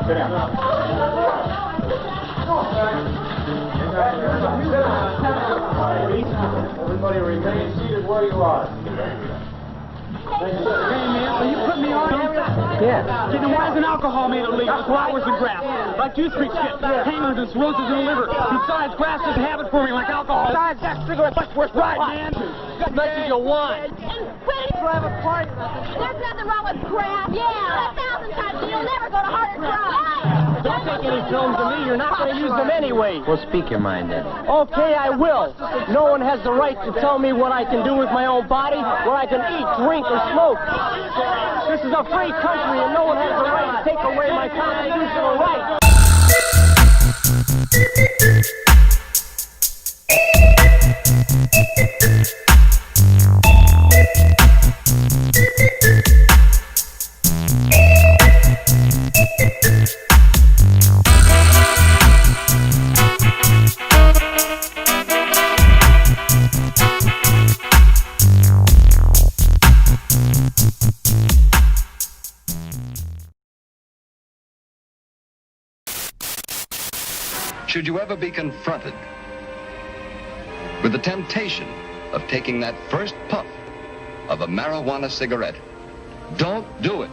Sit down. Everybody remain seated where you are. Hey, man, so you put me on? Yeah. Then why isn't alcohol made illegal? Flowers and grass. Like juice freaks get. Hangers and cirrhosis in the liver. Besides, grass doesn't have it for me like alcohol. Besides, that cigarette much worse. Right, man. As much as you want. And quit. We'll have a party. There's nothing wrong with grass. Yeah. 1,000 times, and you'll never go to harder drugs. Don't take any films of me. You're not going to use them anyway. Well, speak your mind then. Okay, I will. No one has the right to tell me what I can do with my own body, what I can eat, drink, or smoke. This is a free country, and no one has the right to take away my constitutional rights. Should you ever be confronted with the temptation of taking that first puff of a marijuana cigarette, don't do it.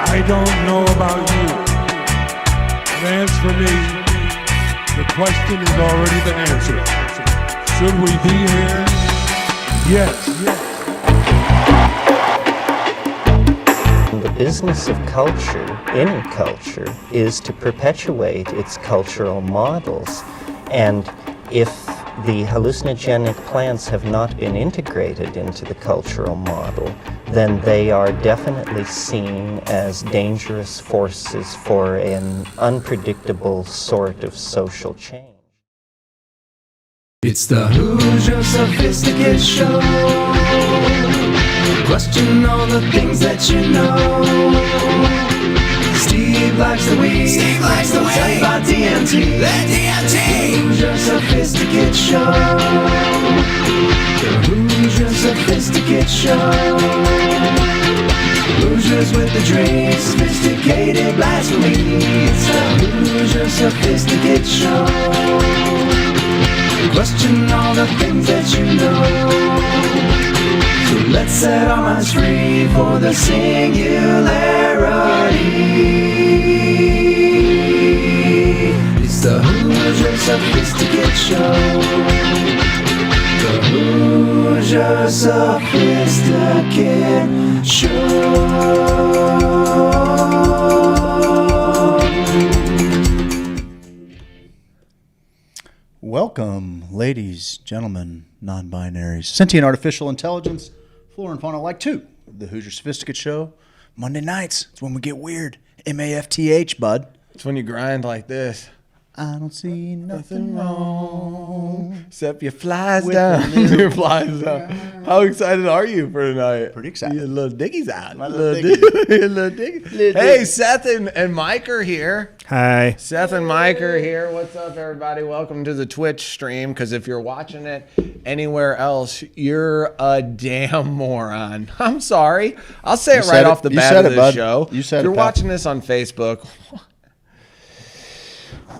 I don't know about you, but as for me, the question has already been answered. Should we be here? Yes. The business of culture, any culture, is to perpetuate its cultural models. And if the hallucinogenic plants have not been integrated into the cultural model, then they are definitely seen as dangerous forces for an unpredictable sort of social change. It's the Hoosier Sophisticate Show. Question all the things that you know. Steve likes the weed. Steve likes the weed. Tell you about DMT. The DMT. Hoosier Sophisticate Show. The Hoosier Sophisticate Show. Hoosiers with the dream. Sophisticated blasphemy. It's the Hoosier Sophisticate Show. Question all the things that you know. So let's set our minds free for the singularity. It's the Hoosier Sophisticate Show. The Hoosier Sophisticate Show. Welcome, ladies, gentlemen, non-binaries, sentient artificial intelligence, flora and fauna like to the Hoosier Sophisticate Show. Monday nights, it's when we get weird. MAFTH, bud. It's when you grind like this. I don't see nothing wrong. Except your flies down. Your flies down. How excited are you for tonight? Pretty excited. Your little diggies out. My little diggy. Your little diggy. Hey, Seth and Mike are here. Hi. Seth and Mike are here. What's up, everybody? Welcome to the Twitch stream, because if you're watching it anywhere else, you're a damn moron. I'm sorry. I'll say it right off the bat of the show. You said if you're it, pal. watching this on Facebook,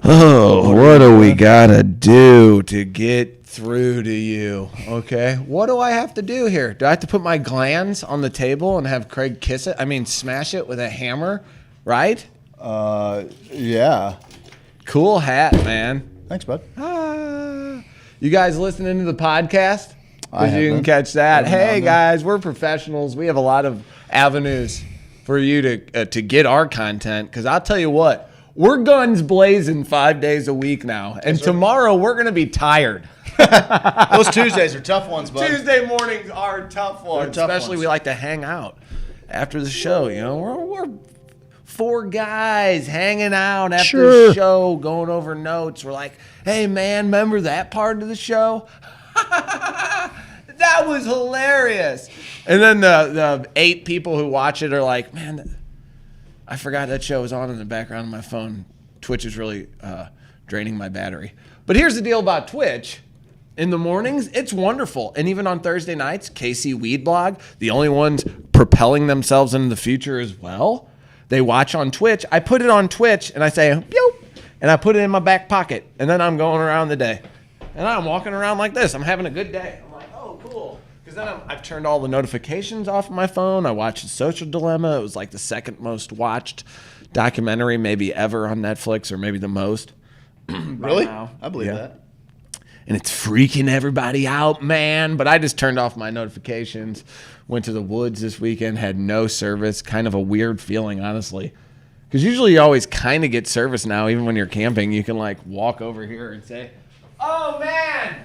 oh, what do we gotta do to get through to you? Okay, what do I have to do here? Do I have to put my glands on the table and have Craig kiss it? I mean, smash it with a hammer, right? Yeah. Cool hat, man. Thanks, bud. You guys listening to the podcast? Because you can catch that. Hey, guys, we're professionals. We have a lot of avenues for you to get our content. Because I'll tell you what, We're guns blazing 5 days a week now. And tomorrow we're going to be tired. Those Tuesdays are tough ones, bud. Tuesday mornings are tough ones. Especially we like to hang out after the show. You know, we're 4 guys hanging out after the show, going over notes. We're like, hey, man, remember that part of the show? That was hilarious. And then the 8 people who watch it are like, man, I forgot that show was on in the background of my phone. Twitch is really draining my battery. But here's the deal about Twitch. In the mornings, it's wonderful. And even on Thursday nights, KC Weed Blog, the only ones propelling themselves into the future as well, they watch on Twitch. I put it on Twitch, and I say, pew, and I put it in my back pocket. And then I'm going around the day. And I'm walking around like this. I'm having a good day. I'm like, oh, cool. Because then I've turned all the notifications off of my phone. I watched The Social Dilemma. It was like the second most watched documentary maybe ever on Netflix, or maybe the most. Really? I believe that. And it's freaking everybody out, man. But I just turned off my notifications. Went to the woods this weekend. Had no service. Kind of a weird feeling, honestly. Because usually you always kind of get service now. Even when you're camping, you can like walk over here and say, oh, man.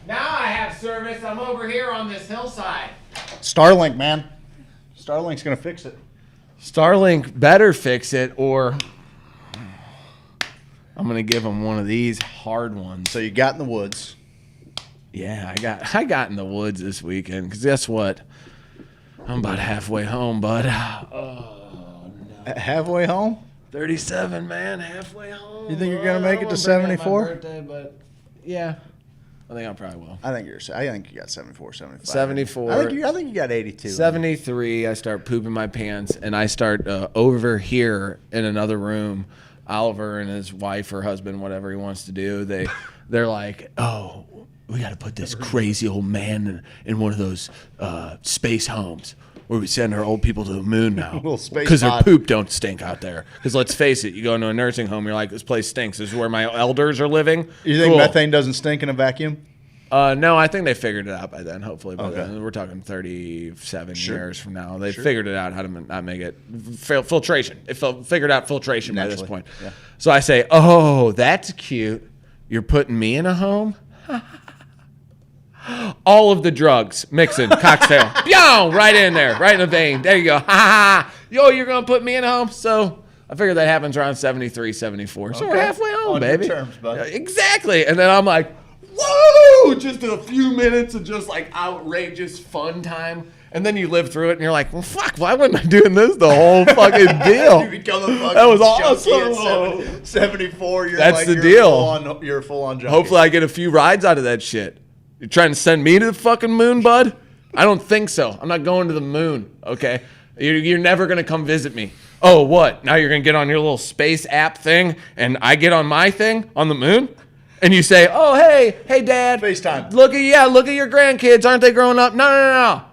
Now I have service. I'm over here on this hillside. Starlink, man. Starlink's going to fix it. Starlink better fix it, or I'm going to give them one of these hard ones. So you got in the woods. Yeah, I got in the woods this weekend, because guess what? I'm about halfway home, bud. Oh, no. Halfway home? 37, man, halfway home. You think you're going to make it to 74? Birthday, but yeah, I think I probably will. I think you got 74, 75. 74. I think you got 82. 73, I start pooping my pants, and I start over here in another room. Oliver and his wife or husband, whatever he wants to do, they're like, oh, we got to put this crazy old man in one of those space homes where we send our old people to the moon now because their poop don't stink out there. Because let's face it, you go into a nursing home, you're like, this place stinks. This is where my elders are living. You think methane doesn't stink in a vacuum? No, I think they figured it out by then. Hopefully by then. We're talking 37 years from now. They figured it out how to not make it filtration. It figured out filtration by this point. Yeah. So I say, oh, that's cute. You're putting me in a home? All of the drugs, mixing, cocktail, right in there, right in the vein. There you go. Ha ha. Yo, you're going to put me in a home? So I figured that happens around 73, 74. So we're halfway home, on baby. Your terms, bud. Exactly. And then I'm like, whoa, just a few minutes of just like outrageous fun time. And then you live through it and you're like, well, fuck, why wasn't I doing this the whole fucking deal? You become a fucking that was awesome. At 74, That's the deal. You're full on junkie. Hopefully I get a few rides out of that shit. You're trying to send me to the fucking moon, bud? I don't think so. I'm not going to the moon, okay? You're never going to come visit me. Oh, what? Now you're going to get on your little space app thing and I get on my thing on the moon? And you say, oh, hey, Dad. FaceTime. Look at your grandkids. Aren't they growing up? No.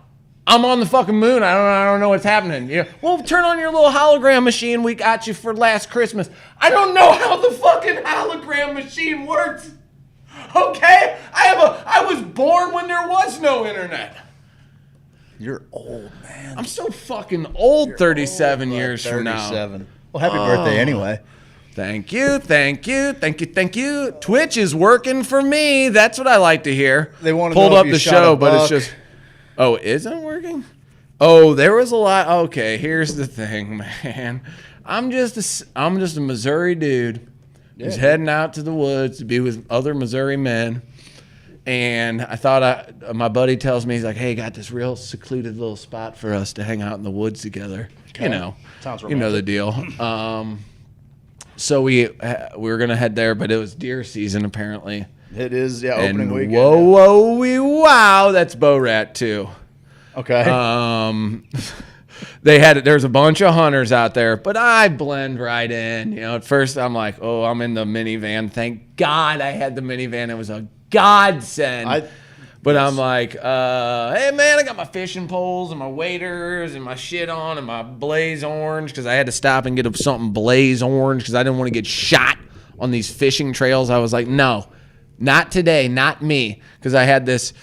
I'm on the fucking moon. I don't know what's happening. Yeah. Well, turn on your little hologram machine we got you for last Christmas. I don't know how the fucking hologram machine works. Okay? I was born when there was no internet. You're old, man. I'm so fucking old. You're 37 old, years 37. From now. Well, happy birthday anyway. Thank you. Twitch is working for me. That's what I like to hear. They want to pulled know up the show, but it's just. Oh, isn't working? Oh, there was a lot. Okay, here's the thing, man. I'm just a Missouri dude who's heading out to the woods to be with other Missouri men. And I thought my buddy tells me, he's like, hey, got this real secluded little spot for us to hang out in the woods together. Okay. You know, sounds romantic. You know the deal. So we were gonna head there, but it was deer season apparently. It is, opening weekend. Wow, that's Bow Rat too. Okay. There's a bunch of hunters out there, but I blend right in. You know, at first I'm like, oh, I'm in the minivan. Thank God I had the minivan. It was a godsend. I'm like, hey man, I got my fishing poles and my waders and my shit on and my blaze orange because I had to stop and get something blaze orange because I didn't want to get shot on these fishing trails. I was like, no, not today, not me, because I had this.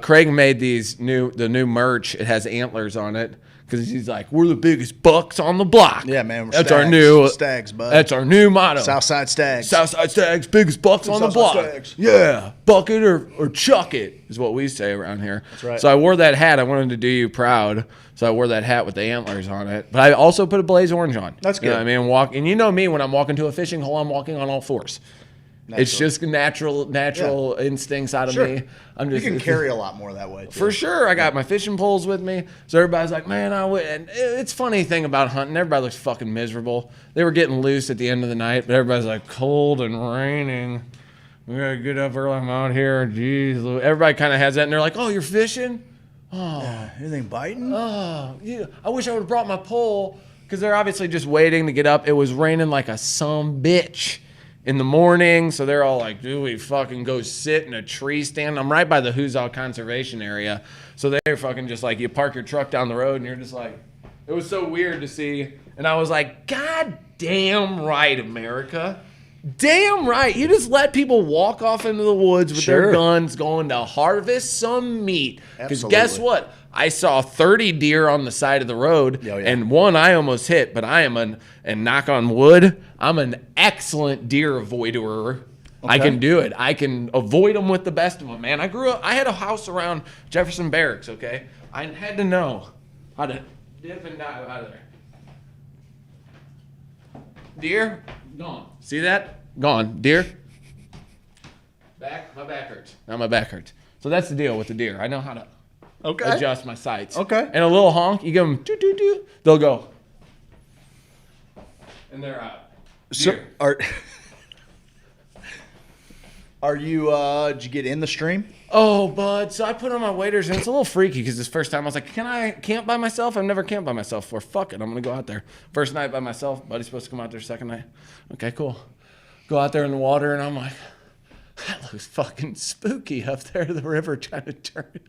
Craig made the new merch. It has antlers on it Because he's like, we're the biggest bucks on the block. Yeah, man. We're That's stags. our new stags, bud. That's our new motto. Southside Stags. Southside Stags, biggest bucks on the block. Stags. Yeah, buck it or chuck it is what we say around here. That's right. So I wore that hat. I wanted to do you proud. So I wore that hat with the antlers on it. But I also put a blaze orange on. That's good. You know what I mean? And you know me, when I'm walking to a fishing hole, I'm walking on all fours. Natural. It's just natural instincts out of me. You can carry a lot more that way, too. For sure. I got my fishing poles with me. So everybody's like, man, and it's funny thing about hunting. Everybody looks fucking miserable. They were getting loose at the end of the night, but everybody's like, cold and raining. We got to get up early. I'm out here. Jeez. Everybody kind of has that, and they're like, oh, you're fishing? Oh. Yeah, anything biting? Oh, yeah. I wish I would have brought my pole, because they're obviously just waiting to get up. It was raining like a bitch in the morning, so they're all like, do we fucking go sit in a tree stand? I'm right by the Hoosier Conservation Area, so they're fucking just like, you park your truck down the road, and you're just like, it was so weird to see, and I was like, God damn right, America. Damn right. You just let people walk off into the woods with their guns going to harvest some meat. Because guess what? I saw 30 deer on the side of the road, and one I almost hit, but and knock on wood, I'm an excellent deer avoider. Okay. I can do it. I can avoid them with the best of them, man. I had a house around Jefferson Barracks, okay? I had to know how to dip and dive out of there. Deer, gone. See that? Gone. Deer. My back hurts. Now my back hurts. So that's the deal with the deer. I know how to adjust my sights. Okay. And a little honk, you give them doo-doo-doo, they'll go. And they're out. Deer. So are you, did you get in the stream? Oh, bud. So I put on my waders, and it's a little freaky because this first time I was like, can I camp by myself? I've never camped by myself before. Fuck it. I'm going to go out there. First night by myself. Buddy's supposed to come out there second night. Okay, cool. Go out there in the water, and I'm like, that looks fucking spooky up there in the river trying to turn.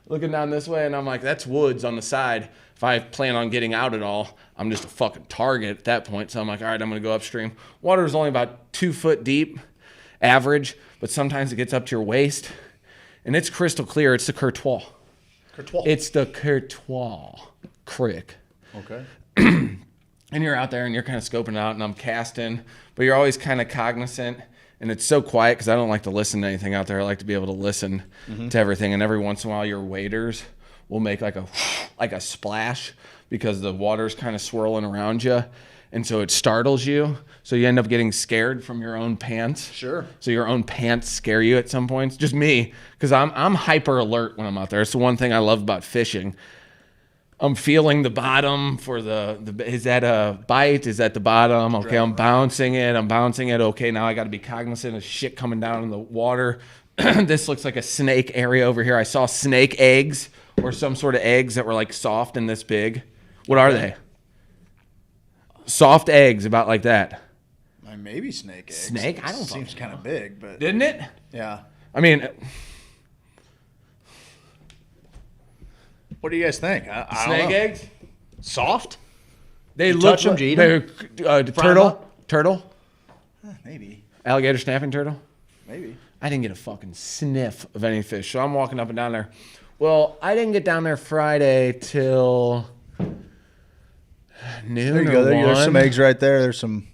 Looking down this way, and I'm like, that's woods on the side. If I plan on getting out at all, I'm just a fucking target at that point. So I'm like, all right, I'm going to go upstream. Water is only about 2 foot deep, average, but sometimes it gets up to your waist. And it's crystal clear. It's the Courtois. It's the Courtois Creek. Okay. And you're out there, and you're kind of scoping out, and I'm casting, but you're always kind of cognizant. And it's so quiet because I don't like to listen to anything out there. I like to be able to listen to everything. And every once in a while, your waders will make like a splash because the water's kind of swirling around you. And so it startles you. So you end up getting scared from your own pants. Sure. So your own pants scare you at some points. Just me, because I'm hyper alert when I'm out there. It's the one thing I love about fishing. I'm feeling the bottom for is that a bite? Is that the bottom? Okay, I'm bouncing it. Okay, now I got to be cognizant of shit coming down in the water. This looks like a snake area over here. I saw snake eggs or some sort of eggs that were like soft and this big. What are they? Soft eggs about like that. Maybe snake eggs. Snake? I don't know. Seems kind of big, but didn't it? Yeah. I mean, what do you guys think? I snake don't know. eggs? Soft? They look touch them, like you eat them? turtle. Maybe. Alligator snapping turtle. Maybe. I didn't get a fucking sniff of any fish, so I'm walking up and down there. Well, I didn't get down there Friday till noon. There you go. There's some eggs right there. There's some.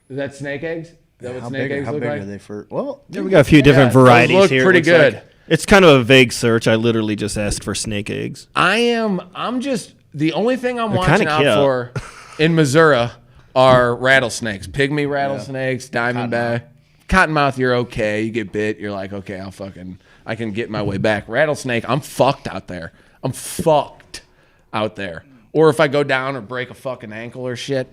Is that snake eggs? Is that what How snake eggs How look big like? are they for? Well, Yeah, we got a few different varieties look here. Pretty It looks good. like. It's kind of a vague search. I literally just asked for snake eggs. I'm just the only thing I'm They're watching kinda out cute. for in Missouri are rattlesnakes, pygmy rattlesnakes, diamondback, cottonmouth. You're okay. You get bit. You're like, okay, I can get my way back. Rattlesnake, I'm fucked out there. Or if I go down or break a fucking ankle or shit.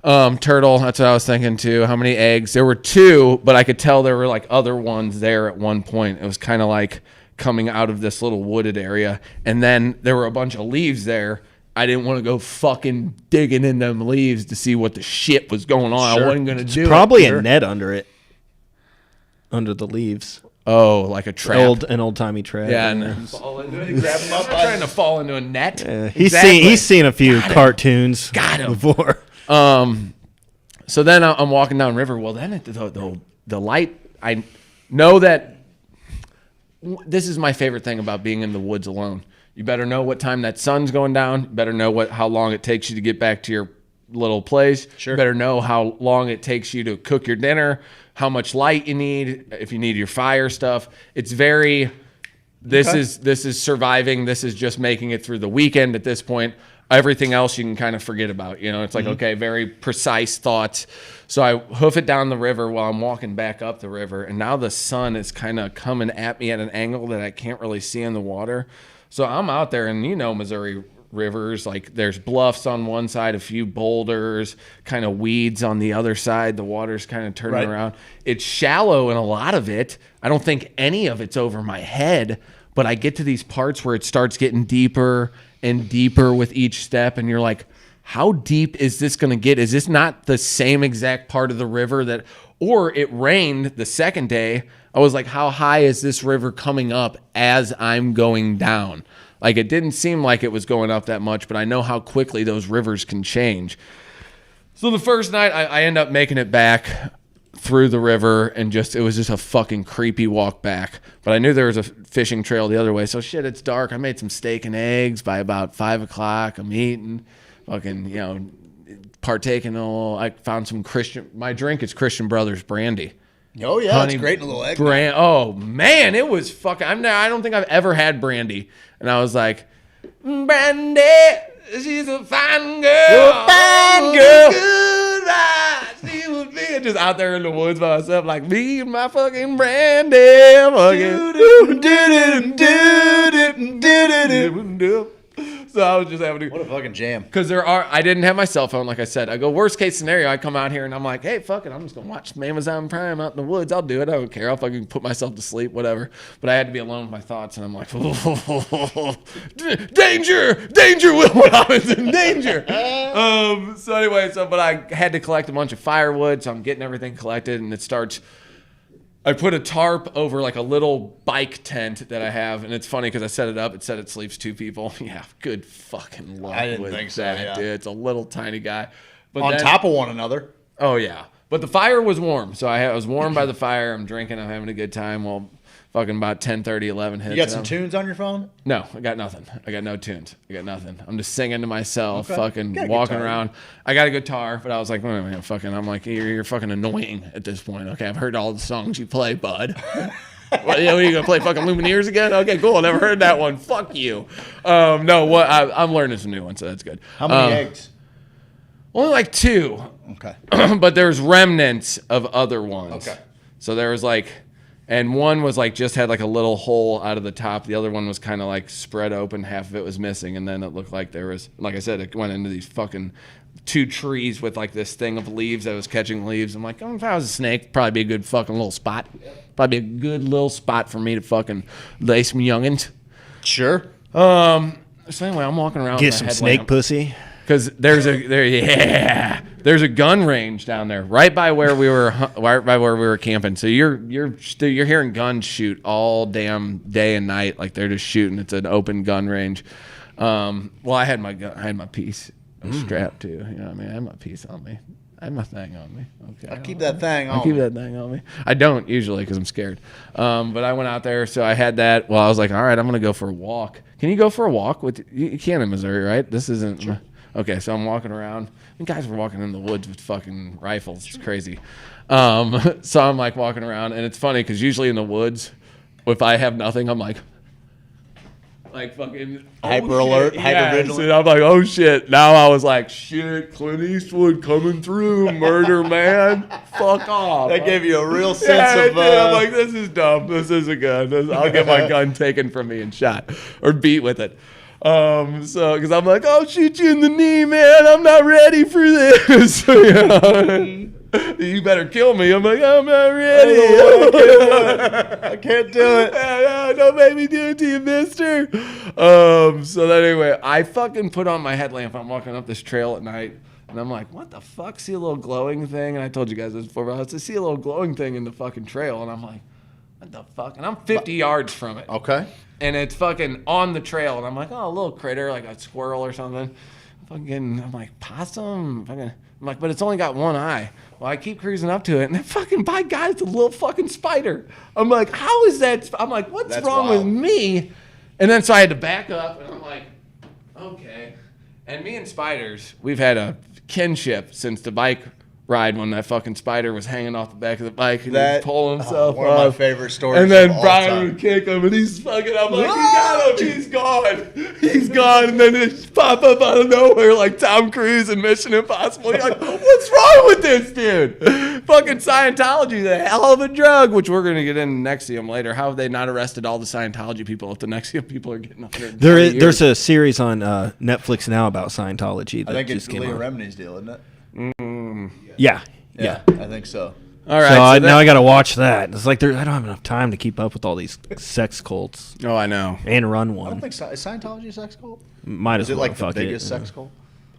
Turtle, that's what I was thinking too. How many eggs? There were 2, but I could tell there were like other ones there at one point. It was kind of like coming out of this little wooded area. And then there were a bunch of leaves there. I didn't want to go fucking digging in them leaves to see what the shit was going on. Sure. I wasn't going to do Probably it. a net under it. Under the leaves. Oh, like a trap. An old-timey trap. Yeah, and fall into it. Grab him up. I'm trying to fall into a net. He's seen a few cartoons before. So then I'm walking down river. Well, then the light, I know that this is my favorite thing about being in the woods alone. You better know what time that sun's going down. You better know how long it takes you to get back to your little place. Sure. You better know how long it takes you to cook your dinner, how much light you need, if you need your fire stuff. It's very, this is surviving. This is just making it through the weekend at this point. Everything else you can kind of forget about. You know, it's like, okay, very precise thoughts. So I hoof it down the river while I'm walking back up the river. And now the sun is kind of coming at me at an angle that I can't really see in the water. So I'm out there, and you know Missouri rivers, like there's bluffs on one side, a few boulders, kind of weeds on the other side. The water's kind of turning around. It's shallow in a lot of it. I don't think any of it's over my head, but I get to these parts where it starts getting deeper and deeper with each step, and you're like, how deep is this going to get? Is this not the same exact part of the river that, or it rained the second day? I was like, how high is this river coming up as I'm going down? Like, it didn't seem like it was going up that much, but I know how quickly those rivers can change. So the first night, I end up making it back through the river, and it was just a fucking creepy walk back. But I knew there was a fishing trail the other way. So shit, it's dark. I made some steak and eggs by about 5 o'clock. I'm eating, fucking, you know, partaking a little. I found some my drink is Christian Brothers brandy. Oh yeah, honey, it's great in a little egg. Oh man, it was fucking. I don't think I've ever had brandy, and I was like, Brandy, she's a fine girl, good ride. She would be just out there in the woods by myself, like me and my fucking Brandy, So I was just having to. What a fucking jam. Because I didn't have my cell phone, like I said. I go, worst case scenario, I come out here and I'm like, hey, fuck it, I'm just going to watch some Amazon Prime out in the woods. I'll do it. I don't care. I'll fucking put myself to sleep, whatever. But I had to be alone with my thoughts, and I'm like, danger, Will Robinson, danger. So anyway, but I had to collect a bunch of firewood, so I'm getting everything collected, and it starts. I put a tarp over like a little bike tent that I have, and it's funny because I set it up. It said it sleeps 2 people. Yeah, good fucking luck. I didn't think so, yeah. Dude. It's a little tiny guy. But on top of one another. Oh, yeah. But the fire was warm, so I was warm by the fire. I'm drinking. I'm having a good time. Well, fucking about 10:30, 11 hits. You got some tunes on your phone? No, I got nothing. I got no tunes. I got nothing. I'm just singing to myself, fucking walking around. I got a guitar, but I was like, wait a minute, I'm like, you're fucking annoying at this point. Okay, I've heard all the songs you play, bud. What are you going to play fucking Lumineers again? Okay, cool. I never heard that one. Fuck you. No, I'm learning some new ones, so that's good. How many eggs? Only like 2. Okay. But there's remnants of other ones. Okay. So there was like, and one was like just had like a little hole out of the top. The other one was kind of like spread open. Half of it was missing. And then it looked like there was, like I said, it went into these fucking 2 trees with like this thing of leaves that was catching leaves. I'm like, oh, if I was a snake, probably be a good fucking little spot. Probably a good little spot for me to fucking lay some youngins. Sure. So anyway, I'm walking around. Get some snake pussy. Because there's a gun range down there right by where we were camping. So you're hearing guns shoot all damn day and night, like they're just shooting. It's an open gun range. Well, I had my gun, I had my piece strapped too. You know what I mean? I had my piece on me. I had my thing on me. Okay. I keep that thing on. I keep that thing on me. I don't usually because I'm scared. But I went out there, so I had that. Well, I was like, all right, I'm gonna go for a walk. Can you go for a walk? You can in Missouri, right? This isn't. Sure. Okay, so I'm walking around. And guys were walking in the woods with fucking rifles. It's crazy. So I'm like walking around, and it's funny because usually in the woods, if I have nothing, I'm like fucking hyper alert, hyper vigilant. So I'm like, oh shit. Now I was like, shit, Clint Eastwood coming through, murder man. Fuck off. That gave you a real sense of. I'm like, this is dumb. This isn't good. I'll get my gun taken from me and shot or beat with it. So, because I'm like, I'll shoot you in the knee, man. I'm not ready for this. You better kill me. I'm like, I'm not ready. I can't do it. Yeah, don't make me do it to you, mister. So then anyway, I fucking put on my headlamp. I'm walking up this trail at night, and I'm like, what the fuck? See a little glowing thing? And I told you guys this before, but I see a little glowing thing in the fucking trail, and I'm like, what the fuck? And I'm 50 yards from it. Okay. And it's fucking on the trail, and I'm like, oh, a little critter, like a squirrel or something. I'm like, possum? I'm like, but it's only got one eye. Well, I keep cruising up to it, and then fucking, by God, it's a little fucking spider. I'm like, how is that? I'm like, what's wrong with me And then so I had to back up, and I'm like, okay. And me and Spiders, we've had a kinship since the bike ride when that fucking spider was hanging off the back of the bike and he'd pull himself one of my favorite stories. And then of all Brian time. would kick him, and he's fucking. I'm like, you got him. He's gone. He's gone. And then it pop up out of nowhere like Tom Cruise in Mission Impossible. You're like, what's wrong with this dude? Fucking Scientology, the hell of a drug, which we're gonna get into NXIVM later. How have they not arrested all the Scientology people if the NXIVM people are getting 120 years? There's a series on Netflix now about Scientology. I think it's Leah Remini's deal, isn't it? Yeah. I think so. All right. So, now I got to watch that. It's like I don't have enough time to keep up with all these sex cults. Oh, I know. And run I one. don't think is Scientology a sex cult? Might as well. well. Is it like the biggest sex cult?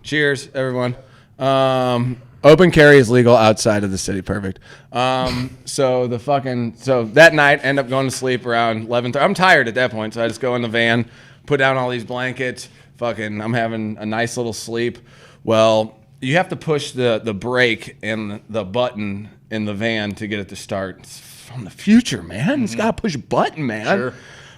Cheers, everyone. Open carry is legal outside of the city. Perfect. So that night, end up going to sleep around 11:30. I'm tired at that point, so I just go in the van, put down all these blankets. I'm having a nice little sleep. Well, you have to push the brake and the button in the van to get it to start. It's from the future, man. It's got to push a button, man. Sure.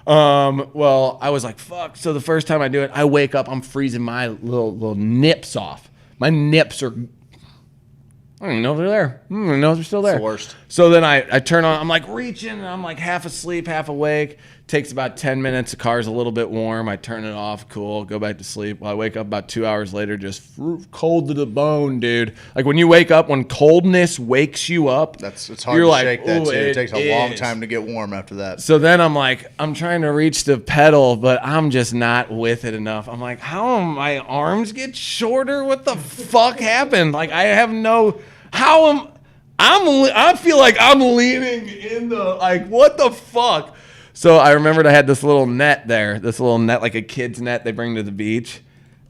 Well, I was like, fuck. So the first time I do it, I wake up, I'm freezing my little nips off. My nips are, I don't even know if they're there. I don't even know if they're still there. It's the worst. So then I turn on, I'm like reaching, and I'm like half asleep, half awake. Takes about 10 minutes. The car's a little bit warm. I turn it off. Cool. Go back to sleep. Well, I wake up about 2 hours later, just cold to the bone, dude. Like when you wake up, when coldness wakes you up, it's hard to shake that too. It takes a long time to get warm after that. So then I'm like, I'm trying to reach the pedal, but I'm just not with it enough. I'm like, how am my arms get shorter? What the fuck happened? Like I have no. I feel like I'm leaning in the like. What the fuck? So I remembered I had this little net there, like a kid's net they bring to the beach.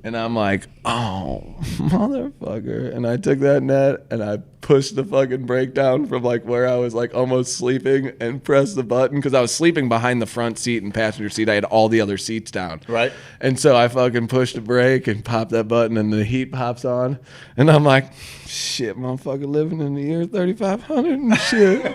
And I'm like, oh, motherfucker. And I took that net and I pushed the fucking brake down from like where I was like almost sleeping and pressed the button because I was sleeping behind the front seat and passenger seat. I had all the other seats down. Right. And so I fucking pushed the brake and popped that button and the heat pops on. And I'm like, shit, motherfucker, living in the year 3500 and shit.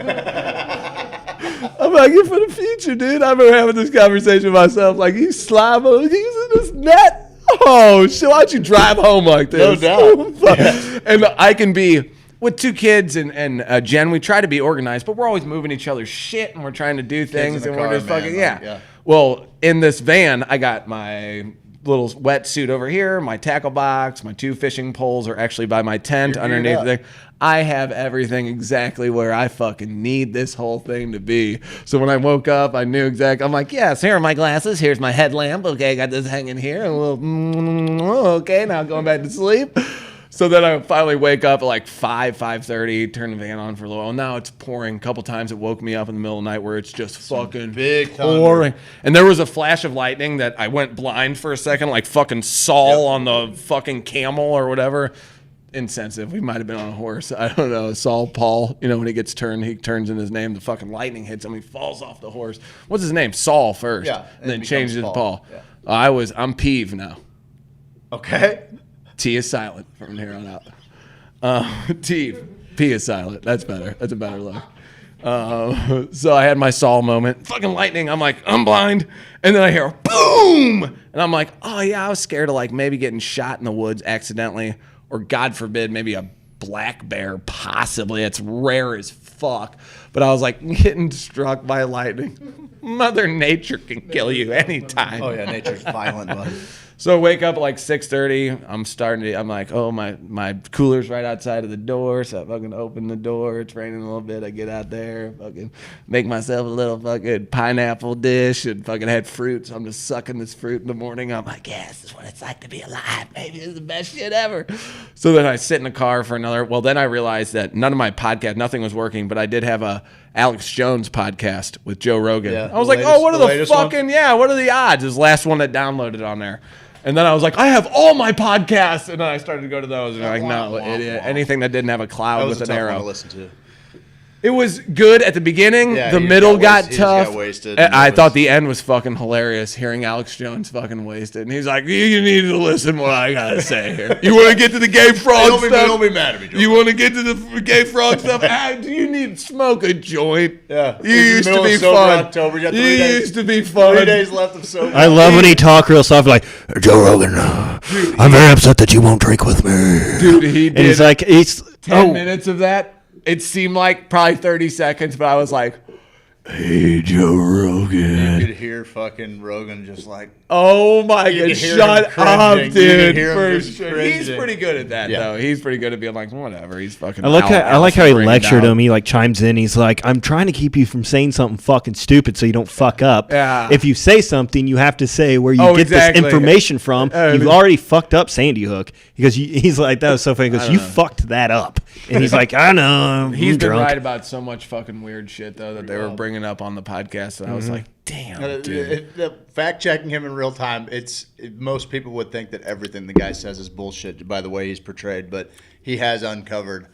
I'm like, you're for the future, dude. I remember having this conversation with myself. Like, you slime using this net? Oh, shit, why don't you drive home like this? No doubt. And I can be, with two kids and Jen, we try to be organized, but we're always moving each other's shit and we're trying to do things and we're just fucking, yeah. Well, in this van, I got my little wetsuit over here, my tackle box, my 2 fishing poles are actually by my tent underneath the thing. I have everything exactly where I fucking need this whole thing to be. So when I woke up, I knew exactly. I'm like, yes, here are my glasses. Here's my headlamp. Okay, I got this hanging here. A little, okay, now going back to sleep. So then I finally wake up at like 5:30, turn the van on for a little while. Now it's pouring. A couple times it woke me up in the middle of the night where it's just fucking big pouring. And there was a flash of lightning that I went blind for a second, like fucking Saul on the fucking camel or whatever. Insensitive. We might have been on a horse. I don't know. Saul Paul, when he gets turned, he turns in his name. The fucking lightning hits him. He falls off the horse. What's his name? Saul first. Yeah. And then changes it to Paul. Yeah. I'm Peeve now. Okay. T is silent from here on out. T. P is silent. That's better. That's a better look. So I had my Saul moment. Fucking lightning. I'm like, I'm blind. And then I hear boom. And I'm like, oh yeah, I was scared of like maybe getting shot in the woods accidentally. Or God forbid, maybe a black bear, possibly. It's rare as fuck. But I was like, getting struck by lightning. Mother Nature can kill you anytime. Oh yeah, nature's violent, bud. So I wake up at like 6:30. I'm like, oh, my cooler's right outside of the door. So I fucking open the door. It's raining a little bit. I get out there, fucking make myself a little fucking pineapple dish and fucking had fruit. So I'm just sucking this fruit in the morning. I'm like, yeah, this is what it's like to be alive, baby. This is the best shit ever. So then I sit in the car for another. Well, then I realized that none of my podcast, nothing was working, but I did have a Alex Jones podcast with Joe Rogan. Yeah, I was like, what are the fucking, what are the odds? It was the last one that downloaded on there. And then I was like, I have all my podcasts. And then I started to go to those. And I'm like, no, idiot. Anything that didn't have a cloud with an arrow. That was a tough one to listen to. It was good at the beginning. Yeah, the he middle got got wasted. He just tough. got wasted. I thought the end was fucking hilarious. Hearing Alex Jones fucking wasted, and he's like, "You need to listen what I gotta say here. You want to get to the gay frog stuff? Don't be mad at me, Joe. You want to get to the gay frog stuff? Do you need to smoke a joint? Yeah. You used to be fun. October. You used to be fun. 3 days left of sober. I love when he talk real soft, like Joe Rogan. I'm very upset that you won't drink with me, dude. He did. And he's like, 10 minutes of that. It seemed like probably 30 seconds, but I was like, hey, Joe Rogan. You could hear fucking Rogan just like, oh my God, shut up, dude. For sure. Cringing. He's pretty good at that, though. He's pretty good at being like, whatever. He's fucking. I like how he lectured him. He like chimes in. He's like, I'm trying to keep you from saying something fucking stupid so you don't fuck up. Yeah. If you say something, you have to say where you get this information from. You've already fucked up Sandy Hook. Because he's like, that was so funny. He goes, you fucked that up. And he's like, I know. He's been drunk. right about so much fucking weird shit, though, that they were bringing up on the podcast. And I was like, damn, dude. Fact checking him in real time, most people would think that everything the guy says is bullshit by the way he's portrayed, but he has uncovered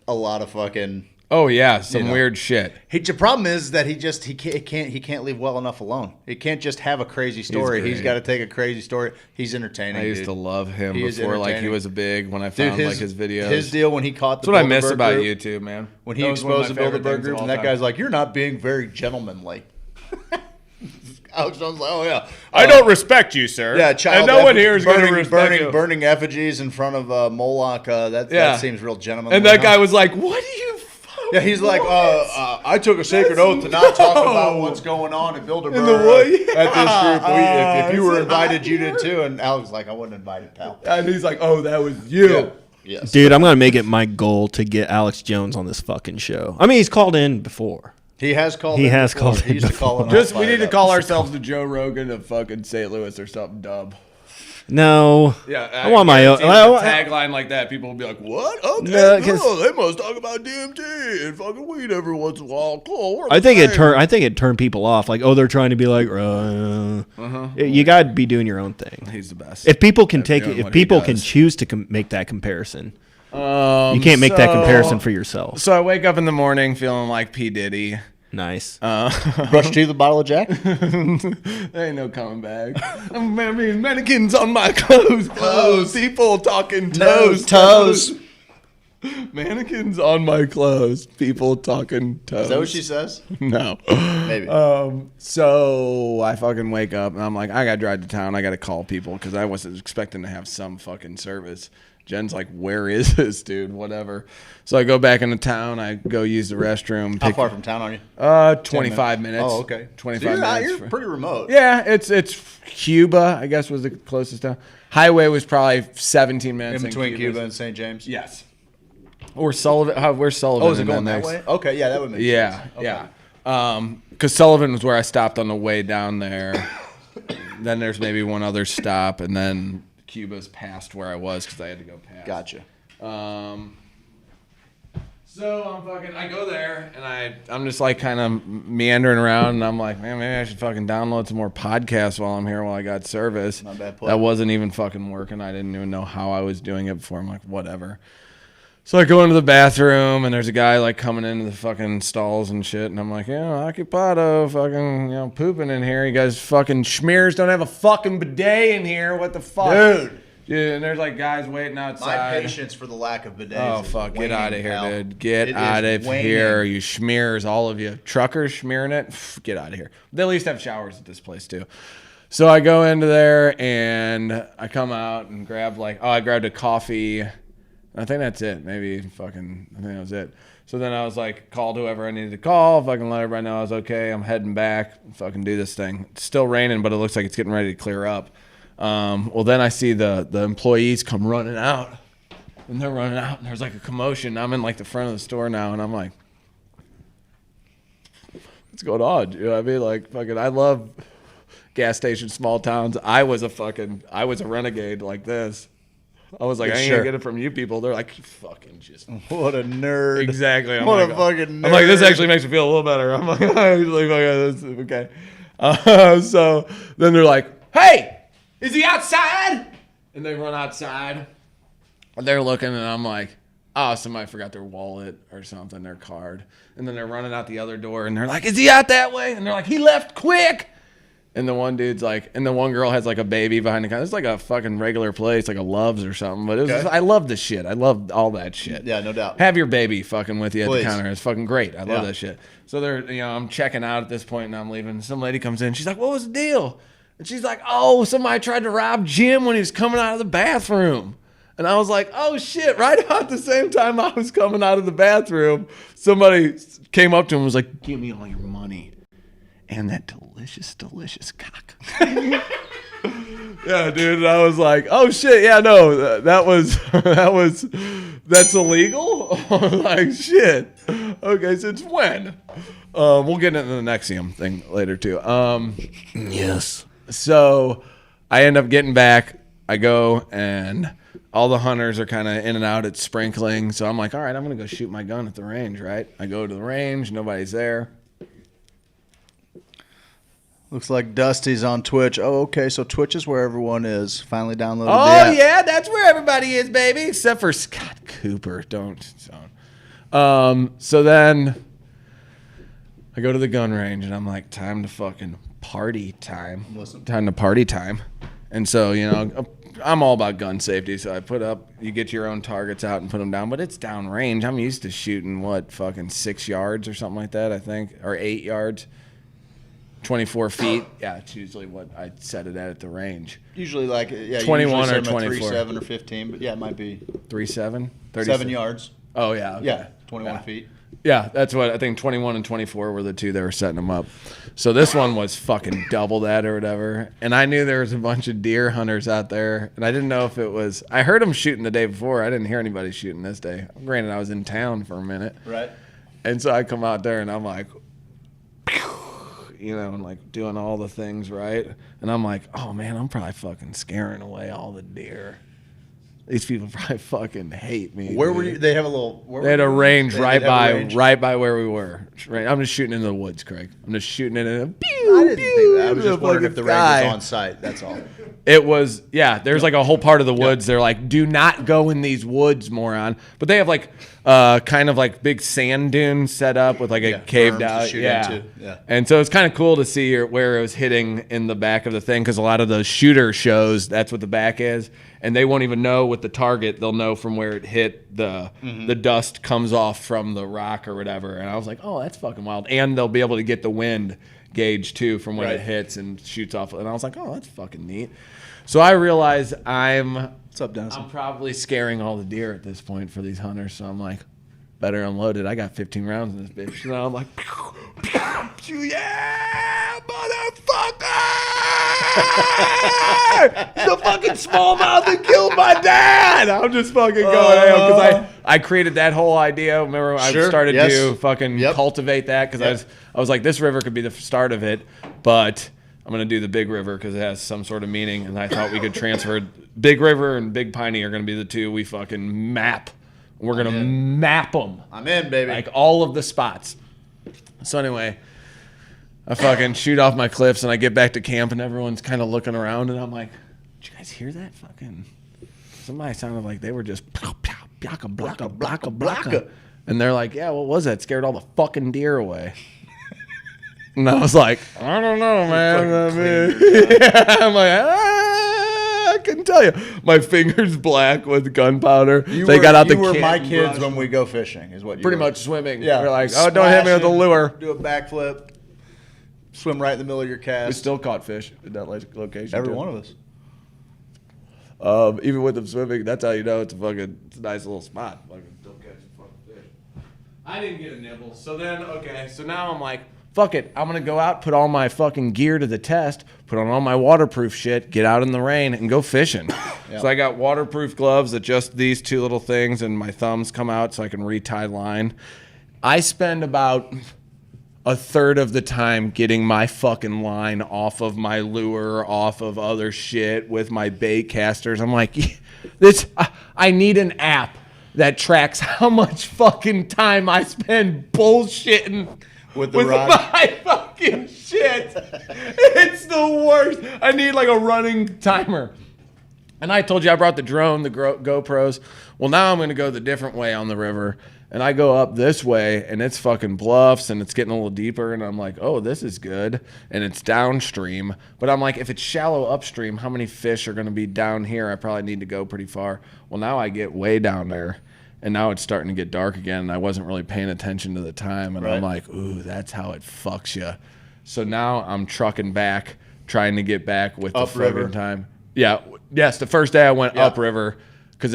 a lot of fucking. Oh yeah, some weird shit. The problem is that he can't leave well enough alone. He can't just have a crazy story. He's got to take a crazy story. He's entertaining. I used to love him before, like he was a big when I found like his videos. His deal when he caught the. That's what I miss about YouTube, man. When he exposed the Bilderberg group, and that guy's like, "You're not being very gentlemanly." Alex Jones like, oh yeah, I don't respect you, sir. Yeah, and no one here is going to respect you. Burning effigies in front of Moloch. That seems real gentlemanly. And that guy was like, "What do you?" Yeah, he's like, I took a sacred oath to not talk about what's going on at Bilderberg at this group. If you were invited, you did too. And Alex was like, I wasn't invited, pal. And he's like, oh, that was you. Yeah. Yes. Dude, I'm going to make it my goal to get Alex Jones on this fucking show. I mean, he's called in before. He has called. He has called. He used to call him. We need to call ourselves the Joe Rogan of fucking St. Louis or something dumb. No. Yeah, I want my own tagline like that. People will be like, "What? Okay, they must talk about DMT and fucking weed every once in a while." Cool. I think it turned people off. Like, oh, they're trying to be like, you got to be doing your own thing. He's the best. If people can can choose to make that comparison, you can't make that comparison for yourself. So I wake up in the morning feeling like P. Diddy. Nice. Brush teeth, a bottle of Jack. There ain't no coming back. I mean, mannequins on my clothes. People talking toes. Mannequins on my clothes. People talking toes. Is that what she says? No. Maybe. So I fucking wake up and I'm like, I gotta drive to town. I gotta call people because I wasn't expecting to have some fucking service. Jen's like, where is this dude? Whatever. So I go back into town. I go use the restroom. How far from town are you? 25 minutes. Oh, okay. 25 minutes. You're pretty remote. Yeah, it's Cuba, I guess, was the closest town. Highway was probably 17 minutes. In between Cuba and St. James? Yes. Or Sullivan. Where's Sullivan? Oh, is it going that way? Okay, yeah, that would make sense. Yeah. Because Sullivan was where I stopped on the way down there. Then there's maybe one other stop, and then Cuba's past where I was because I had to go past. Gotcha. So I go there and I'm just like kind of meandering around and I'm like, man, maybe I should fucking download some more podcasts while I'm here while I got service. Not bad play. That wasn't even fucking working. I didn't even know how I was doing it before. I'm like, whatever. So I go into the bathroom and there's a guy like coming into the fucking stalls and shit and I'm like, occupado, fucking, pooping in here. You guys fucking schmears don't have a fucking bidet in here. What the fuck? Dude. Yeah, and there's like guys waiting outside. My patience for the lack of bidets. Oh fuck! Get out of here, dude! Get out of here, you schmears, all of you. Truckers schmearing it. Get out of here. They at least have showers at this place too. So I go into there and I come out and grab I grabbed a coffee. I think that's it. Maybe I think that was it. So then I was like, called whoever I needed to call. Fucking let everybody know I was okay. I'm heading back. Fucking do this thing. It's still raining, but it looks like it's getting ready to clear up. Well, then I see the employees come running out, and they're running out, and there's like a commotion. I'm in like the front of the store now, and I'm like, what's going on? You know what I mean? Like, fucking, I love gas stations, small towns. I was a renegade like this. I was like, I ain't gonna get it from you people. They're like, fucking just. What a nerd. Exactly. What a fucking nerd. I'm like, this actually makes me feel a little better. I'm like, okay. So then they're like, hey! Is he outside? And they run outside. They're looking, and I'm like, oh, somebody forgot their wallet or something, their card. And then they're running out the other door, and they're like, is he out that way? And they're like, he left quick. And the one dude's like, and the one girl has like a baby behind the counter. It's like a fucking regular place, like a Love's or something. But it was I love this shit. I love all that shit. Yeah, no doubt. Have your baby fucking with you at Please. the counter. It's fucking great. I love that shit. So they're, I'm checking out at this point, and I'm leaving. Some lady comes in. She's like, what was the deal? And she's like, oh, somebody tried to rob Jim when he was coming out of the bathroom. And I was like, oh, shit. Right about the same time I was coming out of the bathroom, somebody came up to him and was like, give me all your money. And that delicious, delicious cock. Yeah, dude. And I was like, oh, shit. Yeah, no, that's illegal? I was like, shit. Okay, since when? We'll get into the Nexium thing later, too. Yes. So I end up getting back. I go, and all the hunters are kind of in and out. It's sprinkling. So I'm like, all right, I'm going to go shoot my gun at the range, right? I go to the range. Nobody's there. Looks like Dusty's on Twitch. Oh, okay. So Twitch is where everyone is. Finally downloaded the app. Oh, yeah. That's where everybody is, baby. Except for Scott Cooper. Don't. So then I go to the gun range, and I'm like, time to fucking party time. Time to party time. And so, I'm all about gun safety. So I you get your own targets out and put them down. But it's down range. I'm used to shooting, fucking 6 yards or something like that, I think. Or 8 yards. 24 feet. Yeah, it's usually what I set it at the range. Usually 21 or 24. 3.7 or 15, but yeah, it might be 3.7? 7 yards. Oh, yeah. Okay. Yeah, 21 feet. Yeah, that's what I think 21 and 24 were the two that were setting them up. So this one was fucking double that or whatever. And I knew there was a bunch of deer hunters out there, and I didn't know if it was. I heard them shooting the day before. I didn't hear anybody shooting this day. Granted, I was in town for a minute. Right. And so I come out there, and I'm like, and like doing all the things right. And I'm like, oh man, I'm probably fucking scaring away all the deer. These people probably fucking hate me. Where were you? They have a little. They had a range right by where we were. Right, I'm just shooting in the woods, Craig. I'm just shooting it in. I didn't think that. I was just wondering if the range was on site. That's all. It was, yeah. There's like a whole part of the woods. They're like, do not go in these woods, moron. But they have like, kind of like big sand dunes set up with like a caved out. Yeah. And so it's kind of cool to see where it was hitting in the back of the thing, because a lot of those shooter shows, that's what the back is. And they won't even know with the target. They'll know from where it hit. The dust comes off from the rock or whatever. And I was like, oh, that's fucking wild. And they'll be able to get the wind gauge too from when it hits and shoots off. And I was like, oh, that's fucking neat. So I realize What's up, Dennis? I'm probably scaring all the deer at this point for these hunters. So I'm like, better unload it. I got 15 rounds in this bitch. So I'm like, yeah, motherfucker! The fucking smallmouth that killed my dad. I'm just fucking going because I created that whole idea. Remember, I started to fucking cultivate that because I was like, this river could be the start of it, but I'm gonna do the Big River because it has some sort of meaning, and I thought we could transfer Big River and Big Piney are gonna be the two we fucking map. We're gonna map them. I'm in, baby. Like all of the spots. So anyway, I fucking shoot off my clips and I get back to camp and everyone's kind of looking around and I'm like, did you guys hear that? Fucking somebody sounded like they were just blocka blocka blocka blocka. And they're like, yeah, what was that? Scared all the fucking deer away. And I was like, I don't know, man. I'm like, I couldn't tell you. My finger's black with gunpowder. You were my kids when we go fishing, is what you pretty were. much swimming. Yeah. We're like, oh, don't hit me with the lure. Do a backflip. Swim right in the middle of your cast. We still caught fish at that location. Every one of us. Even with them swimming, that's how you know it's a nice little spot. Fucking still catching fucking fish. I didn't get a nibble. So then, so now I'm like, fuck it. I'm going to go out, put all my fucking gear to the test, put on all my waterproof shit, get out in the rain, and go fishing. So I got waterproof gloves that just these two little things, and my thumbs come out so I can retie line. I spend about a third of the time getting my fucking line off of my lure, off of other shit with my bait casters. I'm like, I need an app that tracks how much fucking time I spend bullshitting with my fucking shit. It's the worst. I need like a running timer. And I told you I brought the drone, the GoPros. Well, now I'm going to go the different way on the river. And I go up this way, and it's fucking bluffs, and it's getting a little deeper. And I'm like, oh, this is good. And it's downstream. But I'm like, if it's shallow upstream, how many fish are going to be down here? I probably need to go pretty far. Well, now I get way down there. And now it's starting to get dark again. And I wasn't really paying attention to the time. And I'm like, ooh, that's how it fucks you. So now I'm trucking back, trying to get back with the fucking time. Yeah. Yes, the first day I went upriver because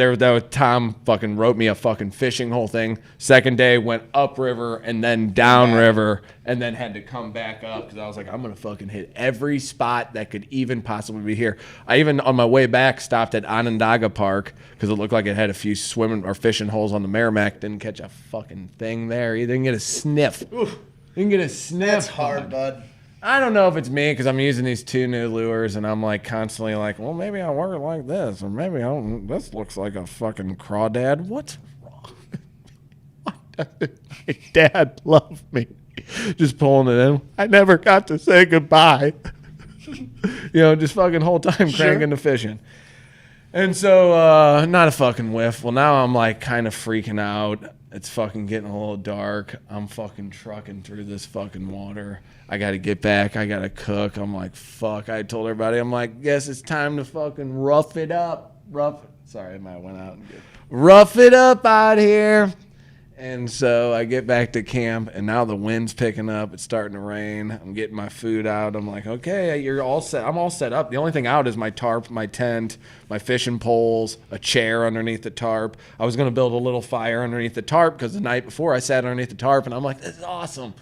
Tom fucking wrote me a fucking fishing whole thing. Second day went upriver and then downriver and then had to come back up because I was like, I'm going to fucking hit every spot that could even possibly be here. I even, on my way back, stopped at Onondaga Park because it looked like it had a few swimming or fishing holes on the Merrimack. Didn't catch a fucking thing there. You didn't get a sniff. Oof. You didn't get a sniff. That's hard, bud. I don't know if it's me because I'm using these 2 new lures and I'm like constantly like, well, maybe I'll work it like this or maybe I don't. This looks like a fucking crawdad. What's wrong? Why doesn't my dad love me? Just pulling it in. I never got to say goodbye. Just fucking whole time cranking the fishing. And so not a fucking whiff. Well, now I'm like kind of freaking out. It's fucking getting a little dark. I'm fucking trucking through this fucking water. I got to get back. I got to cook. I'm like, fuck. I told everybody, I'm like, guess it's time to fucking rough it up. Sorry, I might have went out and rough it up out here. And so I get back to camp, and now the wind's picking up. It's starting to rain. I'm getting my food out. I'm like, okay, you're all set. I'm all set up. The only thing out is my tarp, my tent, my fishing poles, a chair underneath the tarp. I was going to build a little fire underneath the tarp because the night before I sat underneath the tarp, and I'm like, this is awesome.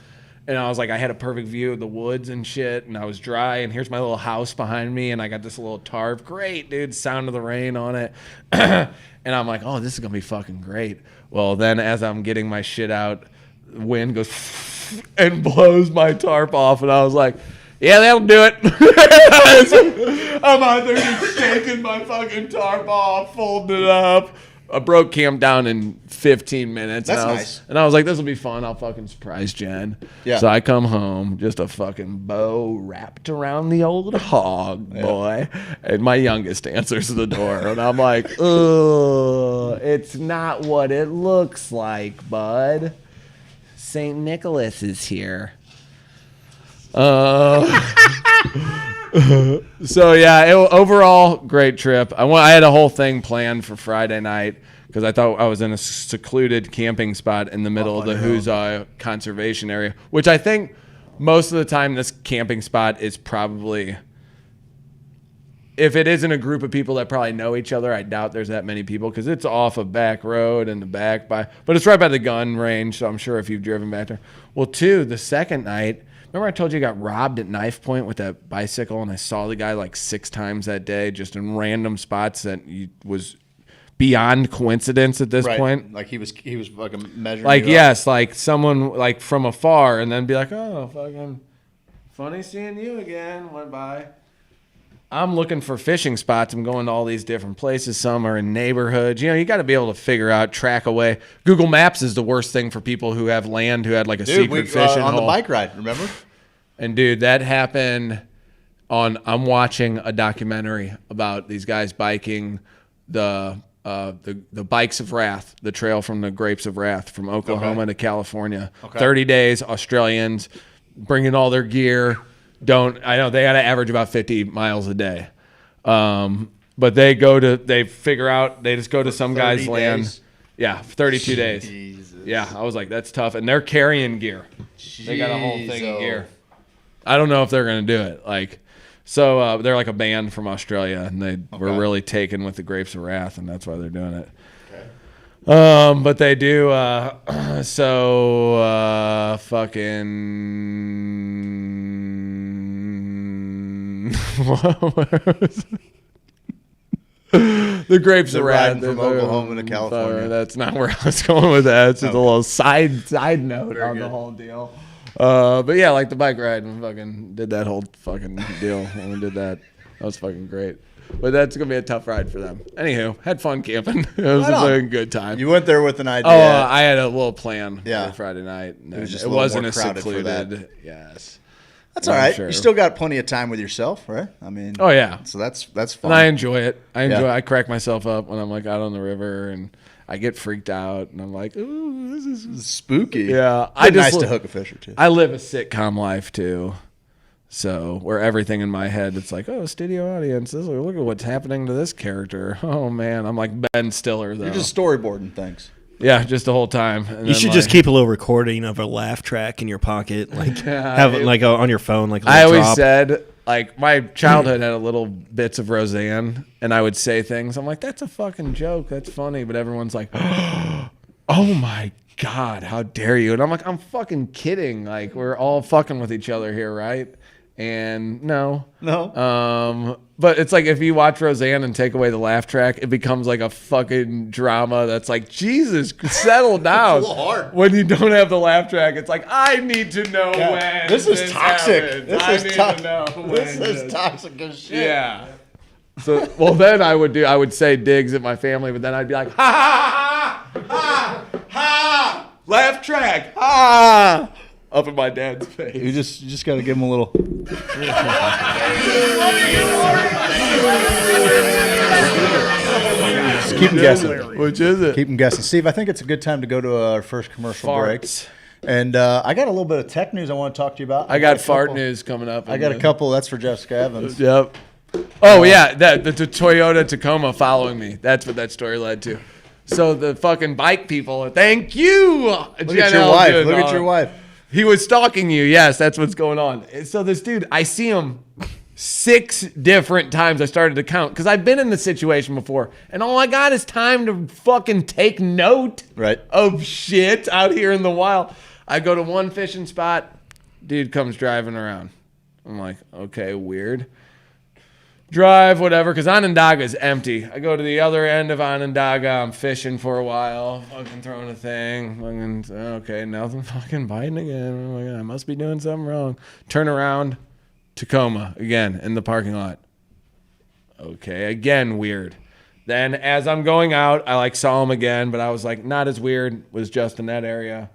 And I was like, I had a perfect view of the woods and shit, and I was dry, and here's my little house behind me, and I got this little tarp. Great, dude, sound of the rain on it. And I'm like, oh, this is going to be fucking great. Well, then as I'm getting my shit out, the wind goes and blows my tarp off, and I was like, yeah, that'll do it. I'm out there just shaking my fucking tarp off, folding it up. I broke camp down in 15 minutes. That's nice. And I was like, this will be fun. I'll fucking surprise Jen. Yeah. So I come home, just a fucking bow wrapped around the old hog, boy. And my youngest answers the door. And I'm like, ugh, it's not what it looks like, bud. St. Nicholas is here. So yeah, overall great trip. I had a whole thing planned for Friday night because I thought I was in a secluded camping spot in the middle of the Hoosier conservation area, which I think most of the time this camping spot is probably, if it isn't a group of people that probably know each other, I doubt there's that many people because it's off a back road and the back by, but it's right by the gun range, so I'm sure if you've driven back there. Well, the second night, remember I told you I got robbed at Knife Point with that bicycle, and I saw the guy like 6 times that day, just in random spots that was beyond coincidence at this point. Like he was fucking measuring. Like yes, like someone like from afar, and then be like, oh, fucking funny seeing you again. Went by. I'm looking for fishing spots. I'm going to all these different places. Some are in neighborhoods. You got to be able to figure out, track away. Google Maps is the worst thing for people who have land, who had like a secret fishing on hole. the bike ride, remember? And dude, that happened I'm watching a documentary about these guys biking the Bikes of Wrath, the trail from the Grapes of Wrath from Oklahoma to California. 30 days, Australians bringing all their gear. I know they got to average about 50 miles a day. But they figure out, they just go to some guy's land. Yeah, 32 days. Jesus. Yeah, I was like, that's tough. And they're carrying gear. They got a whole thing of gear. I don't know if they're going to do it. So they're like a band from Australia, and they were really taken with the Grapes of Wrath, and that's why they're doing it. But they do, the Grapes of Wrath from Oklahoma to California. That's not where I was going with that. It's just a little side note on the whole deal. But yeah, like the bike ride, we fucking did that whole fucking deal when we did that. That was fucking great. But that's going to be a tough ride for them. Anywho, had fun camping. It was a fucking good time. You went there with an idea. Oh, I had a little plan for Friday night. It was just it wasn't as secluded. Yes. That's all right. Sure. You still got plenty of time with yourself, right? I mean, oh yeah. So that's fun. And I enjoy it. I crack myself up when I'm like out on the river and I get freaked out and I'm like, ooh, this is spooky. Yeah, nice to hook a fish or two. I live a sitcom life too, so where everything in my head it's like, oh, studio audience, look at what's happening to this character. Oh man, I'm like Ben Stiller though. You're just storyboarding things. Yeah, just the whole time. And you should just keep a little recording of a laugh track in your pocket, like have it like on your phone. Like I always said, like my childhood had a little bits of Roseanne, and I would say things. I'm like, that's a fucking joke. That's funny, but everyone's like, oh my God, how dare you? And I'm like, I'm fucking kidding. Like we're all fucking with each other here, right? And no. But it's like if you watch Roseanne and take away the laugh track, it becomes like a fucking drama that's like, Jesus, settle down. It's a little hard. When you don't have the laugh track, it's like, I need to know when. This is toxic. Happens. This This is toxic as shit. Yeah. So, well, then I would say digs at my family, but then I'd be like, ha ha ha ha ha, laugh track, ha. Up in my dad's face. You just got to give him a little. Just keep him guessing. Which is it? Keep him guessing. Steve, I think it's a good time to go to our first commercial break. And I got a little bit of tech news I want to talk to you about. I got fart news coming up. I got a couple. That's for Jessica Evans. Yep. Oh, yeah. The Toyota Tacoma following me. That's what that story led to. So the fucking bike people, thank you. Look at your wife. Look at your wife. He was stalking you. Yes, that's what's going on. So this dude, I see him 6 different times. I started to count because I've been in this situation before. And all I got is time to fucking take note of shit out here in the wild. I go to one fishing spot. Dude comes driving around. I'm like, okay, weird. Drive, whatever, because Onondaga's empty. I go to the other end of Onondaga. I'm fishing for a while, fucking throwing a thing. Fucking, okay, nothing, fucking biting again. Oh my God, I must be doing something wrong. Turn around, Tacoma again in the parking lot. Okay, again, weird. Then as I'm going out, I like saw him again, but I was like, not as weird. Was just in that area.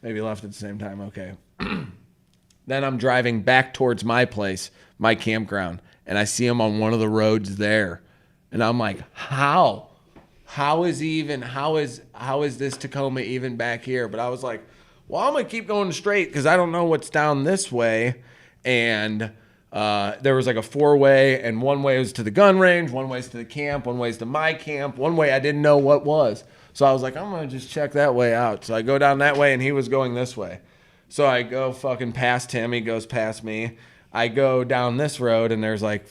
Maybe left at the same time. Okay. Then I'm driving back towards my place, my campground. And I see him on one of the roads there. And I'm like, how? How is this Tacoma even back here? But I was like, well, I'm going to keep going straight because I don't know what's down this way. And there was like a 4-way, and one way was to the gun range, one way's to the camp, one way's to my camp, one way I didn't know what was. So I was like, I'm going to just check that way out. So I go down that way, and he was going this way. So I go fucking past him. He goes past me. I go down this road, and there's like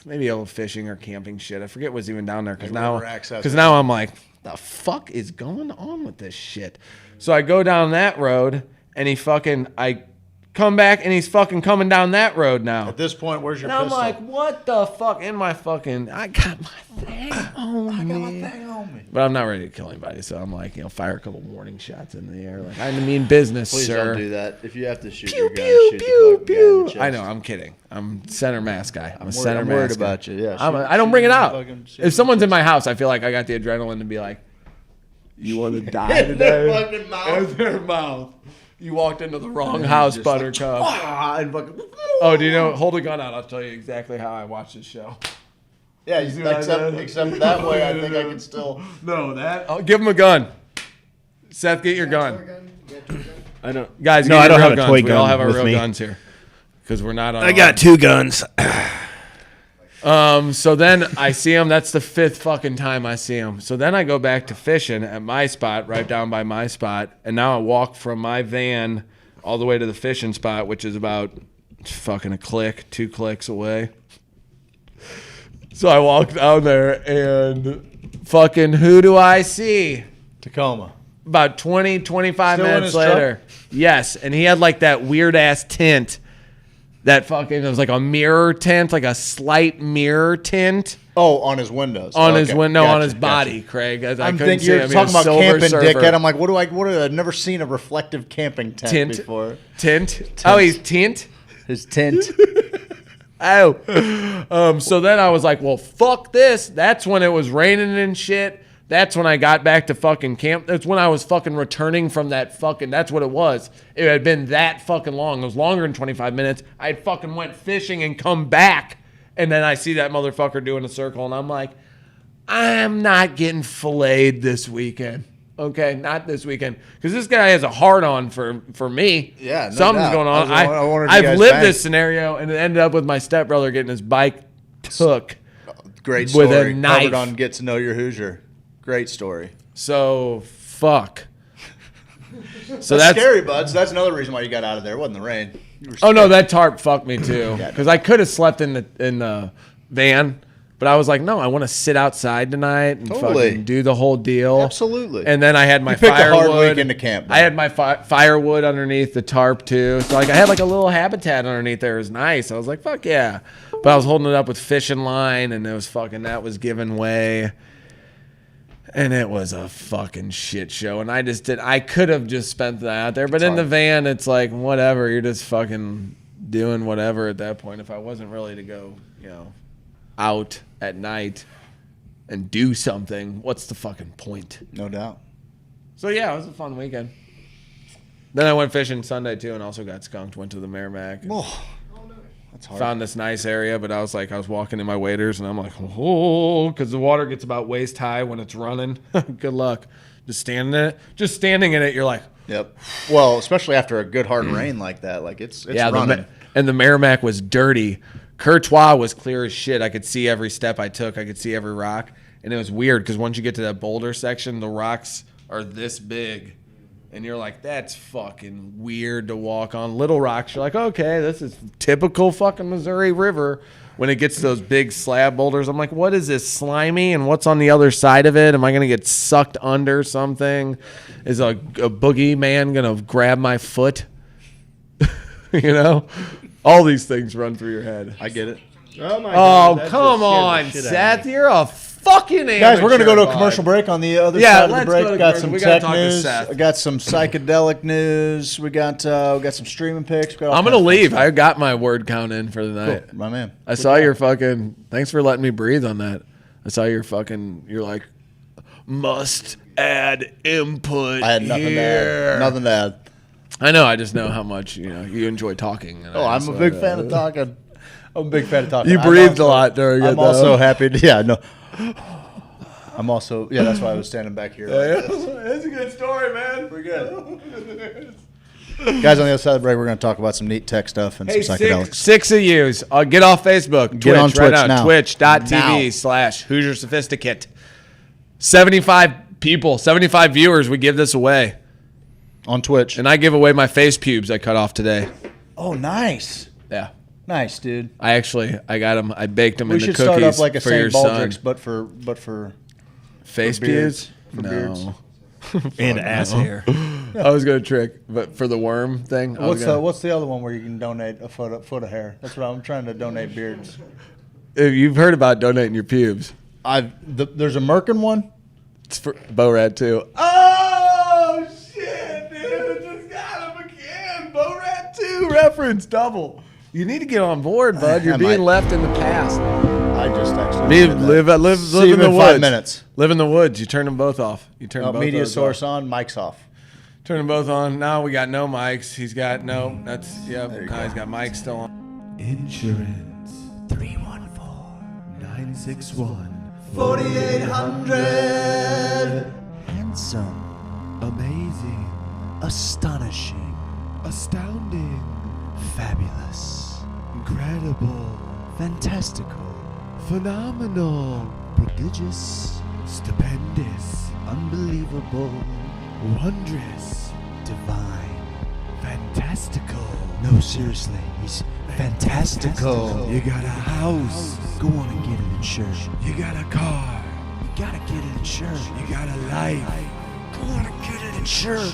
maybe a little fishing or camping shit. I forget what's even down there because now I'm like, the fuck is going on with this shit? So I go down that road, and I come back, and he's fucking coming down that road now. At this point, where's your pistol? pistol? I'm like, what the fuck? In my fucking, I got my thing on me. But I'm not ready to kill anybody, so I'm like, fire a couple warning shots in the air. Like, I mean business, Please sir. Don't do that. If you have to shoot pew, your gun, pew, shoot pew, the pew. guy in the chest. I know, I'm kidding. I'm center mass guy. I'm worried about you. Yeah, I don't bring it out. If someone's in my house, I feel like I got the adrenaline to be like, you want to die today? Their fucking mouth. In their mouth. You walked into the wrong house, Buttercup. Oh, do you know? Hold a gun out. I'll tell you exactly how I watched this show. Yeah, except that way, I think I can still. No, that. I'll give him a gun. Seth, get your gun. I don't. Guys, no, I don't have a guns. toy gun. We all have our with real me. guns here because we're not on. I got 2 guns. So then I see him. That's the 5th fucking time I see him. So then I go back to fishing at my spot, right down by my spot. And now I walk from my van all the way to the fishing spot, which is about fucking 2 clicks away. So I walk down there and fucking who do I see? Tacoma. About 20, 25 Still minutes later. Truck? Yes. And he had like that weird ass tint. That fucking, it was like a mirror tint, like a slight mirror tint. Oh, on his windows. On his window, on his body, Craig. I'm thinking you're talking about camping, dickhead. I'm like, what? I've never seen a reflective camping tent before. Tint. Oh, he's tint? His tint. Oh. So then I was like, well, fuck this. That's when it was raining and shit. That's when I got back to fucking camp. That's when I was fucking returning from that fucking, that's what it was. It had been that fucking long. It was longer than 25 minutes. I had fucking went fishing and come back. And then I see that motherfucker doing a circle. And I'm like, I'm not getting filleted this weekend. Okay, not this weekend. Because this guy has a hard-on for me. Yeah, no something's doubt. going on. I've lived this scenario, and it ended up with my stepbrother getting his bike took. Great story. With a knife. Covered on Get to Know Your Hoosier. Great story. So, fuck. So that's scary, buds. That's another reason why you got out of there. It wasn't the rain. Oh, no, that tarp fucked me, too. Because I could have slept in the van. But I was like, no, I want to sit outside tonight and fucking do the whole deal. Absolutely. And then I had my firewood. firewood. A hard week into camp. I had my firewood underneath the tarp too. So like I had like a little habitat underneath there. It was nice. I was like, fuck yeah. But I was holding it up with fishing line, and it was fucking, that was giving way. And it was a fucking shit show. And I could have just spent that out there. But in the van, it's like, whatever. You're just fucking doing whatever at that point. If I wasn't really to go, out at night and do something, what's the fucking point? No doubt. So yeah, it was a fun weekend. Then I went fishing Sunday too, and also got skunked. Went to the Merrimack. Oh, that's hard. Found this nice area, but I was walking in my waders, and I'm like, oh, because the water gets about waist high when it's running. Good luck. Just standing in it, you're like, yep. Well, especially after a good hard rain like that, like it's running. And the Merrimack was dirty. Courtois was clear as shit. I could see every step I took. I could see every rock. And it was weird because once you get to that boulder section, the rocks are this big. And you're like, that's fucking weird to walk on. Little rocks, you're like, okay, this is typical fucking Missouri River. When it gets to those big slab boulders, I'm like, what is this, slimy? And what's on the other side of it? Am I going to get sucked under something? Is a boogie man going to grab my foot? All these things run through your head. I get it. Oh, my God. Oh, come on, Seth. You're a fucking amateur. Guys, we're going to go to a commercial break on the other side of the break. We got some tech news. I got some psychedelic news. We got some streaming pics. I'm going to leave. I got my word count in for the night. Cool. My man. I saw your fucking... Thanks for letting me breathe on that. I saw your fucking... You're like, must add input. I had nothing to add. Nothing to add. I know. I just know how much you enjoy talking. I'm a big fan of talking. I'm a big fan of talking. You breathed a lot during it. I'm also happy to. Yeah, no. I'm also. Yeah, that's why I was standing back here. It's a good story, man. We're good. Guys, on the other side of the break, we're going to talk about some neat tech stuff and some psychedelics. Six of yous. Get off Facebook. Get on Twitch now. Twitch.tv/Hoosier Sophisticate. 75 people, 75 viewers. We give this away. On Twitch. And I give away my face pubes I cut off today. Oh, nice. Yeah. Nice, dude. I got them. I baked them in the cookies for your son. We should start up like a St. Baldrick's, but for face pubes? Beards. And ass hair. I was going to trick, but for the worm thing. What's the other one where you can donate a foot of hair? That's what I'm trying to donate beards. You've heard about donating your pubes. There's a Merkin one. It's for Bo-Rad too. Oh, shit, dude. Just got him again. Bo-Rad 2 reference double. You need to get on board, bud. You're being left in the past. I just actually live in the woods. 5 minutes. Live in the woods. You turn them both off. You turn both media source off. on, mics off. Turn them both on. Now we got no mics. He's got no. That's yeah. Now he's got mics still on. Insurance 314-961-4800. Handsome, amazing, astonishing, astounding, fabulous, incredible, fantastical, phenomenal, prodigious, stupendous, unbelievable, wondrous, divine, fantastical. No, seriously, he's fantastical. You got a house, go on and get it insured. You got a car, you gotta get it insured. You got a life, go on and get it insured.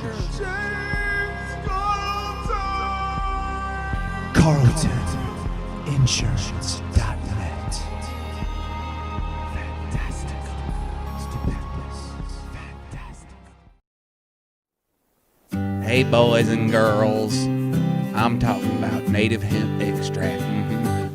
CarltonInsurance.net. Fantastic. Stupendous. Fantastic. Hey, boys and girls. I'm talking about native hemp extract.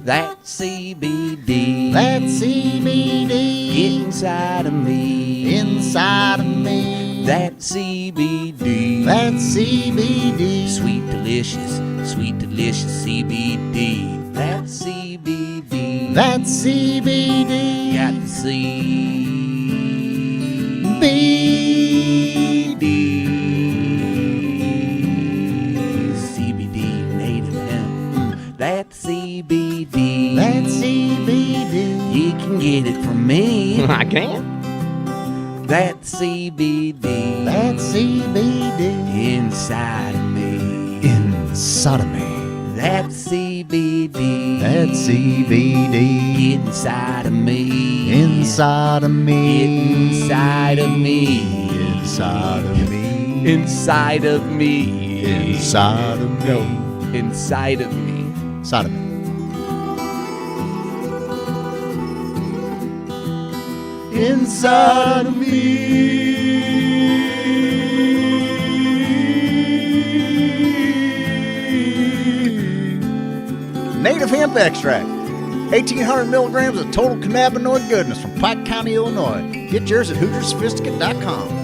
That CBD. That CBD. Get inside of me. Inside of me. That CBD. That CBD. Sweet delicious CBD. That CBD. That CBD. Got the CBD. CBD native hemp. That CBD. That CBD. You can get it from me. I can. That CBD. That CBD. Inside of me. Inside of me. That CBD. That CBD. Get inside of me. Inside of me. Get inside of me. Inside of me. Inside of me. Inside of me. No. Inside of me. Inside of me. Inside of me. Native hemp extract. 1,800 milligrams of total cannabinoid goodness from Pike County, Illinois. Get yours at HoosierSophisticate.com.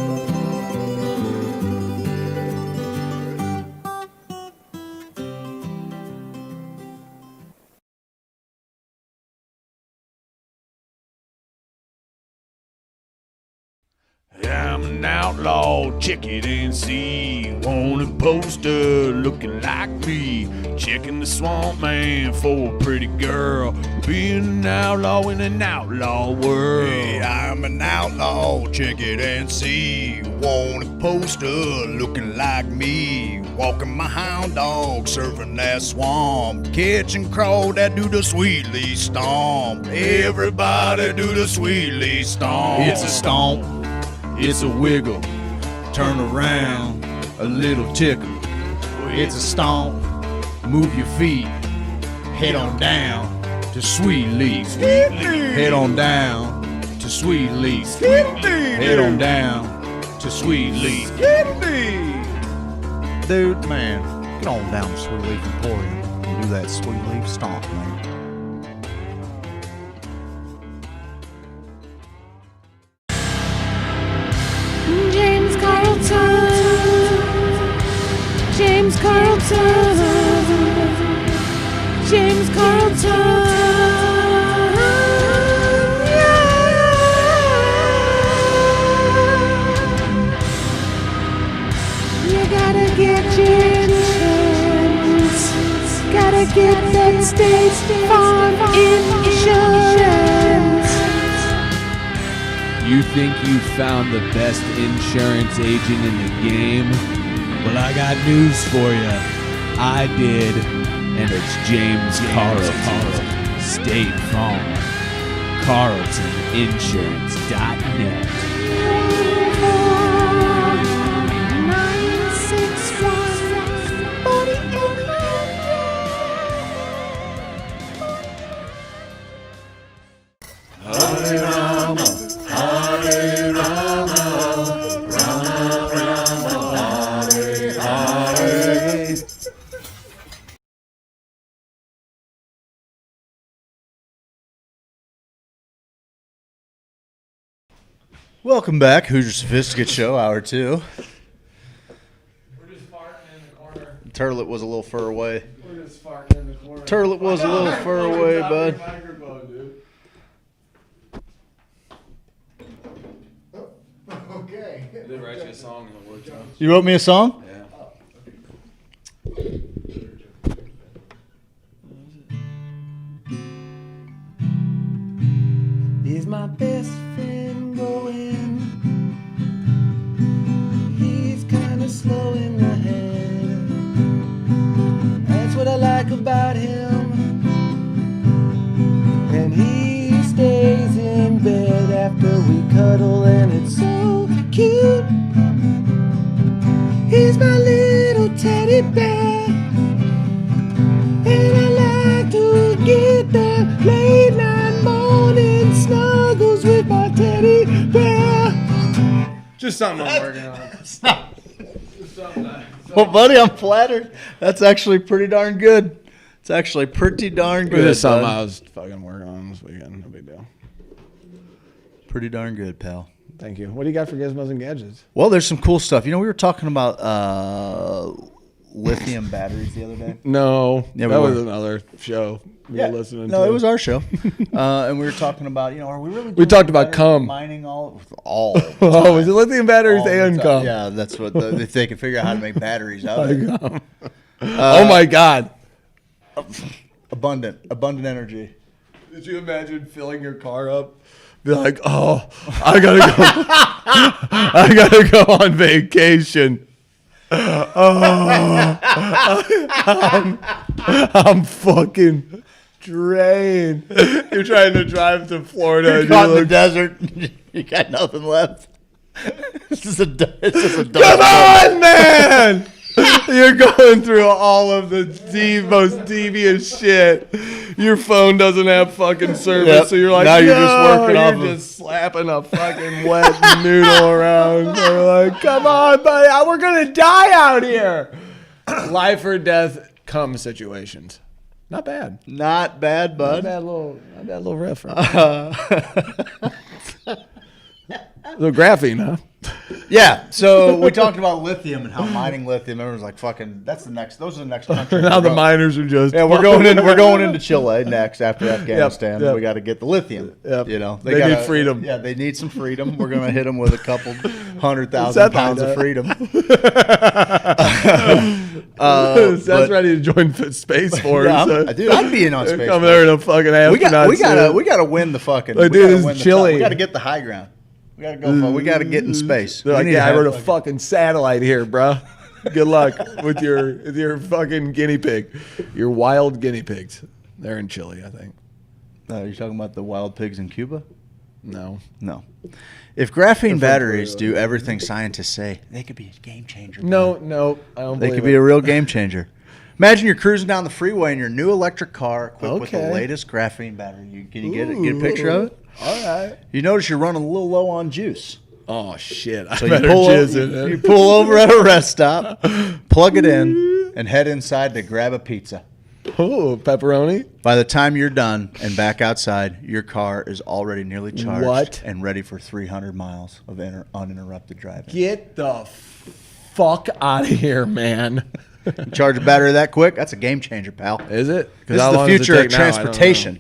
I'm an outlaw, check it and see. Wanted poster looking like me. Checking the swamp man for a pretty girl. Being an outlaw in an outlaw world. Hey, I'm an outlaw, check it and see. Wanted poster looking like me. Walking my hound dog, surfing that swamp. Catch and crawl that do the sweetly stomp. Everybody do the sweetly stomp. It's a stomp, it's a wiggle, turn around, a little tickle. It's a stomp, move your feet, head on down to Sweet Leaf. Head on down to Sweet Leaf. Head on down to Sweet Leaf. Dude, man, get on down to Sweet Leaf Emporium and do that Sweet Leaf stomp, man. James Carlton. James Carlton. James Carlton. You gotta get your insurance. Gotta get that State Farm insurance. You think you found the best insurance agent in the game? Well, I got news for you. I did, and it's James Carlton. State Farm. CarltonInsurance.net. 961-4800. Hare Rama, Rama Rama, Hare Hare. Welcome back, Hoosier Sophisticate Show, Hour 2. We're just farting in the corner. Turlet was a little fur away. We're just farting in the corner. Turlet was a little fur away, bud. Okay. I did write you a song that worked out. You wrote me a song? Yeah. Is my best friend going? He's kinda slow in the head. That's what I like about him. And he stays in bed after we cuddle, and it's so cute. He's my little teddy bear, and I like to get the late night morning snuggles with my teddy bear. Just something I'm working on. Just something Well, buddy, I'm flattered. That's actually pretty darn good. It's actually pretty darn good. This is something I was fucking working on this weekend. No big deal. Pretty darn good, pal. Thank you. What do you got for gizmos and gadgets? Well, there's some cool stuff. You know, we were talking about lithium batteries the other day. No, that was another show we were listening to. No, it was our show. And we were talking about, you know, are we really doing we talked about cum. Mining all oh, was it lithium batteries and cum? Yeah, that's what, if they can figure out how to make batteries out of it. Oh, my God. Abundant energy. Did you imagine filling your car up? Be like, oh, I gotta go. I gotta go on vacation. Oh, I'm fucking drained. You're trying to drive to Florida. You're caught in the desert. You got nothing left. It's just a Come on, man. You're going through all of the most devious shit. Your phone doesn't have fucking service, so you're like, now you're just working off you're just slapping a fucking wet noodle around. They're like, come on, buddy, we're gonna die out here. Life or death cum situations. Not bad. Not bad, bud. Not bad little riff. The graphene, huh? Yeah, so we talked about lithium and how mining lithium. Everyone's like, "Fucking, that's the next. Those are the next countries." Now the miners are just we're going into Chile next after Afghanistan. Yep. We got to get the lithium. Yep. You know, they need freedom. Yeah, they need some freedom. We're gonna hit them with a couple 100,000 pounds of freedom. Seth's ready to join Space Force. Yeah, dude, I'd be in on Space Force. Come there in a fucking astronaut. We gotta win the fucking. Dude, it's Chile. We gotta get the high ground. We gotta go. We gotta get in space. They're like, I wrote a fucking satellite here, bro. Good luck with your fucking guinea pig, your wild guinea pigs. They're in Chile, I think. You're talking about the wild pigs in Cuba? No. If graphene batteries do everything scientists say, they could be a game changer. No, I don't. They could be a real game changer. Imagine you're cruising down the freeway in your new electric car equipped with the latest graphene battery. Can you get a picture of it? All right. You notice you're running a little low on juice. Oh, shit. So you pull over at a rest stop, plug it in, and head inside to grab a pizza. Oh, pepperoni. By the time you're done and back outside, your car is already nearly charged and ready for 300 miles of uninterrupted driving. Get the fuck out of here, man. You charge a battery that quick? That's a game changer, pal. Is it? This is the future of transportation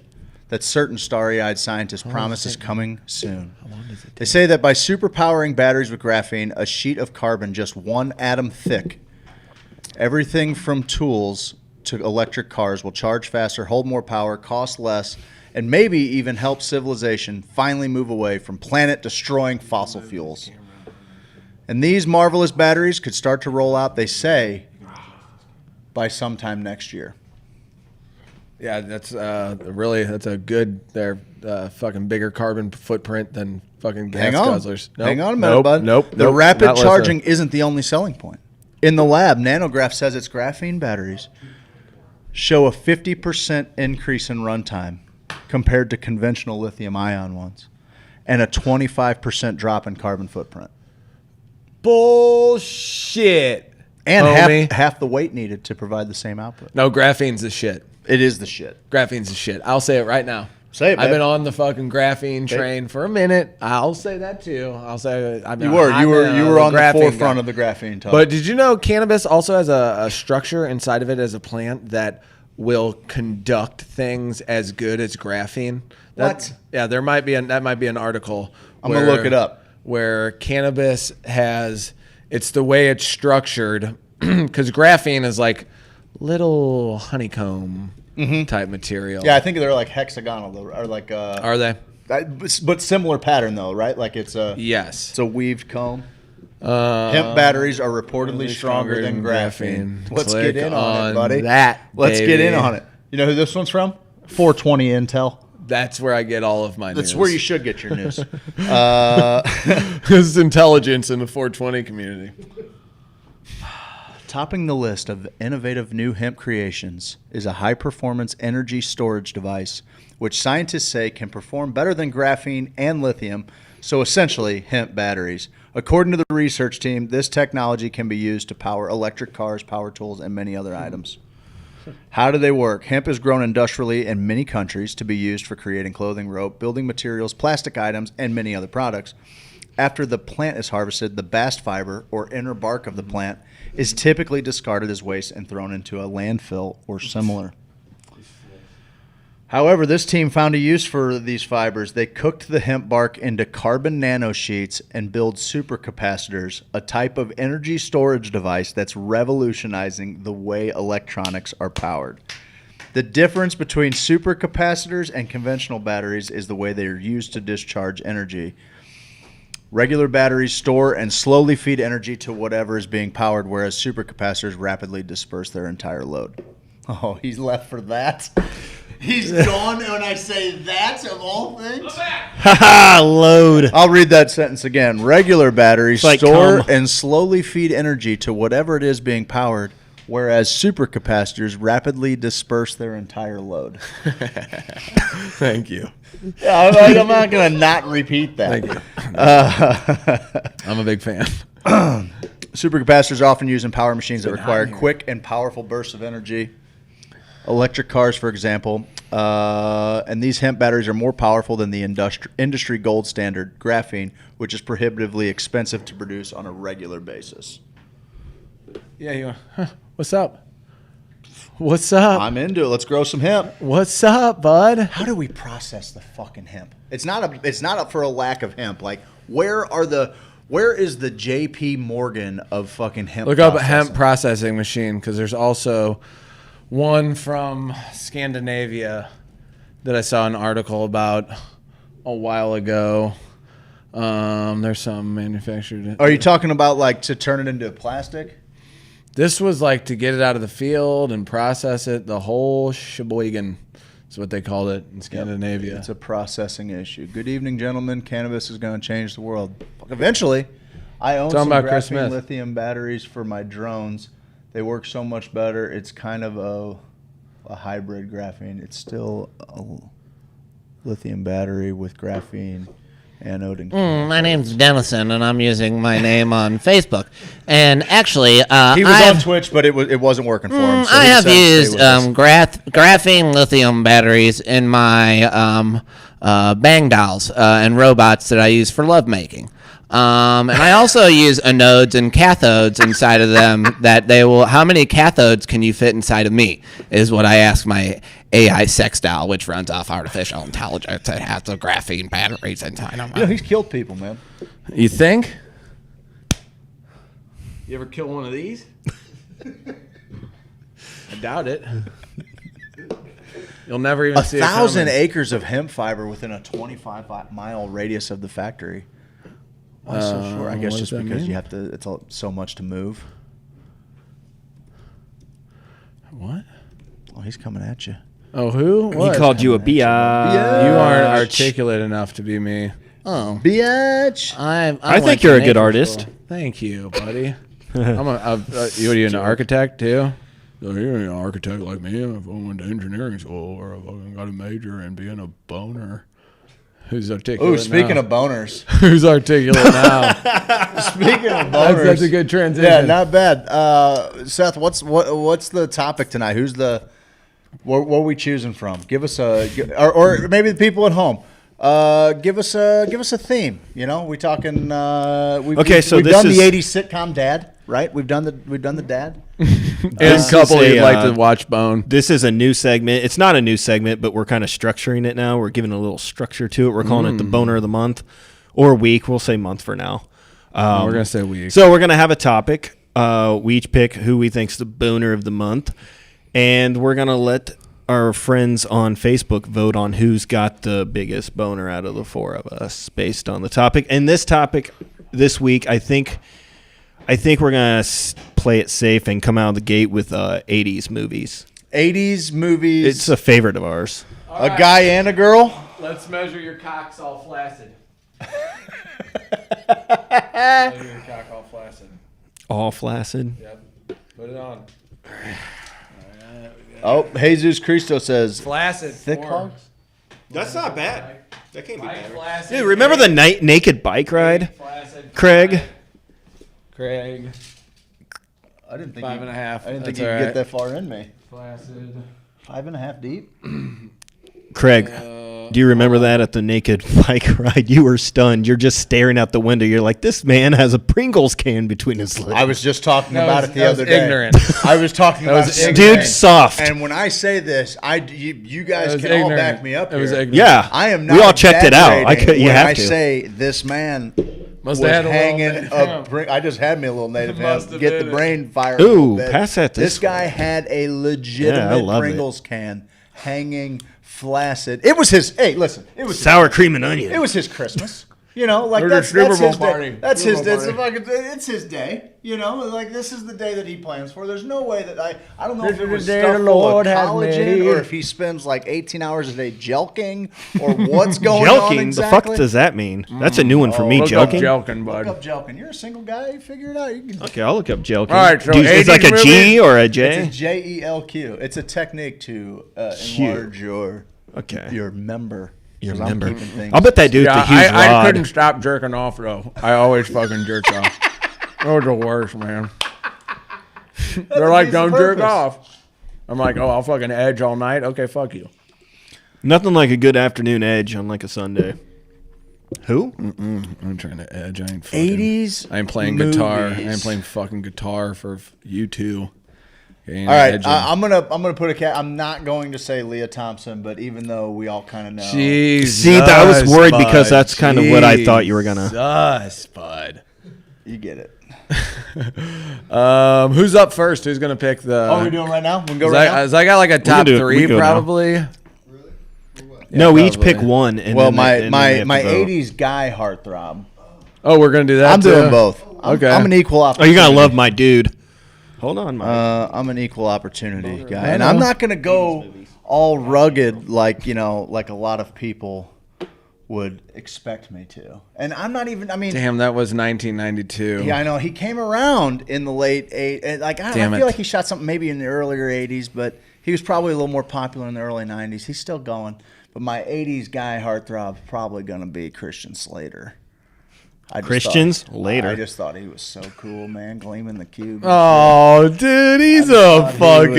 that certain starry-eyed scientists promise is coming soon. How long does it take? They say that by superpowering batteries with graphene, a sheet of carbon just one atom thick, everything from tools to electric cars will charge faster, hold more power, cost less, and maybe even help civilization finally move away from planet-destroying fossil fuels. And these marvelous batteries could start to roll out, they say, by sometime next year. Yeah, that's a good. They're fucking bigger carbon footprint than fucking gas guzzlers. Nope. Hang on a minute, bud. Nope. The rapid charging isn't the only selling point. In the lab, Nanograph says its graphene batteries show a 50% increase in runtime compared to conventional lithium-ion ones, and a 25% drop in carbon footprint. Bullshit. And half the weight needed to provide the same output. No, graphene's the shit. It is the shit. Graphene's the shit. I'll say it right now. Say it, I've been on the fucking graphene train for a minute. I'll say that too. I'll say you were on the forefront of the graphene talk. But did you know cannabis also has a structure inside of it as a plant that will conduct things as good as graphene? What? Yeah, that might be an article. I'm gonna look it up. Where cannabis has, it's the way it's structured, because graphene is like little honeycomb type material. Yeah, I think they're like hexagonal though, or like. Are they? But similar pattern though, right? Like it's a it's a weaved comb. Hemp batteries are reportedly stronger than graphene. Let's get in on it, buddy. Let's get in on it. You know who this one's from? 420 Intel. That's where I get all of my news. That's where you should get your news. This is intelligence in the 420 community. Topping the list of innovative new hemp creations is a high-performance energy storage device, which scientists say can perform better than graphene and lithium, so essentially hemp batteries. According to the research team, this technology can be used to power electric cars, power tools, and many other items. How do they work? Hemp is grown industrially in many countries to be used for creating clothing, rope, building materials, plastic items, and many other products. After the plant is harvested, the bast fiber, or inner bark of the plant, is typically discarded as waste and thrown into a landfill or similar. However, this team found a use for these fibers. They cooked the hemp bark into carbon nanosheets and built supercapacitors, a type of energy storage device that's revolutionizing the way electronics are powered. The difference between supercapacitors and conventional batteries is the way they are used to discharge energy. Regular batteries store and slowly feed energy to whatever is being powered, whereas supercapacitors rapidly disperse their entire load. Oh, he's left for that? He's gone when I say that, of all things? Haha, load. I'll read that sentence again. Regular batteries like store and slowly feed energy to whatever it is being powered, whereas supercapacitors rapidly disperse their entire load. Thank you. Yeah, I'm not going to not repeat that. Thank you. I'm a big fan. Supercapacitors are often used in power machines that require quick and powerful bursts of energy. Electric cars, for example, and these hemp batteries are more powerful than the industry gold standard, graphene, which is prohibitively expensive to produce on a regular basis. Yeah, what's up? What's up? I'm into it. Let's grow some hemp. What's up, bud? How do we process the fucking hemp? It's not for a lack of hemp. Like, where is the J.P. Morgan of fucking hemp? Look up a hemp processing machine, because there's also one from Scandinavia that I saw an article about a while ago. There's some manufactured. Are you talking about like to turn it into plastic? This was like to get it out of the field and process it. The whole sheboygan is what they called it in Scandinavia. Yep. It's a processing issue. Good evening, gentlemen. Cannabis is going to change the world. Eventually, I own some graphene lithium batteries for my drones. They work so much better. It's kind of a hybrid graphene. It's still a lithium battery with graphene anode and my name's Dennison, and I'm using my name on Facebook. And actually, he was on Twitch, but it wasn't working for him. So I have used graphene lithium batteries in my bang dolls and robots that I use for lovemaking. And I also use anodes and cathodes inside of them that they will. How many cathodes can you fit inside of me? Is what I ask my AI sex doll, which runs off artificial intelligence. It has the graphene batteries inside of he's killed people, man. You think? You ever kill one of these? I doubt it. You'll never even see 1,000 acres of hemp fiber within a 25-mile radius of the factory. Why so short? I guess just because you have to. It's so much to move. What? Oh, he's coming at you. Oh, who? What? He called you a biatch. You aren't articulate enough to be me. Oh, biatch! I think you're a good artist. Thank you, buddy. What are you, an architect too? So you're an architect like me. I went to engineering school, or I fucking got a major in being a boner. Who's articulate? Oh, speaking of boners. Who's articulate now? Speaking of boners. That's a good transition. Yeah, not bad. Seth, what's the topic tonight? What are we choosing from? Give us or maybe the people at home. Give us a theme. You know, we talking. We've done the '80s sitcom Dad, right? We've done the Dad. And couple you'd like to watch Bone. This is a new segment. It's not a new segment, but we're kind of structuring it now. We're giving a little structure to it. We're calling it the Boner of the Month or week. We'll say month for now. We're gonna say week. So we're gonna have a topic. We each pick who we think's the Boner of the Month, and we're gonna let our friends on Facebook vote on who's got the biggest boner out of the four of us based on the topic. And this topic this week, I think we're going to play it safe and come out of the gate with 80s movies. 80s movies. It's a favorite of ours. A guy and a girl? Let's measure your cocks all flaccid. Measure your cock all flaccid. All flaccid? Yep. Put it on. Oh, Jesus Cristo says flaccid. Thick hogs? That's not bad. That can't be bad. Flaccid. Dude, remember the naked bike ride? Craig? Craig. I didn't think 5.5. I didn't think you could get that far in me. Flaccid. 5.5 deep. Craig, do you remember that at the naked bike ride? You were stunned. You're just staring out the window. You're like, this man has a Pringles can between his lips. I was just talking about it the other day. Ignorant. I was talking about it. Dude, soft. And when I say this, you guys can all back me up here. Yeah. I am not. We all checked it out. You have I to. say this man Must was have had a hanging little I just had me a little native ham. have Get the been brain fired. Ooh, pass that This guy way. had a Yeah, I legitimate love Pringles can hanging flaccid. It was his. Hey, listen. It was sour cream and onion. It was his Christmas. You know, like Or the that's Super Bowl his party. day. That's Super his. Bowl It's, party. it's his day. You know, like this is the day that he plans for. There's no way that I don't know This if it is was the day stuff the full Lord of has collagen made. or if he spends like 18 hours a day jelking or what's going on Jelking? exactly. The fuck does that mean? That's a new one for me, Look up jelking. Jelking, Look bud. up jelking. You're a single guy. You figure it out. You can, Okay, I'll look up jelking. All right, so Dude, it's like a 80s G movie? or a J? It's a JELQ. It's a technique to enlarge your member. Your 'Cause I'm member. keeping things- I'll bet that dude's Yeah, a huge I rod. couldn't stop jerking off though. I always fucking jerked off. That was the worst, man. They're like, don't jerk off. I'm like, oh, I'll fucking edge all night. Okay, fuck you. Nothing like a good afternoon edge on like a Sunday. Who? I'm trying to edge. I ain't fucking. 80s I ain't playing guitar. I movies. ain't playing fucking guitar for you two. All right, I'm gonna put a cat. I'm not going to say Leah Thompson, but even though we all kind of know, Jesus, See, I was worried bud. because that's kind of what I thought you were gonna. Jesus, bud. you get it. Who's up first? Who's gonna pick the? Oh, we're doing right now. We can go 'Cause right now. I, 'cause I got like a top do it. We three go now. probably. No, we each probably. pick one. And Well, then my they- and then they my have to vote. '80s guy heartthrob. Oh, we're gonna do that. I'm too? doing both. Okay. I'm an equal Oh, opportunity. you're gonna love my dude. Hold on, Mike. I'm an equal opportunity guy, and I'm not gonna go all rugged like like a lot of people would expect me to. And I'm not even. I mean, Damn, that was 1992. yeah, I know he came around in the late '80s. Like I Damn feel it. like he shot something maybe in the earlier '80s, but he was probably a little more popular in the early '90s. He's still going, but my '80s guy heartthrob's probably gonna be Christian Slater. Christians later. I just thought he was so cool, man. Gleaming the cube. Oh, dude, he's a thought he fucking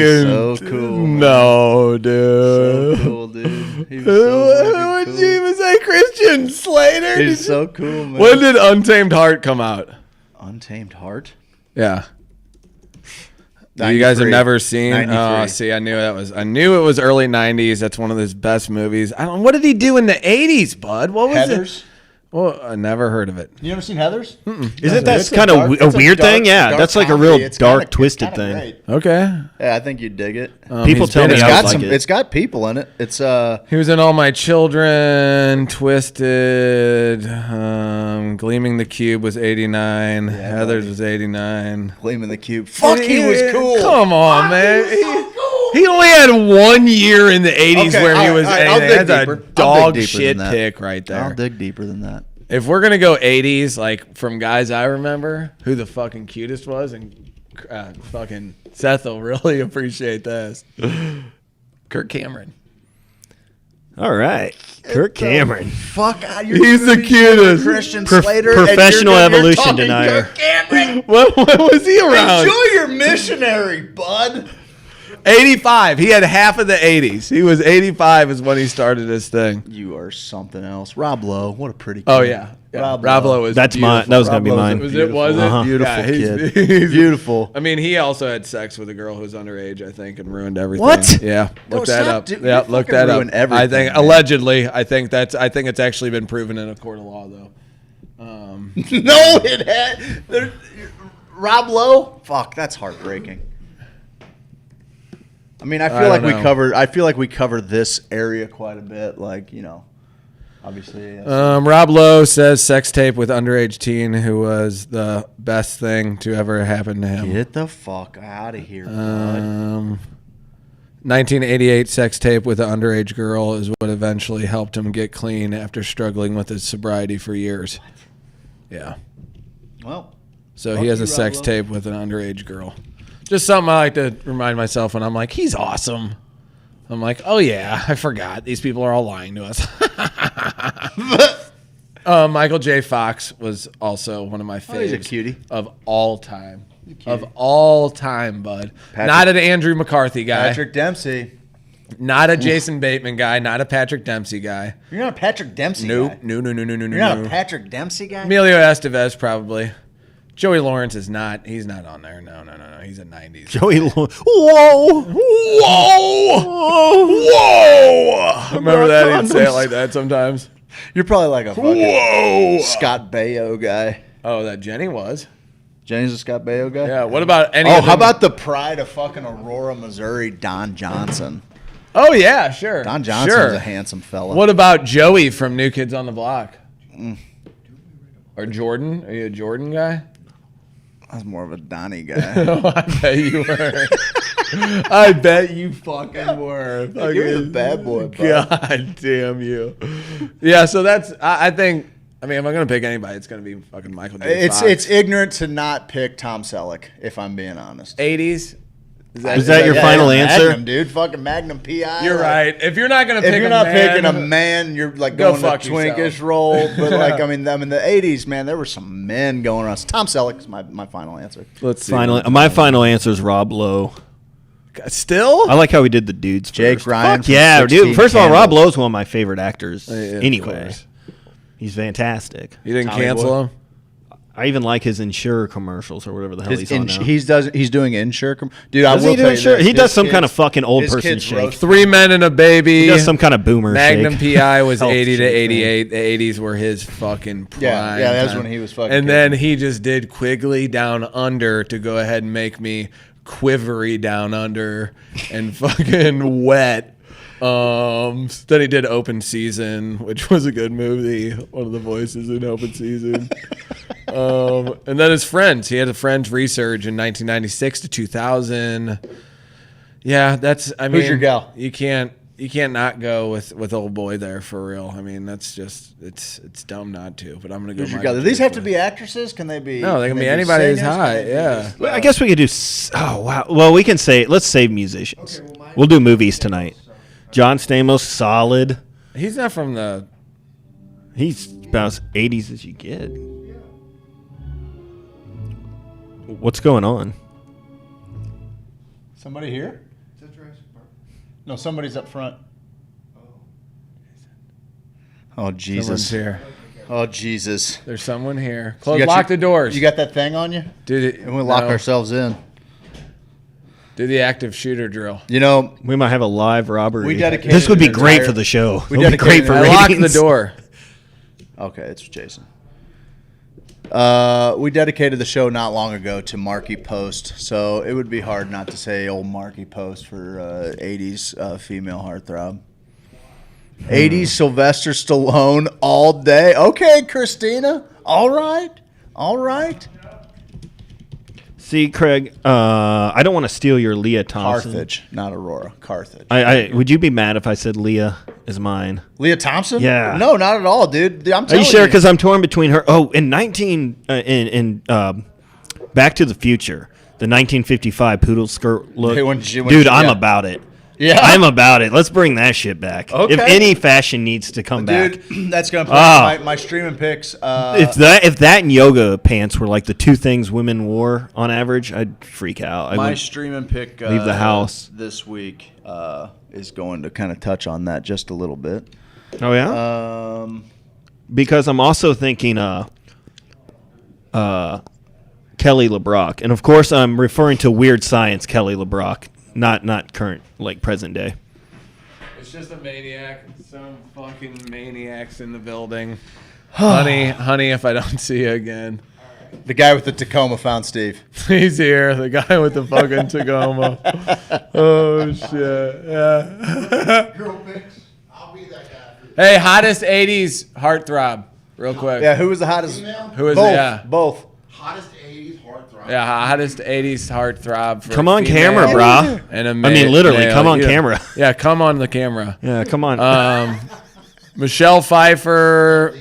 was so cool, man. No, dude. So cool, dude. He was so fucking Would cool. you even say Christian Slater? He's so cool, man. When did Untamed Heart come out? Untamed Heart? Yeah. You guys have 93. never seen? 93. Oh, see, I knew it was early 90s. That's one of his best movies. I don't. What did he do in the 80s, bud? What was Heathers? it? Well, I never heard of it. You ever seen Heathers? Isn't that It's kind dark- of a it's weird dark- thing? Yeah, dark that's like a comedy. real It's dark, kinda- twisted it's kinda thing. great. Okay. Yeah, I think you'd dig it. People he's tell been me in- I It's got like some. it. It's got people in it. It's He was in All My Children, Twisted, Gleaming the Cube was 89, Heathers was 89. Gleaming the Cube. Fuck, he was cool. Come on, man. He only had 1 year in the 80s Okay, where he all was right, I'll dig anything. That's deeper. a I'll dig dog deeper shit than that. pick right there. I'll dig deeper than that. If we're going to go 80s, like from guys I remember, who the fucking cutest was, and fucking Seth will really appreciate this. Kirk Cameron. All right, Kirk Cameron. Fuck, He's the cutest. Christian Pro- Slater. professional and you're evolution talking denier. Kirk Cameron. When was he around? Enjoy your missionary, bud. 85. He had half of the 80s. He was 85 is when he started his thing. You are something else. Rob Lowe, what a pretty kid. Oh, yeah. Rob Lowe was That's beautiful. mine. That was gonna be Rob mine. Lowe's Was it? Uh-huh. Beautiful Yeah, kid. he's Beautiful. I mean, he also had sex with a girl who was underage, I think, and ruined everything. What? Yeah, No, look that stop, up. dude. Yeah, You look fucking that up. ruin everything, I think man. allegedly. I think it's actually been proven in a court of law, though. No, it had. Rob Lowe? Fuck, that's heartbreaking. I mean, I feel like we covered. I feel like we covered this area quite a bit. Like, obviously. Rob Lowe says sex tape with underage teen who was the best thing to ever happen to him. Get the fuck out of here, bud. 1988 sex tape with an underage girl is what eventually helped him get clean after struggling with his sobriety for years. Yeah. Well, so he has a sex tape with an underage girl. Just something I like to remind myself when I'm like, he's awesome. I'm like, oh yeah, I forgot. These people are all lying to us. Michael J. Fox was also one of my faves he's a cutie. of all time. of all time, bud. Not an Andrew McCarthy guy. Patrick Dempsey. Not a Jason Bateman guy. Not a Patrick Dempsey guy. You're not a Patrick Dempsey Nope. guy. No. You're not a Patrick Dempsey guy? Emilio Estevez, probably. Joey Lawrence is not. He's not on there. No. He's a 90s. Joey Lawrence. Whoa. Remember that? He'd say it like that sometimes. You're probably like a fucking Scott Baio guy. Oh, that Jenny was. Jenny's a Scott Baio guy? Yeah. What about any how about the pride of fucking Aurora, Missouri, Don Johnson? Oh, yeah, sure. Don Johnson's a handsome fella. What about Joey from New Kids on the Block? Or Jordan? Are you a Jordan guy? I was more of a Donnie guy. Oh, I bet you were. I bet you fucking were. You're the bad boy, bud. God damn you. Yeah, so that's, I think, I mean, if I'm going to pick anybody, it's going to be fucking Michael J. Fox. It's ignorant to not pick Tom Selleck, if I'm being honest. 80s? Is that your final answer? Magnum, dude. Fucking Magnum PI. You're right. If you're not going to pick if you're not picking a man, you're like go going the fuck twinkish yourself. role. But like, I mean, the 80s, man, there were some men going around. Tom Selleck is my final answer. Let's see. My final answer is Rob Lowe. Still? I like how he did the dudes Jake first. Ryan. Fuck yeah, dude. 16 First of all, Rob Candles. Lowe's one of my favorite actors anyway. course. He's fantastic. You didn't Tommy cancel Boy. him? I even like his Insure commercials or whatever the hell he's on now. He's doing Insure. Dude, I Does will he do tell you Insure? this, He does his some kind kids- of fucking old his person kids shake. roast- 3 Men and a Baby. He does some kind of boomer Magnum shake. PI was Health 80 to shake, 88. The 80s were his fucking prime. Yeah, that was time. when he was fucking And then he just did Quigley Down Under to go ahead and make me quivery down under and fucking wet. Then he did Open Season, which was a good movie. One of the voices in Open Season. And then his Friends. He had a Friends resurge in 1996 to 2000. Yeah, that's. I mean, Who's your gal? You can't not go with old boy there for real. I mean, that's just it's dumb not to. But I'm gonna go. Who's your Michael gal? Do these J. have to Fox. be actresses? Can they be? No, they can be anybody who's singers? hot. Can they be- Yeah. Well, I guess we could do. Oh wow. Well, we can say let's save musicians. We'll do movies tonight. John Stamos, solid. He's not from the. He's about as 80s as you get. What's going on? Somebody here? No, somebody's up front. Oh Jesus! Someone's here. Oh Jesus! There's someone here. You Close. got Lock your- the doors. You got that thing on you? Dude, And we lock no. ourselves in. Do the active shooter drill. You know, We might have a live robbery. We dedicated This would be an great entire- for the show. we It would be great dedicated for an- I locked ratings. the door. okay, it's Jason. We dedicated the show not long ago to Marky Post, so it would be hard not to say old Marky Post for 80s female heartthrob. 80s Sylvester Stallone all day. Okay, Christina. All right. See, Craig, I don't want to steal your Leah Thompson. Carthage, not Aurora. Carthage. Would you be mad if I said Leah is mine? Leah Thompson? Yeah. No, not at all, dude. I'm Are telling you sure? Because I'm torn between her. Oh, in Back to the Future, the 1955 poodle skirt look. Hey, when Dude, I'm yeah. about it. Yeah. I'm about it. Let's bring that shit back. Okay. If any fashion needs to come back. Dude, that's going to Oh. my streaming picks. If that and yoga pants were like the two things women wore on average, I'd freak out. I my would streaming pick leave the house. this week is going to kind of touch on that just a little bit. Oh yeah. Because I'm also thinking Kelly LeBrock, and of course I'm referring to Weird Science Kelly LeBrock, not current, like present day. It's just a maniac. Some fucking maniacs in the building. honey, if I don't see you again. The guy with the Tacoma found Steve. He's here. The guy with the fucking Tacoma. Oh shit. Yeah. Hey, hottest 80s heartthrob, real quick. Yeah, who was the hottest? Who is both, it? Yeah. Both. Hottest 80s heartthrob. Yeah, hottest 80s heartthrob. For Come on female camera, brah. And a I mean, literally, male. come on Yeah. camera. Yeah, come on the camera. Yeah, come on. Michelle Pfeiffer.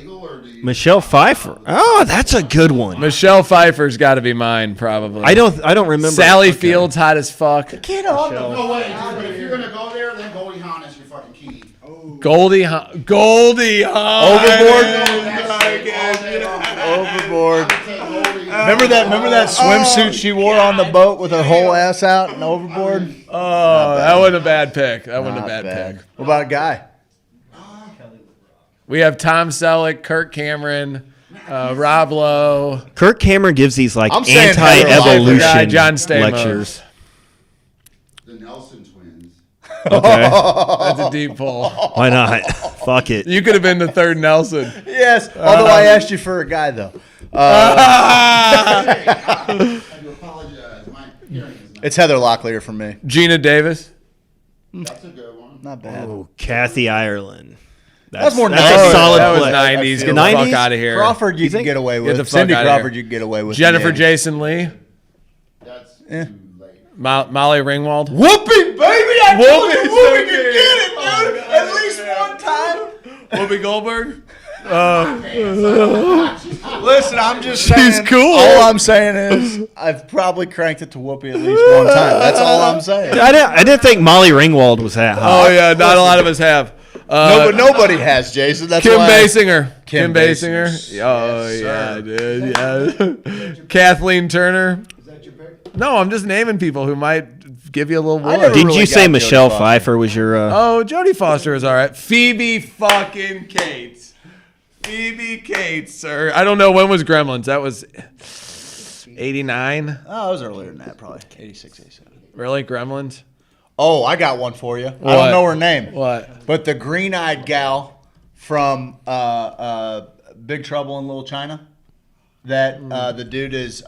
Michelle Pfeiffer. Oh, that's a good one. Michelle Pfeiffer's got to be mine, probably. I don't remember. Sally Field's hot as fuck. Get off. No way, dude, but if you're gonna go there, then Goldie Hawn is your fucking key. Goldie Hawn. Goldie Hawn. Overboard. Overboard. Remember that swimsuit she wore on the boat with her whole ass out and overboard? Oh, that wasn't a bad pick. That wasn't a bad pick. What about a guy? We have Tom Selleck, Kirk Cameron, Rob Lowe. Kirk Cameron gives these like I'm saying anti-evolution John Stamos. lectures. The Nelson twins. Okay. That's a deep pull. Why not? Fuck it. You could have been the third Nelson. Yes, although I asked you for a guy, though. I do apologize. My hearing is not. It's Heather Locklear for me. Gina Davis. That's a good one. Not bad. Oh, Kathy Ireland. That's more That's 90s. a solid That was play. 90s. Get the fuck out of here. Crawford, you can get away Get with. the fuck Cindy outta Crawford, here. you can get away with. Jennifer Yeah. Jason Leigh. That's Yeah. too late. Molly Ringwald. Whoopi, baby! I told you Whoopi's so Whoopi could good. get it, dude. At least one time. Whoopi Goldberg. Listen, I'm just saying. She's cool. All I'm saying is I've probably cranked it to Whoopi at least one time. That's all I'm saying. I didn't think Molly Ringwald was that hot. Oh yeah, not a lot of us have. Nobody has, Jason. That's Kim why Basinger. Kim Basinger. Basinger. Oh Yes, yeah, sir. dude. Yeah. Kathleen Turner. Is that your pick? No, I'm just naming people who might give you a little I wood. never Didn't really you say got Michelle Jodie Foster. Pfeiffer was your? Oh, Jodie Foster is all right. Phoebe fucking Cates. Phoebe Cates, sir. I don't know when was Gremlins. That was 89. Oh, it was earlier than that, probably 86, 87. Really, Gremlins? Oh, I got one for you. I What? don't know her name. What? But the green-eyed gal from Big Trouble in Little China. That the dude is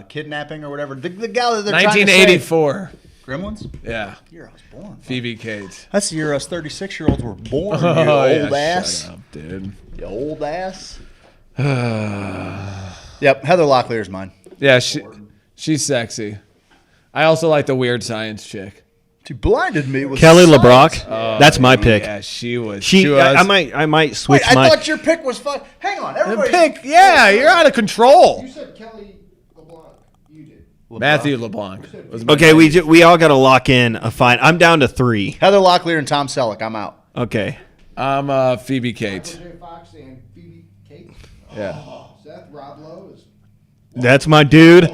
kidnapping or whatever. The gal that they're trying to save. 1984. Gremlins? Yeah. Year I was born. Phoebe Cates. That's the year us 36-year-olds were born. You Oh, old yeah, ass. Shut up, dude. You old ass. Yep, Heather Locklear's mine. Yeah, she's sexy. I also like the weird science chick. She blinded me with Kelly sight. LeBrock. Oh, That's my pick. Yeah, she was. I might switch Wait, I my. thought your pick was fun. Hang on, everybody. Pick. Yeah, you're out of control. You said Kelly LeBlanc. You did. Matthew LeBlanc. Was my Okay, pick. we all got to lock in a fine. I'm down to 3. Heather Locklear and Tom Selleck. I'm out. Okay. I'm Phoebe Cates. Michael J. Fox and Phoebe Cates. Yeah. Seth, Rob Lowe is. That's my dude.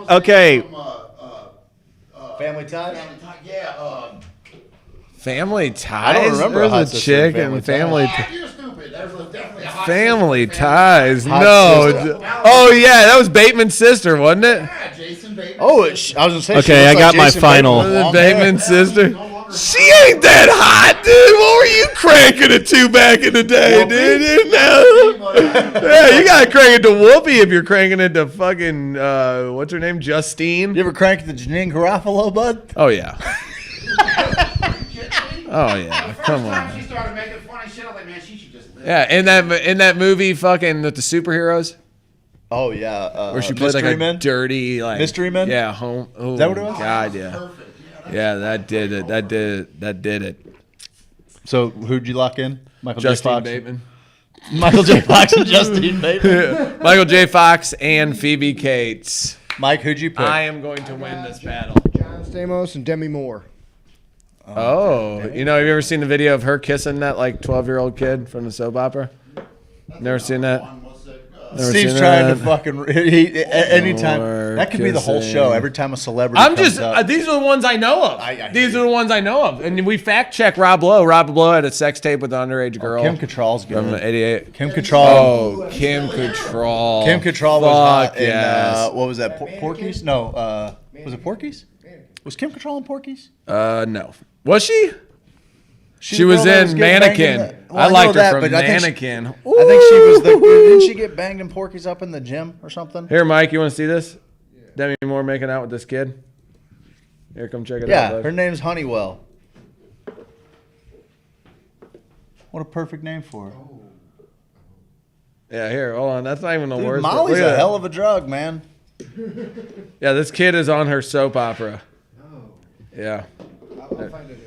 Okay. From, Family Ties? Yeah. Family Ties. I don't remember There's Hot a Sister chick and in Family Family. You're stupid. There's definitely a hot Family sister. Ties. Hot No. Sister. Oh yeah, that was Bateman's sister, wasn't it? Yeah, Jason Bateman. Oh, I was going to say. Okay, I got my final. Was it Bateman's sister? She ain't that hot, dude. What were you cranking it to back in the day, dude? You know? Yeah, you gotta crank it to Whoopi if you're cranking it to fucking what's her name, Justine. You ever cranked the Janine Garofalo, bud? Oh yeah. Oh yeah. Come First time on. she started making funny shit, I was like, man, she should just live. Yeah, in that movie, fucking with the superheroes, Oh, yeah. where she played like Mystery a Men? dirty like Mystery Men? Yeah, home. Oh, Is that what it was? God, yeah. Yeah, that did it. That did it. So, who'd you lock in? Michael J. Justine Fox? Bateman. Michael J. Fox and Justine Bateman? Michael J. Fox and Phoebe Cates. Mike, who'd you pick? I am going to win this battle. John Stamos and Demi Moore. Oh, you know, have you ever seen the video of her kissing that like 12-year-old kid from the soap opera? Never seen that? Never Steve's seen trying that? to fucking anytime More that could be the whole show. kissing. Every time a celebrity I'm comes just up. these are the ones I know of. I These are the ones I know of, and we fact check Rob Lowe. Rob Lowe had a sex tape with an underage girl. Kim Cattrall's good. From '88. Kim Cattrall. Oh, Kim Cattrall. Kim Cattrall was Fuck hot in yes. what was that? Porky's? No, was it Porky's? Was Kim Cattrall in Porky's? No. Was she? She the was girl that was in getting banged Mannequin. in the- I liked know that, her from but I think Mannequin. I think she was the. Didn't she get banged in Porky's up in the gym or something? Here, Mike, you want to see this? Demi Moore making out with this kid. Here, come check it out. Yeah, bud. her name's Honeywell. What a perfect name for her. Yeah, here, hold on. That's not even the Dude, worst. Molly's a hell of a drug, man. Yeah, this kid is on her soap opera. Yeah. I'll find it.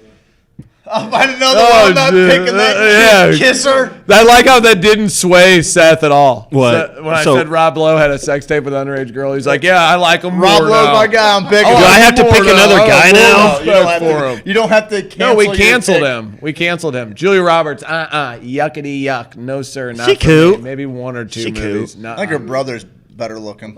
I'll find another Oh, one. I'm not dude. picking that kisser. I like how that didn't sway Seth at all. What? When I said Rob Lowe had a sex tape with an underage girl, he's like, "Yeah, I like him Rob more Lowe's now." my guy. I'm picking. Oh, Do I have to more pick another now. guy now? You don't have to. You don't have to cancel. No, we your canceled pick. him. We canceled him. Julia Roberts, yuckity yuck. No, sir, not She for cool. me. Maybe one or two She cool. movies. I think her brother's better looking.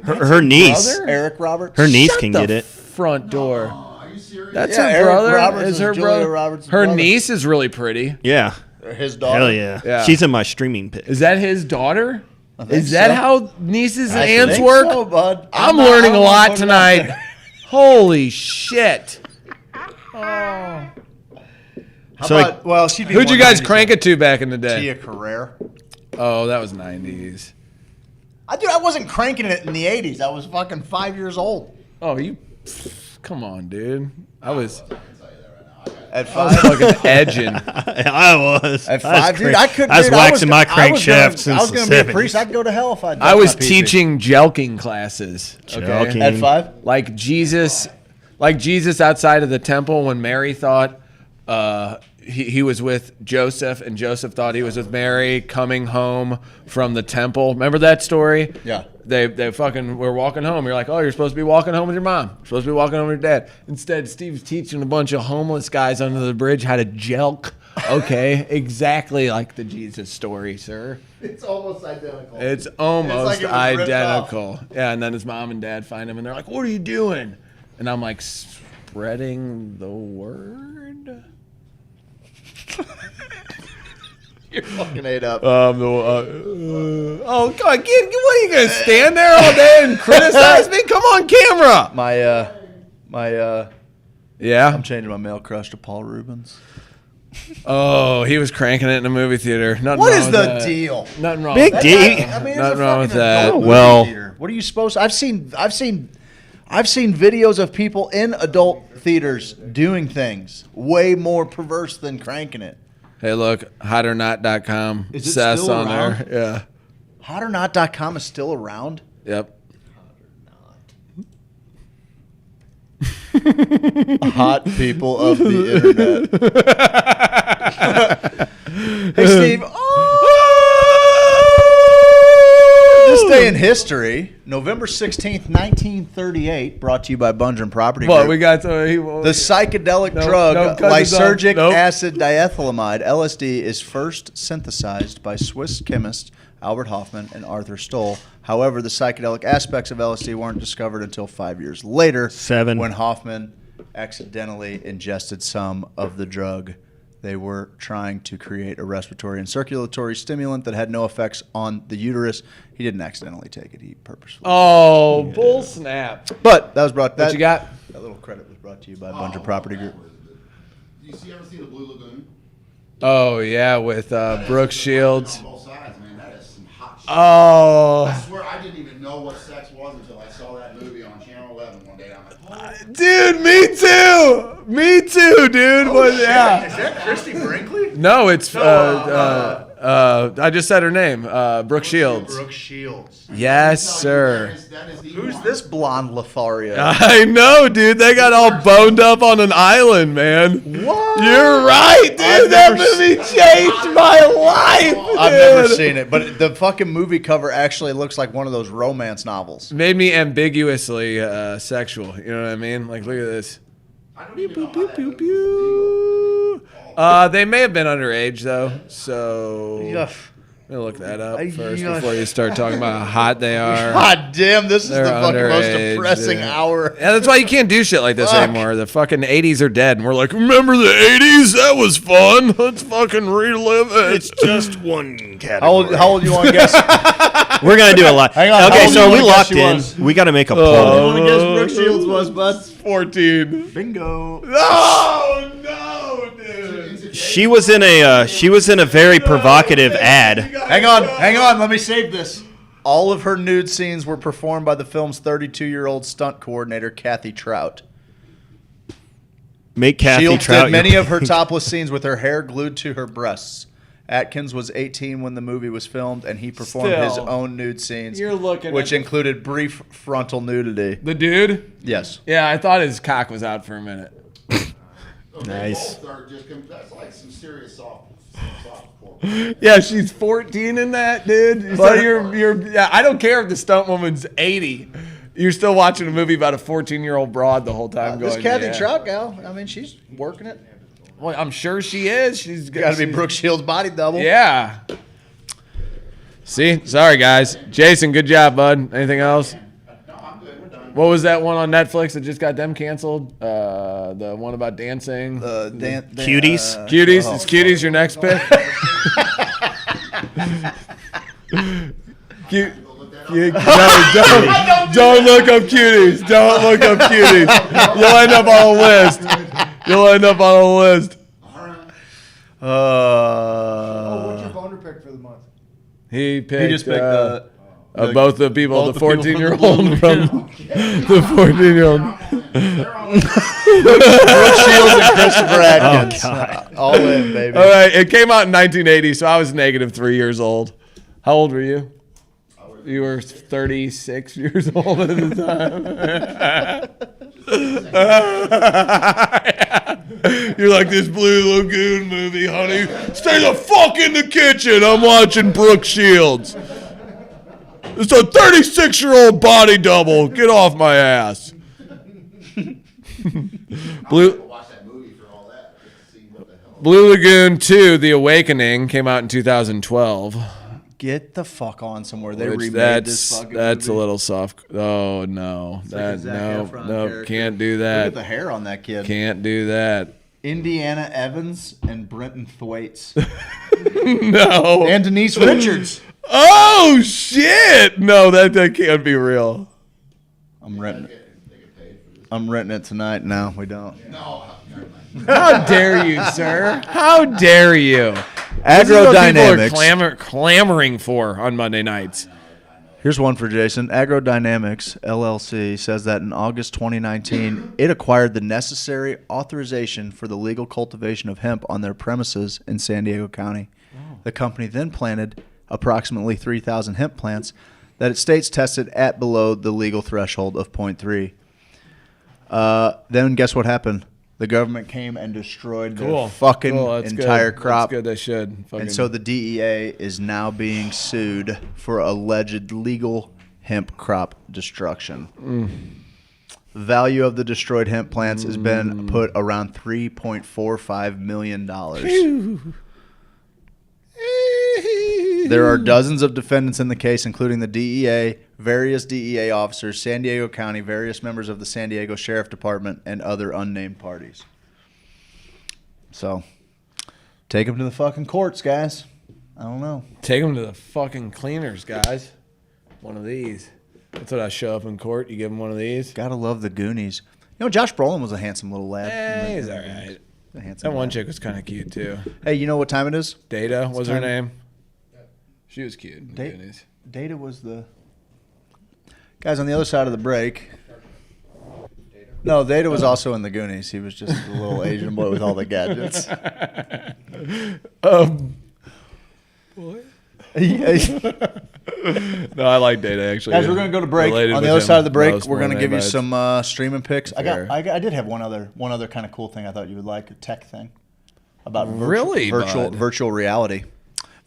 Her niece. Brother? Eric Roberts. Her niece Shut can the get it. Front door. Are you serious? That's Yeah, her Eric brother. Roberts is her is Julia brother? Roberts' Her brother. niece is really pretty. Yeah. His daughter. Hell yeah. Yeah. She's in my streaming pick. Is that his daughter? think Is that so. how nieces and I aunts think work? so, bud. I'm not- learning a I'm not lot putting it out tonight. there. Holy shit. How So, about, well, she'd be Who'd you more guys 90s. crank it to back in the day? Tia Carrere. Oh, that was 90s. I wasn't cranking it in the 80s. I was fucking 5 years old. Oh, you. Come on, dude. I was At 5. fucking edging. I was. At 5, dude, I couldn't. I was dude, waxing my I was gonna- crankshaft since I was the going to be a 70s. priest. I'd go to hell if I. I was teaching jelking classes. Okay? Jelking. At 5. Like Jesus outside of the temple when Mary thought he was with Joseph and Joseph thought he was with Mary coming home from the temple. Remember that story? Yeah. They fucking were walking home. You're like, oh, you're supposed to be walking home with your mom. You're supposed to be walking home with your dad. Instead, Steve's teaching a bunch of homeless guys under the bridge how to jelk. Okay, exactly like the Jesus story, sir. It's almost identical. It's almost like it was ripped identical. Yeah, and then his mom and dad find him, and they're like, "What are you doing?" And I'm like, "Spreading the word." You're fucking ate up. Oh God! What are you gonna stand there all day and criticize me? Come on, camera. Yeah. I'm changing my male crush to Paul Rubens. Oh, he was cranking it in a movie theater. Nothing What wrong is with the that. deal? Nothing wrong. Big with D. that. I mean, it's Nothing a wrong with fucking that. adult movie Well- theater. What are you supposed to? I've seen videos of people in adult theaters doing things way more perverse than cranking it. Hey, look, hotornot.com. Is it Sass still on around? there. Hotornot.com is still around. Yeah. Yep. Hot people of the internet. Hey, Steve. This day in history, November 16th, 1938, brought to you by Bungeon Property What Group. we got? The Psychedelic No, drug no, cut this off. lysergic Nope. acid diethylamide, LSD, is first synthesized by Swiss chemists Albert Hofmann and Arthur Stoll. However, the psychedelic aspects of LSD weren't discovered until 5 years later, when Hofmann accidentally ingested some of the drug. They were trying to create a respiratory and circulatory stimulant that had no effects on the uterus. He didn't accidentally take it. He purposely. Oh, bull snap. But that was brought. What you got? That little credit was brought to you by Bungeon Property Group. You ever see the Blue Lagoon? Oh, yeah, with Brooke Shields. On both sides, man. That is some hot shit. Oh. I swear I didn't even know what sex was until I saw that movie on Channel 11 one day. I'm like, Dude, me too. Me too, dude. Is Yeah. that Christy Brinkley? No, it's I just said her name. Brooke Shields. Brooke Shields. Yes, sir. Who's this blonde Lothario? I know, dude. They got all boned up on an island, man. What? You're right, dude. I've That never movie changed my life. I've never dude. seen it, but the fucking movie cover actually looks like one of those romance novels. Made me ambiguously sexual. You know what I mean? Like, look at this. Pew, pew, pew, pew, pew. They may have been underage, though. So Yuck. let me look that up first Yuck. before you start talking about how hot they are. God damn, this is They're the fucking most underage, depressing yeah. hour. Yeah, that's why you can't do shit like this Fuck. anymore. The fucking 80s are dead, and we're like, remember the 80s? That was fun. Let's fucking relive it. It's just one category. How old you want to guess? We're gonna do a lot. Hang on, how Okay, old so you we wanna guess locked she in. was? We got to make a How old poll. you want to guess Brooke Shields was, bud? 14. Bingo. Oh no, dude. She was in a very provocative ad. Hang on. Let me save this. All of her nude scenes were performed by the film's 32-year-old stunt coordinator, Kathy Trout. Make Kathy Shields Trout did many your- of her topless scenes with her hair glued to her breasts. Atkins was 18 when the movie was filmed, and he performed his Still. own nude scenes, You're looking which at- included brief frontal nudity. The dude? Yes. Yeah, I thought his cock was out for a minute. Nice. That's like some serious soft core. Yeah, she's 14 in that, dude. So you're yeah, I don't care if the stunt woman's 80. You're still watching a movie about a 14-year-old broad the whole time This going, Kathy yeah. Trout gal, I mean, she's working it. Well, I'm sure she is. She's Got to be Brooke Shields' body double. Yeah. See? Sorry, guys. Jason, good job, bud. Anything else? What was that one on Netflix that just got them canceled? The one about dancing? Cuties? Cuties? Is Cuties your next pick? No, don't look up Cuties. Don't look up Cuties. You'll end up on a list. You'll end up on a list. What's your boner pick for the month? He just picked both the people, the 14-year-old from the 14-year-old. Brooke Shields and Christopher Atkins. Oh, God. All in, baby. All right, it came out in 1980, so I was negative 3 years old. How old were you? You were 36 years old at the time. You're like, this Blue Lagoon movie, honey. Stay the fuck in the kitchen. I'm watching Brooke Shields. It's a 36-year-old body double. Get off my ass. Blue Lagoon 2, The Awakening, came out in 2012. Get the fuck on somewhere. They remade this fucking That's movie. a little soft. Oh, no. Like No, can't do that. Look at the hair on that kid. Can't do that. Indiana Evans and Brenton Thwaites. No. And Denise Richards. Oh, shit. No, that can't be real. I'm renting it tonight. No, we don't. How dare you, sir? How dare you? Agrodynamics. People are clamoring for on Monday nights. Here's one for Jason. Agrodynamics, LLC, says that in August 2019, it acquired the necessary authorization for the legal cultivation of hemp on their premises in San Diego County. The company then planted approximately 3,000 hemp plants that it states tested at below the legal threshold of 0.3. Then guess what happened? The government came and destroyed their fucking entire crop. That's good. They should. And so the DEA is now being sued for alleged legal hemp crop destruction. The value of the destroyed hemp plants has been put around $3.45 million. There are dozens of defendants in the case, including the DEA, various DEA officers, San Diego County, various members of the San Diego Sheriff Department, and other unnamed parties. So, take them to the fucking courts, guys. I don't know. Take them to the fucking cleaners, guys. One of these. That's what I show up in court. You give them one of these. Gotta love the Goonies. You know, Josh Brolin was a handsome little lad. He's all right. That one lad. chick was kind of cute, too. Hey, you know what time it is? Data was her time. name. She was cute. Data was the... Guys, on the other side of the break... No, Data was also in the Goonies. He was just a little Asian boy with all the gadgets. What? No, I like Data, actually. Guys, we're going to go to break. On the other side of the break, we're going to give you some streaming picks. I did have one other kind of cool thing I thought you would like, a tech thing. About virtual reality.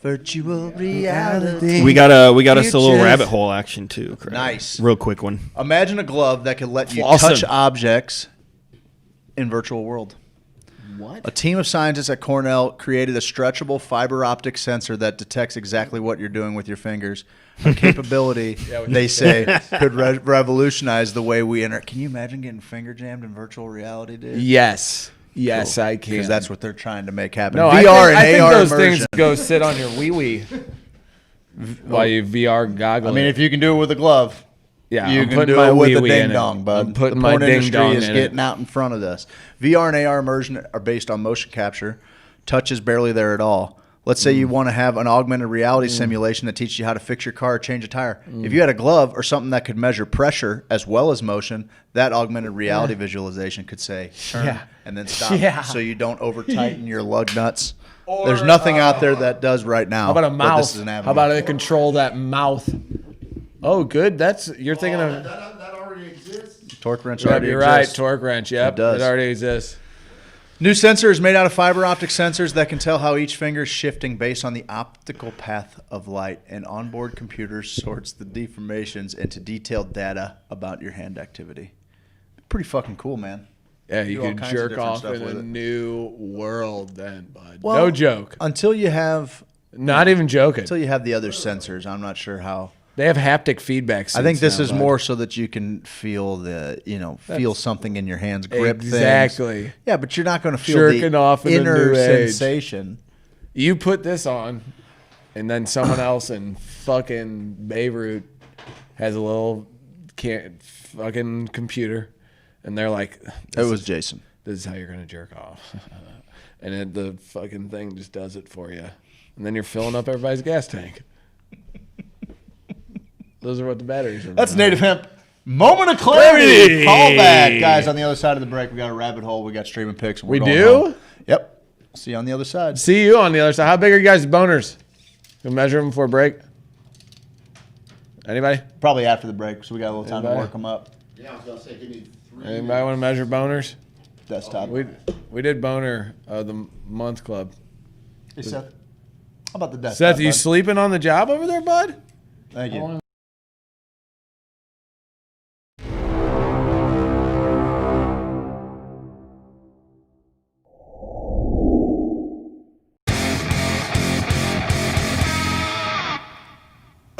Virtual reality. We got us a little rabbit hole action too. Craig. Nice. Real quick one. Imagine a glove that could let you touch objects in virtual world. What? A team of scientists at Cornell created a stretchable fiber optic sensor that detects exactly what you're doing with your fingers. A capability, they say, could revolutionize the way we interact. Can you imagine getting finger jammed in virtual reality, dude? Yes. Yes, Cool. I can. Because that's what they're trying to make happen. No, VR I think AR those immersion. things go sit on your wee-wee while you VR goggle. I mean, if you can do it with a glove, yeah, you I'm can putting do my it with a wee-wee in ding it. dong, bud. I'm putting the my porn ding industry dong is in getting it. out in front of this. VR and AR immersion are based on motion capture. Touch is barely there at all. Let's say you want to have an augmented reality simulation that teaches you how to fix your car or change a tire. If you had a glove or something that could measure pressure as well as motion, that augmented reality visualization could say turn and then stop so you don't over-tighten your lug nuts. There's nothing out there that does right now. How about a but mouth? This is an avenue. How about it control that mouth? Oh, good. You're thinking of... That already exists. Torque wrench Yep, already you're exists. right. Torque wrench. Yep, It does. It already exists. New sensor is made out of fiber optic sensors that can tell how each finger is shifting based on the optical path of light. And onboard computer sorts the deformations into detailed data about your hand activity. Pretty fucking cool, man. Yeah, you Do all can kinds of jerk different off stuff in with a it. new world then, bud. Well, no joke. Until you have Not even joking. Until you have the other sensors, I'm not sure how. They have haptic feedback. I think this now, is more so that you can feel feel something in your hands, grip exactly. things. Yeah, but you're not going to feel jerking the off in inner a new sensation. You put this on, and then someone else in fucking Beirut has a little fucking computer, and they're like, "It was Jason. This is how you're gonna jerk off," and then the fucking thing just does it for you, and then you're filling up everybody's gas tank. Those are what the batteries are. That's Native Hemp. Moment of clarity. Call back. Guys, on the other side of the break, we got a rabbit hole. We got streaming pics. We do? Home. Yep. See you on the other side. See you on the other side. How big are you guys' boners? Can we measure them before break? Anybody? Probably after the break, so we got a little time to work them up. Yeah, I was going to say, give me 3 Anybody want to measure boners? Desktop. We did boner the month club. Hey, Seth. How about the desktop? Seth, you sleeping on the job over there, bud? Thank you.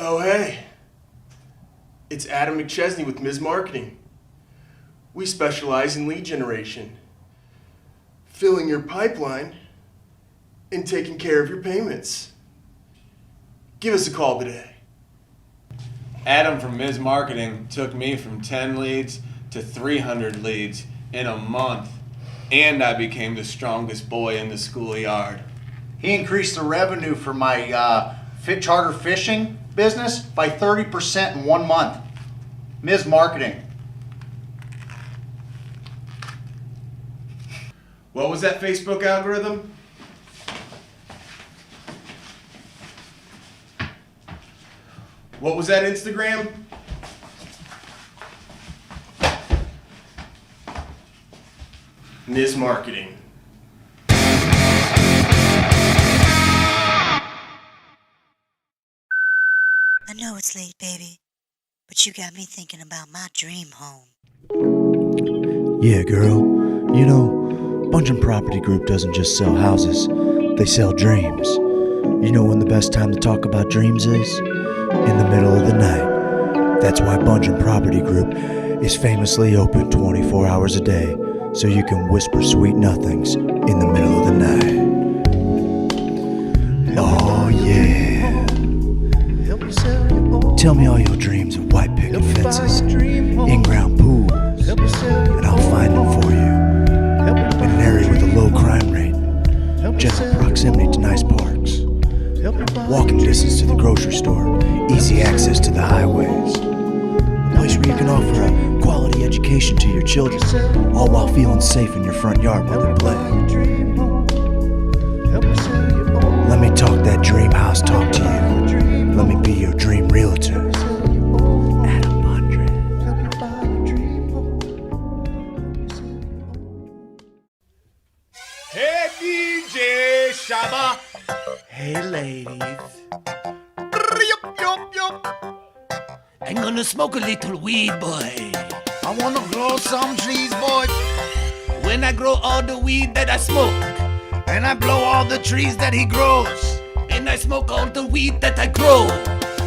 Oh, hey. It's Adam McChesney with Ms. Marketing. We specialize in lead generation, filling your pipeline, and taking care of your payments. Give us a call today. Adam from Ms. Marketing took me from 10 leads to 300 leads in a month, and I became the strongest boy in the schoolyard. He increased the revenue for my charter fishing business by 30% in 1 month. Ms. Marketing. What was that Facebook algorithm? What was that Instagram? Ms. Marketing. I know it's late, baby, but you got me thinking about my dream home. Yeah, girl. You know, Bungeon Property Group doesn't just sell houses, they sell dreams. You know when the best time to talk about dreams is? In the middle of the night. That's why Bungeon Property Group is famously open 24 hours a day, so you can whisper sweet nothings in the middle of the night. Oh, yeah. Tell me all your dreams of white picket fences, in-ground pools, and I'll find them for you. In an area with a low crime rate, general proximity to nice parks, walking distance to the grocery store, easy access to the highways, a place where you can offer a quality education to your children, all while feeling safe in your front yard while they play. Let me talk that dream house talk to you. Let me be your dream realtor. Adam Bondred. Hey, DJ Shabba. Hey, ladies. I'm gonna smoke a little weed, boy. I wanna grow some trees, boy. When I grow all the weed that I smoke, and I blow all the trees that he grows, and I smoke all the weed that I grow,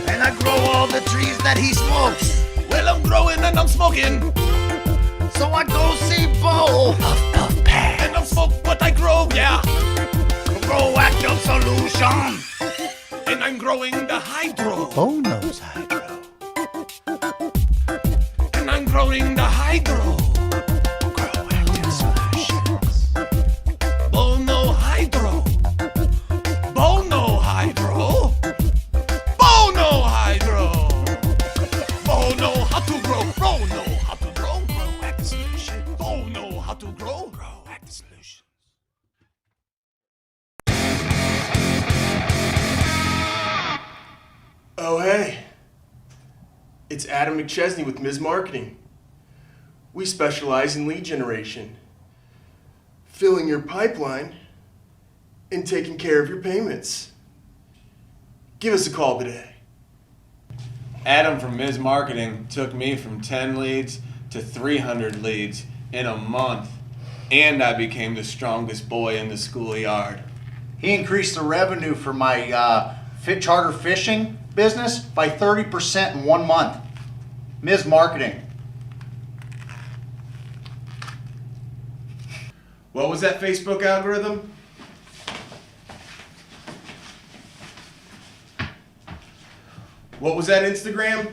and I grow all the trees that he smokes. Well, I'm growing and I'm smoking, so I go see Bo. And I smoke what I grow, yeah. Proactive solution. And I'm growing the hydro. Bo knows hydro. And I'm growing the hydro. Proactive solutions. Bono hydro. Bono hydro. Bono hydro. Bono how to grow. Bono how to grow. Proactive solution. Bono how to grow. Proactive solution. Oh, hey. It's Adam McChesney with Ms. Marketing. We specialize in lead generation, filling your pipeline, and taking care of your payments. Give us a call today. Adam from Ms. Marketing took me from 10 leads to 300 leads in a month, and I became the strongest boy in the schoolyard. He increased the revenue for my charter fishing business by 30% in 1 month. Ms. Marketing. What was that Facebook algorithm? What was that Instagram?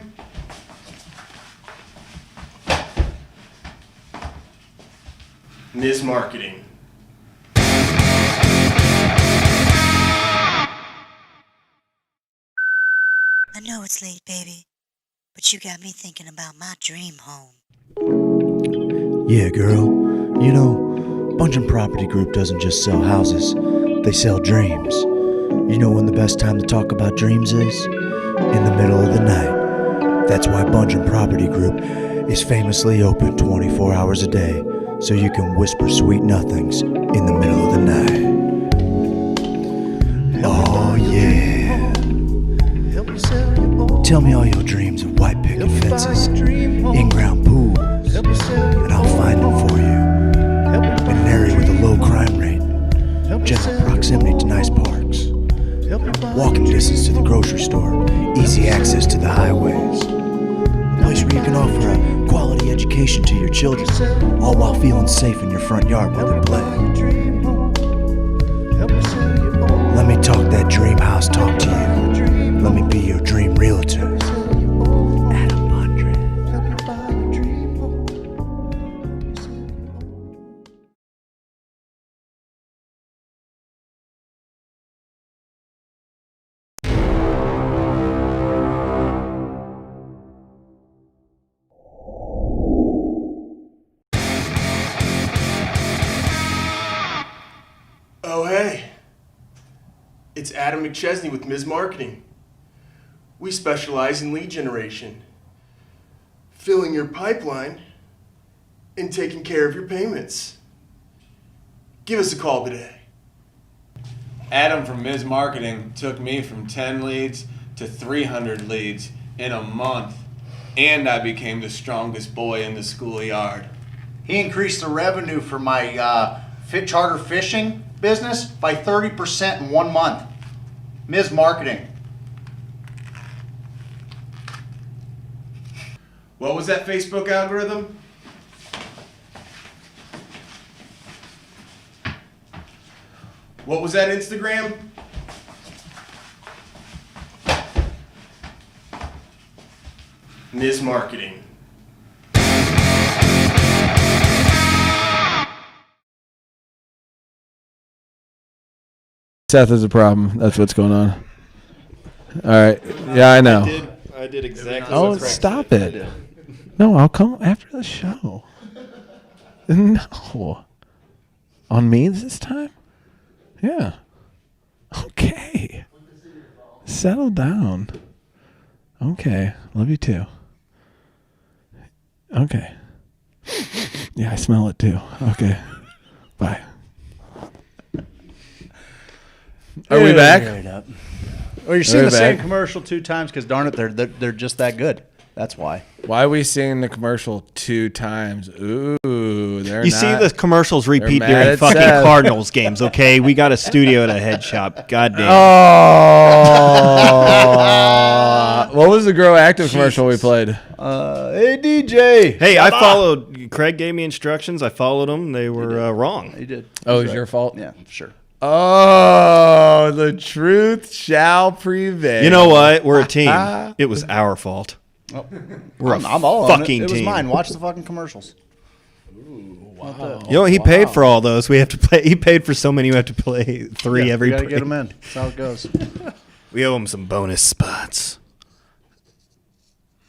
Ms. Marketing. I know it's late, baby, but you got me thinking about my dream home. Yeah, girl. You know, Bungeon Property Group doesn't just sell houses, they sell dreams. You know when the best time to talk about dreams is? In the middle of the night. That's why Bungeon Property Group is famously open 24 hours a day, so you can whisper sweet nothings in the middle of the night. Oh yeah. Tell me all your dreams of white picket fences, in-ground pools, and I'll find them for you. An area with a low crime rate, general proximity to nice parks, walking distance to the grocery store, easy access to the highways. A place where you can offer a quality education to your children, all while feeling safe in your front yard while they play. Let me talk that dream house talk to you. Let me be your dream realtor. Adam Bondred. Oh, hey. It's Adam McChesney with Ms. Marketing. We specialize in lead generation, filling your pipeline, and taking care of your payments. Give us a call today. Adam from Ms. Marketing took me from 10 leads to 300 leads in a month, and I became the strongest boy in the schoolyard. He increased the revenue for my charter fishing business by 30% in 1 month. Ms. Marketing. What was that Facebook algorithm? What was that Instagram? Ms. Marketing. Seth is a problem. That's what's going on. All right. Yeah, I know. I did exactly. Oh, stop it. No, I'll come after the show. No. On me this time? Yeah. Okay. Settle down. Okay. Love you too. Okay. Yeah, I smell it too. Okay. Bye. Are we back? Well, you're seeing the same commercial 2 times because darn it, they're just that good. That's why. Why are we seeing the commercial 2 times? Ooh, they're You see the commercials repeat during fucking Cardinals games, okay? We got a studio at a head shop. Goddamn. Oh. What was the Grow Active commercial we played? Hey, DJ. Hey, I followed. Craig gave me instructions. I followed them. They were wrong. He did. Oh, it's your fault? Yeah, sure. Oh, the truth shall prevail. You know what? We're a team. It was our fault. Oh. We're I'm all fucking on it. It was team. mine. Watch the fucking commercials. Ooh, wow. You know, he paid for all those. We have to play. He paid for so many. We have to play 3 every. We gotta play. get them in. That's how it goes. We owe him some bonus spots.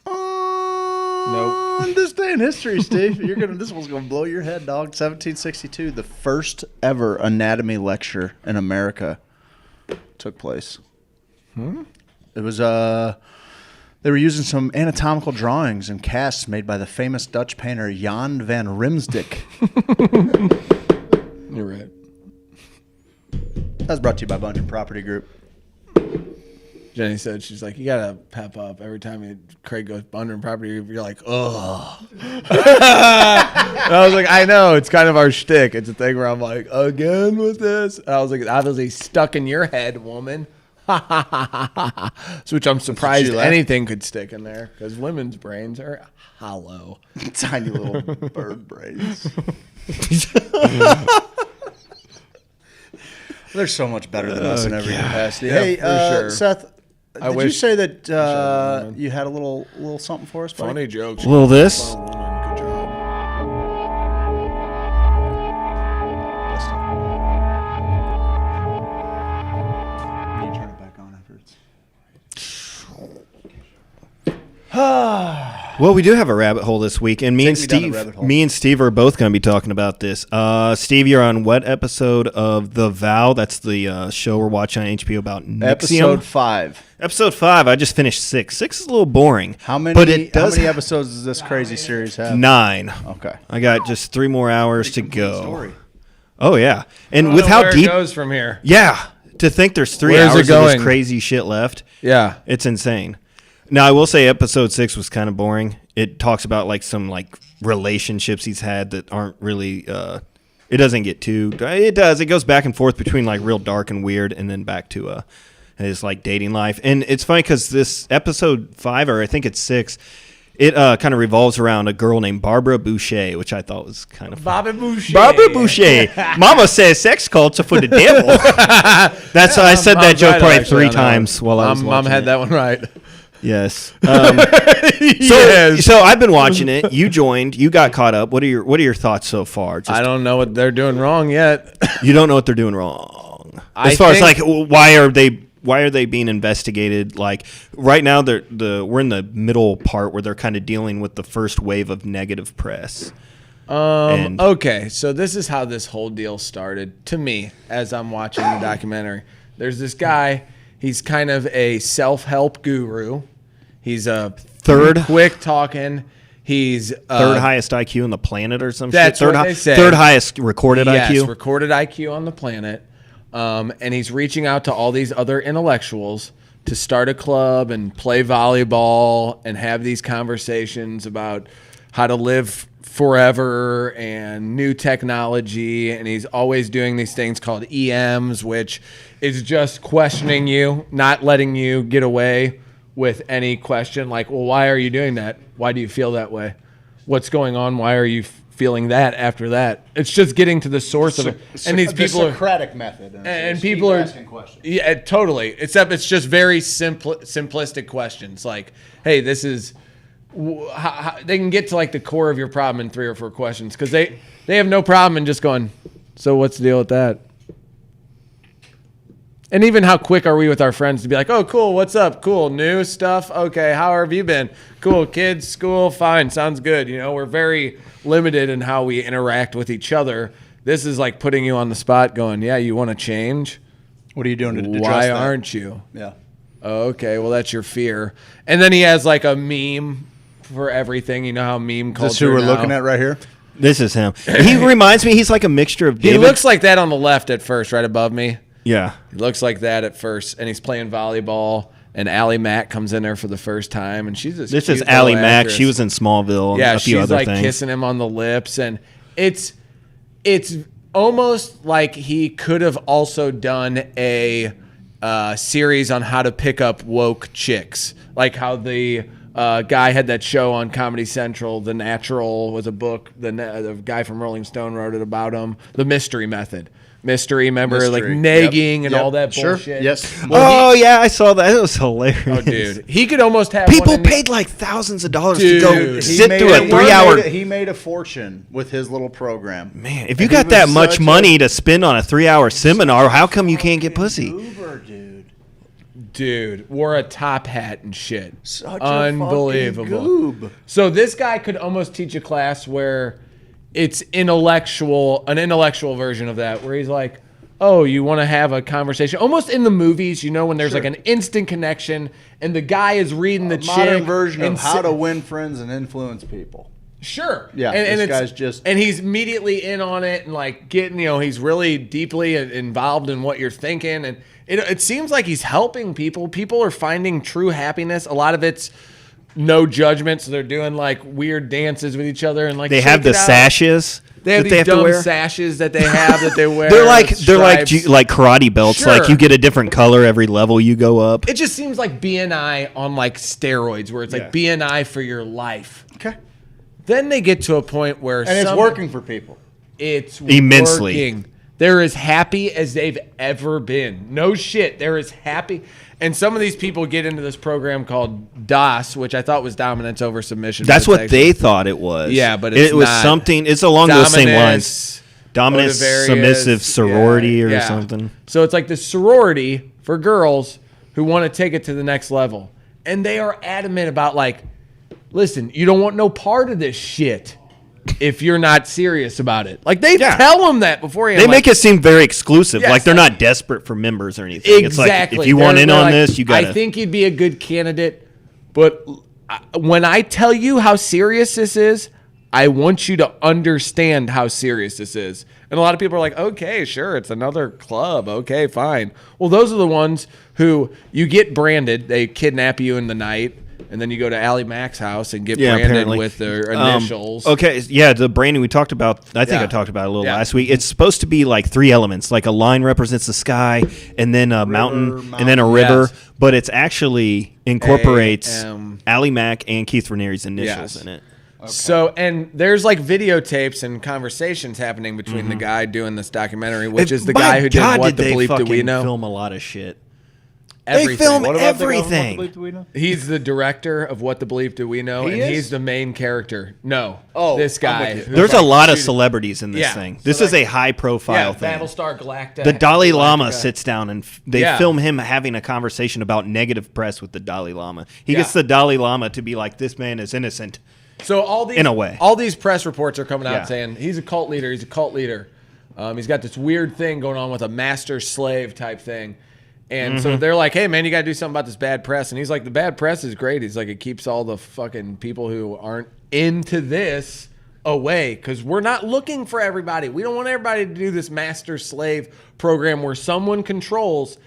Nope. On this day in history, Steve, this one's gonna blow your head, dog. 1762, the first ever anatomy lecture in America took place. It was they were using some anatomical drawings and casts made by the famous Dutch painter Jan van Rimsdijk. You're right. That was brought to you by Bungeon Property Group. Jenny said, she's like, you gotta pep up every time Craig goes under property. You're like, ugh. I was like, I know, it's kind of our shtick. It's a thing where I'm like, again with this. And I was like, obviously stuck in your head, woman. Which I'm surprised anything could stick in there because women's brains are hollow. Tiny little bird brains. They're so much better than us in every capacity. Yeah, Hey, for sure. Seth, did you say that you had a little something for us? Funny jokes. A little this. Well, we do have a rabbit hole this week, and me and Steve are both going to be talking about this. Steve, you're on what episode of The Vow? That's the show we're watching on HBO about Nexium. Episode 5. Episode 5. I just finished 6. 6 is a little boring. How many episodes does this crazy series have? 9. Okay. I got just 3 more hours to go. Story. Oh yeah, and with how deep it goes from here. Yeah, to think there's 3 hours of this crazy shit left. Yeah, it's insane. Now, I will say episode 6 was kind of boring. It talks about like some like relationships he's had that aren't really it doesn't get too it does. It goes back and forth between like real dark and weird and then back to his like dating life. And it's funny cuz this episode 5 or I think it's 6 it kind of revolves around a girl named Barbara Boucher, which I thought was kind of fun. Barbara Boucher. Mama says sex cults are for the devil. That's I said that joke probably 3 times while I was watching Mom had that one right. Yes. So I've been watching it. You joined. You got caught up. What are your thoughts so far? I don't know what they're doing wrong yet. You don't know what they're doing wrong. As far as like why are they being investigated? Like right now we're in the middle part where they're kind of dealing with the first wave of negative press. Okay, so this is how this whole deal started to me as I'm watching the documentary. There's this guy. He's kind of a self-help guru. He's a quick talking. He's third highest IQ on the planet or some shit. Third highest recorded IQ. Yes, recorded IQ on the planet. And he's reaching out to all these other intellectuals to start a club and play volleyball and have these conversations about how to live forever and new technology. And he's always doing these things called EMs, which is just questioning you, not letting you get away with any question like, well, why are you doing that? Why do you feel that way? What's going on? Why are you feeling that after that? It's just getting to the source of it. And these people are Socratic method. And people are asking questions. Yeah, totally. Except it's just very simplistic questions like, hey, this is how they can get to like the core of your problem in 3 or 4 questions because they have no problem in just going, so what's the deal with that? And even how quick are we with our friends to be like, oh, cool, what's up? Cool, new stuff? Okay, how have you been? Cool, kids, school, fine, sounds good. You know, we're very limited in how we interact with each other. This is like putting you on the spot going, yeah, you want to change? What are you doing to address Why that? aren't you? Yeah. Oh, okay, well, that's your fear. And then he has like a meme for everything. You know how meme culture Is this who we're looking at right here? This is him. He reminds me, he's like a mixture of David. He looks like that on the left at first, right above me. Yeah. He looks like that at first, and he's playing volleyball, and Allie Mack comes in there for the first time, and she's this is Allie Mack. She was in Smallville and a few other things. Yeah, she's like kissing him on the lips, and it's almost like he could have also done a series on how to pick up woke chicks, like how the guy had that show on Comedy Central, The Natural was a book. The guy from Rolling Stone wrote it about him. The Mystery Method. Remember, like nagging and all that bullshit. Yes. Well, yeah, I saw that. It was hilarious. Oh, dude, he could almost have people paid like thousands of dollars to go sit through a 3-hour. He made a fortune with his little program. Man, if you got that much money to spend on a 3-hour seminar, how come you can't get pussy? Uber, dude, wore a top hat and shit. Such unbelievable. A fucking goob. So this guy could almost teach a class where it's an intellectual version of that, where he's like, oh, you want to have a conversation? Almost in the movies, you know, when there's like an instant connection and the guy is reading the modern version of how to win friends and influence people. Sure. Yeah, and this guy's just... And he's immediately in on it and like getting, you know, he's really deeply involved in what you're thinking. And It seems like he's helping people. People are finding true happiness. A lot of it's no judgment, so they're doing like weird dances with each other and like they have the sashes. They have these dumb sashes that they have that they wear. they're like karate belts. Sure. Like you get a different color every level you go up. It just seems like BNI on like steroids, where it's like BNI for your life. Okay. Then they get to a point where it's working for people. It's immensely. Working. They're as happy as they've ever been. No shit. They're as happy. And some of these people get into this program called DOS, which I thought was dominance over submission. That's what they thought it was. Yeah, but it was something. It's along those same lines. Dominant, submissive sorority or something. So it's like this sorority for girls who want to take it to the next level. And they are adamant about like, listen, you don't want no part of this shit if you're not serious about it. Like they tell them that beforehand. They make it seem very exclusive. Like they're not desperate for members or anything. It's like if you want in on this, you got to. I think you'd be a good candidate, but when I tell you how serious this is, I want you to understand how serious this is. And a lot of people are like, okay, sure, it's another club. Okay, fine. Well, those are the ones who you get branded. They kidnap you in the night. And then you go to Allie Mac's house and get branded with their initials. The branding we talked about, I think I talked about it a little last week. It's supposed to be like 3 elements. Like a line represents the sky, and then a mountain, and then a river. Yes. But it's actually incorporates Allie Mac and Keith Raniere's initials in it. Okay. So, and there's like videotapes and conversations happening between the guy doing this documentary, which is the guy who did What the Bleep Do We Know? Film a lot of shit. Everything. They film everything. He's the director of What the Bleep Do We Know, he's the main character. No, this guy. There's a lot of celebrities in this thing. This is a high-profile thing. Battlestar Galactica. The Dalai Lama sits down and they film him having a conversation about negative press with the Dalai Lama. He gets the Dalai Lama to be like, this man is innocent. So all these, in a way, all these press reports are coming out saying he's a cult leader. He's a cult leader. He's got this weird thing going on with a master-slave type thing. And so they're like, hey, man, you got to do something about this bad press. And he's like, the bad press is great. He's like, it keeps all the fucking people who aren't into this away because we're not looking for everybody. We don't want everybody to do this master-slave program where someone controls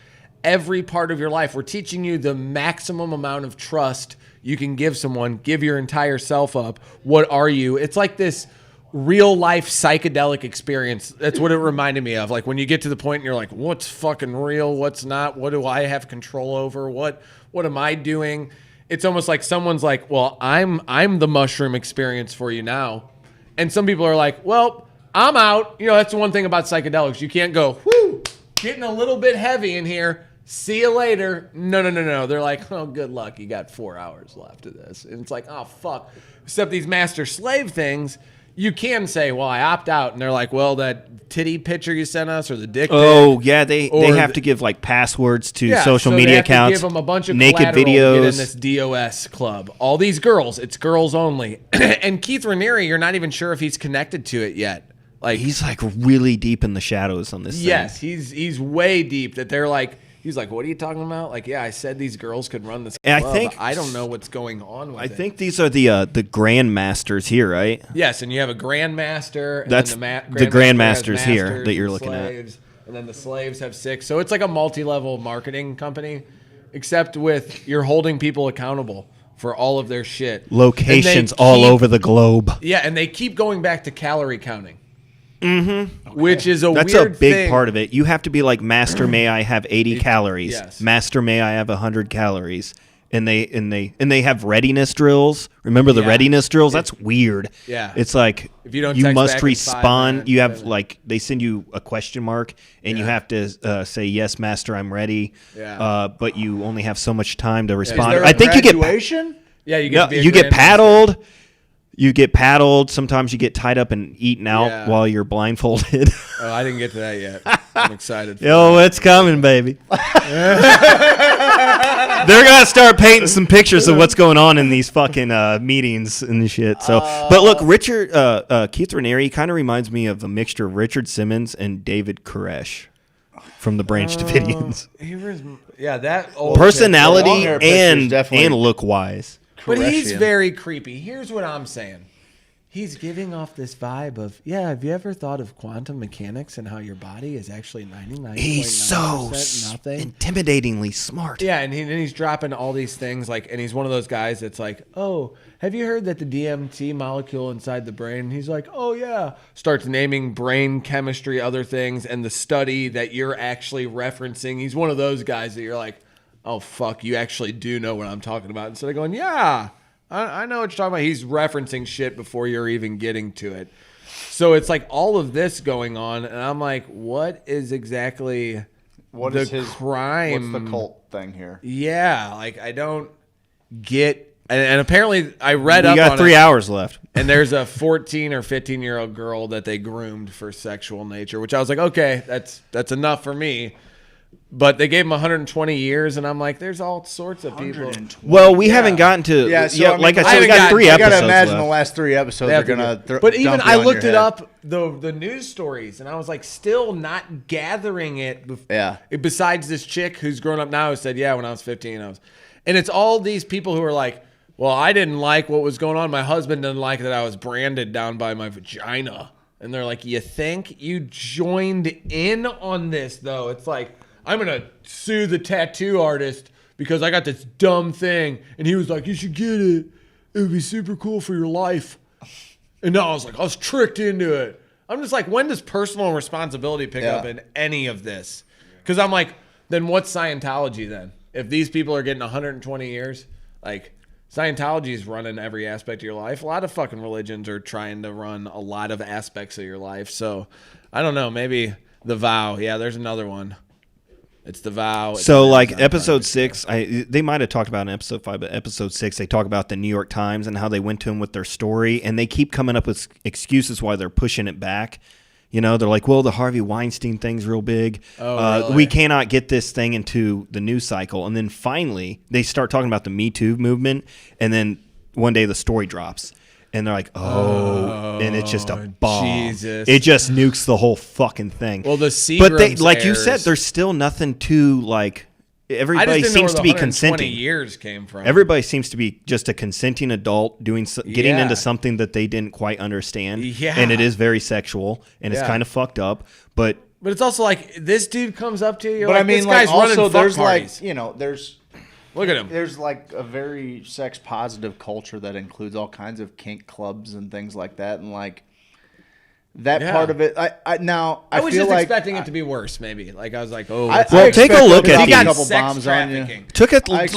every part of your life. We're teaching you the maximum amount of trust you can give someone. Give your entire self up. What are you? It's like this real life psychedelic experience. That's what it reminded me of. Like when you get to the point and you're like, what's fucking real? What's not? What do I have control over? What am I doing? It's almost like someone's like, well, I'm the mushroom experience for you now. And some people are like, well, I'm out. You know, that's the one thing about psychedelics. You can't go, whoo, getting a little bit heavy in here. See you later. No. They're like, oh, good luck. You got 4 hours left of this. And it's like, oh, fuck. Except these master slave things, you can say, well, I opt out. And they're like, well, that titty picture you sent us or the dick pic. Yeah, they have to give like passwords to social media accounts. Give them a bunch of naked videos. Get in this DOS club. All these girls, it's girls only. And Keith Raniere, you're not even sure if he's connected to it yet. Like he's like really deep in the shadows on this thing. Yes, he's way deep that they're like, he's like, what are you talking about? Like, yeah, I said these girls could run this club. And I don't know what's going on with it. I think these are the grandmasters here, right? Yes, and you have a grandmaster. And that's then the grandmasters here that you're looking slaves, at. And then the slaves have 6. So it's like a multi-level marketing company, except with you're holding people accountable for all of their shit. Locations all over the globe. Yeah, and they keep going back to calorie counting. Which is That's weird a big thing. part of it. You have to be like, master, may I have 80 calories? Yes. Master, may I have 100 calories? And they have readiness drills. Remember the readiness drills? That's weird. Yeah. It's like if you don't you text must back in 5 respond. minutes, You have like they send you a question mark and you have to say, yes, master, I'm ready. Yeah. But you only have so much time to respond. Is there I think you get Yeah, you get you get paddled. You get paddled. Sometimes you get tied up and eaten out while you're blindfolded. Oh, I didn't get to that yet. I'm excited. Yo, it's coming, baby. They're gonna start painting some pictures of what's going on in these fucking meetings and shit. So, but look, Richard Keith Raniere kind of reminds me of a mixture of Richard Simmons and David Koresh from the Branch Davidians. That old personality and look wise. But he's very creepy. Here's what I'm saying. He's giving off this vibe of, yeah, have you ever thought of quantum mechanics and how your body is actually 99.9% He's so nothing? intimidatingly smart. Yeah, and he's dropping all these things, like, and he's one of those guys that's like, oh, have you heard that the DMT molecule inside the brain? And he's like, oh, yeah. Starts naming brain chemistry, other things, and the study that you're actually referencing. He's one of those guys that you're like, oh, fuck, you actually do know what I'm talking about. Instead of going, yeah, I know what you're talking about. He's referencing shit before you're even getting to it. So it's like all of this going on, and I'm like, what is exactly the crime? What's the cult thing here? Yeah, like I don't get. And apparently, I read up on it. We got 3 hours left. And there's a 14 or 15-year-old girl that they groomed for sexual nature, which I was like, okay, that's enough for me. But they gave him 120 years, and I'm like, there's all sorts of people. Well, we haven't gotten to. Yeah, so, I mean, like I said, we got 3 episodes. I gotta imagine left. the last 3 episodes are gonna. But even I looked it up, the news stories, and I was like, still not gathering it. Yeah. Besides this chick who's grown up now who said, yeah, when I was 15, I was, and it's all these people who are like, well, I didn't like what was going on. My husband didn't like that I was branded down by my vagina, and they're like, you think you joined in on this though? It's like, I'm going to sue the tattoo artist because I got this dumb thing. And he was like, you should get it. It would be super cool for your life. And now I was like, I was tricked into it. I'm just like, when does personal responsibility pick up in any of this? Because I'm like, then what's Scientology then? If these people are getting 120 years, like Scientology is running every aspect of your life. A lot of fucking religions are trying to run a lot of aspects of your life. So I don't know, maybe The Vow. Yeah, there's another one. It's The Vow. So, like, episode 6, they might have talked about in episode 5, but episode 6, they talk about the New York Times and how they went to him with their story, and they keep coming up with excuses why they're pushing it back. You know, they're like, well, the Harvey Weinstein thing's real big. Oh, really? We cannot get this thing into the news cycle. And then finally, they start talking about the Me Too movement, and then one day the story drops. And they're like, and it's just a bomb. Jesus. It just nukes the whole fucking thing. Well, the Seagrams but they, like you said, there's still nothing to, like, everybody seems to be consenting. Years came from. Everybody seems to be just a consenting adult getting into something that they didn't quite understand. Yeah. And it is very sexual, and it's kind of fucked up. But it's also like, this dude comes up to you. But like, I mean, this like, guy's running also, fuck there's parties. like, you know, there's. Look at him. There's like a very sex positive culture that includes all kinds of kink clubs and things like that, and like that part of it. I was feel just like expecting it to be worse. Maybe like I was like, oh, well, take a look at a these. couple bombs on you.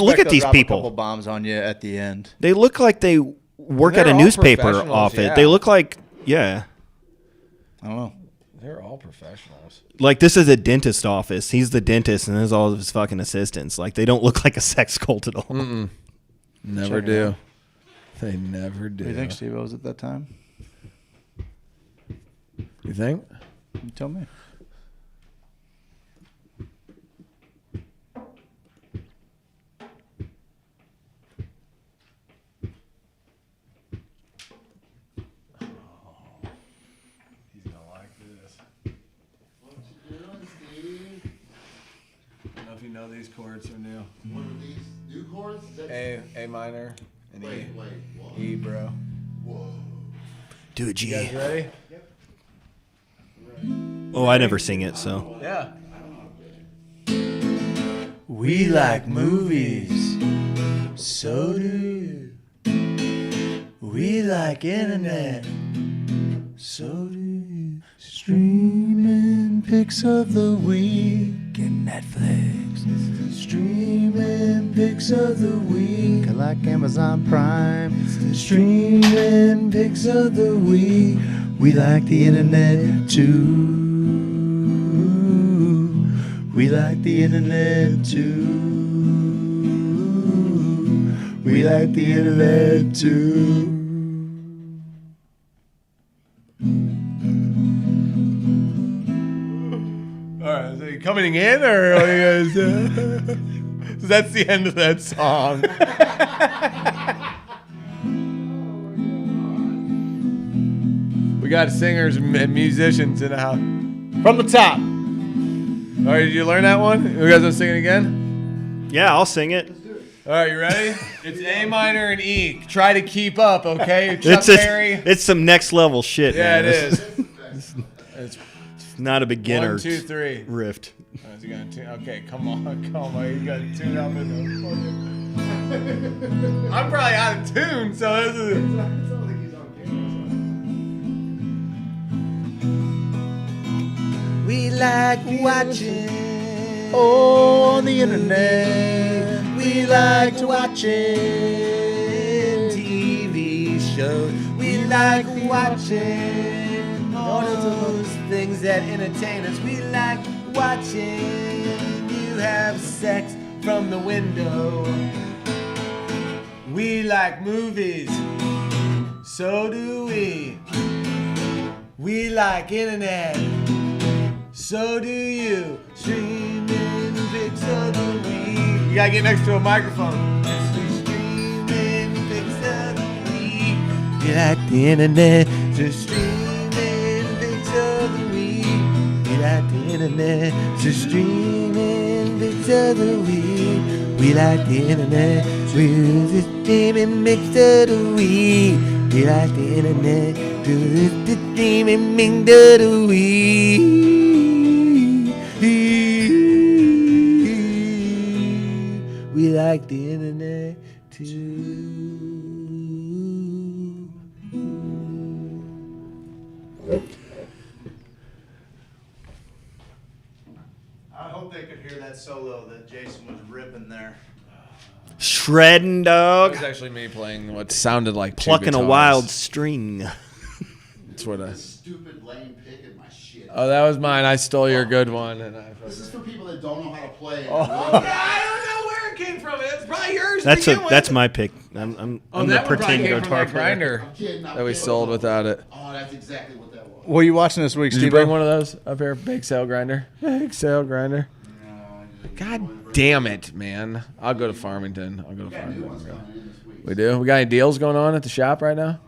Look at these people. A couple bombs on you at the end. They look like they work at a newspaper outfit. They look like I don't know. They're all professionals. Like, this is a dentist office. He's the dentist, and there's all of his fucking assistants. Like, they don't look like a sex cult at all. Mm-mm. Never do. They never do. What do you think Steve was at that time? You think? You tell me. You know these chords are new. What are these new chords? A minor and wait, E, bro. Whoa. Do a G. You guys ready? Yep. Oh, I never sing it, so. Yeah. We like movies, so do you. We like internet, so do you. Streaming pics of the week in Netflix. Streaming pics of the week, like Amazon Prime. Streaming pics of the week. We like the internet too. We like the internet too. We like the internet too. All right, so you coming in, or are you guys? So that's the end of that song. We got singers and musicians in the house. From the top. All right, did you learn that one? You guys want to sing it again? Yeah, I'll sing it. All right, you ready? It's A minor and E. Try to keep up, okay? Chuck Berry. It's some next level shit, Yeah, man. it is. It's not a beginner 1, 2, 3. rift. Okay, come on. You got to tune up in I'm probably out of tune, so this is. We like watching on the internet. We like watching TV shows. We like watching all those things that entertain us. We like watching you have sex from the window. We like movies, so do we. We like internet, so do you. Streaming pics of the week. You gotta get next to a microphone. Streaming pics of the week. We like the internet, so streaming pics of the week. We like the internet, so streaming pics of the week. We like the internet, so streaming pics of the week. We like the internet, so streaming pics of the week. We like the internet too. I hope they could hear that solo that Jason was ripping there. Shredding, dog. That was actually me playing what sounded like plucking a wild string. That's what I. Stupid lame pick at my shit. Oh, that was mine. I stole your good one, and I. This is for people that don't know how to play. Oh. I don't know where it came from. It's probably yours. That's my pick. I'm the that one pretend came from guitar that player. grinder that we sold without it. Oh, that's exactly what that was. What are you watching this week, Did Steve? you bring one of those up here? Big sale grinder. Big sale grinder. God damn it, man. I'll go to Farmington. We do? We got any deals going on at the shop right now?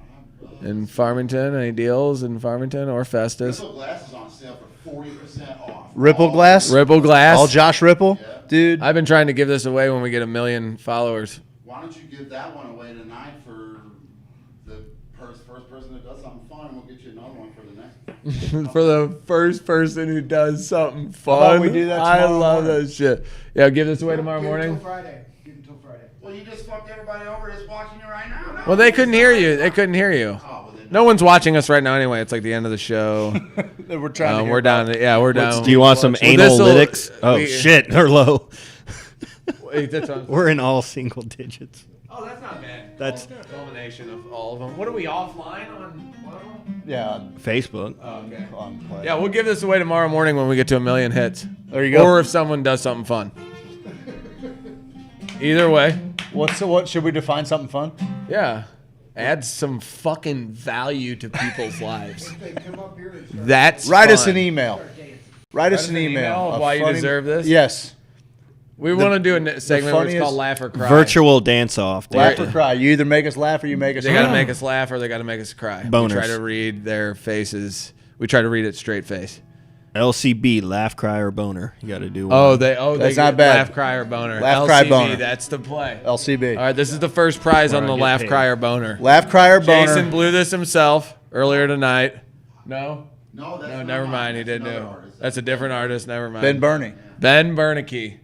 In Farmington? Any deals in Farmington or Festus? Ripple Glass is on sale for 40% off. Ripple Glass? Ripple Glass? All Josh Ripple? Yeah. Dude. I've been trying to give this away when we get 1 million followers. Why don't you give that one away tonight for the first person that does something fun, and we'll get you another one for the next. For the first person who does something How fun. about we do that I tomorrow love morning? that shit. Yeah, give this away tomorrow morning. Friday. Give it till Friday. Well, you just fucked everybody over that's watching you right now. Well, they couldn't hear you. They couldn't hear you. No one's watching us right now anyway. It's like the end of the show. We're trying to hear we're down. Yeah, we're down. Do you want some analytics? Oh, shit. They're low. Wait, that's on. We're in all single digits. Oh, that's not bad. That's a culmination of all of them. What are we offline on? One of them? Yeah. Facebook. Oh, okay. Yeah, we'll give this away tomorrow morning when we get to 1 million hits. There you go. Or if someone does something fun. Either way. What should we define something fun? Yeah. Add some fucking value to people's lives. That's Write fun. us an email. Write us an email. of why you deserve this? Yes. We want to do a segment where it's funniest called Laugh or Cry. Virtual dance-off. Laugh or cry. You either make us laugh or you make us They cry. got to make us laugh or they got to make us cry. Boners. We try to read their faces. We try to read it straight face. LCB, laugh, cry, or boner. You got to do one. Oh, That's they not get bad. Laugh, cry, or boner. Laugh, LCB, cry, boner. That's the play. LCB. All right, this is the first prize on Where the I get laugh, paid. cry, or boner. Laugh, cry, or boner. Jason blew this himself earlier tonight. No? No, that's No, not never mine. mind. He That's didn't another do. artist. That's a different artist. Never mind. Ben Burney. Ben Bernanke.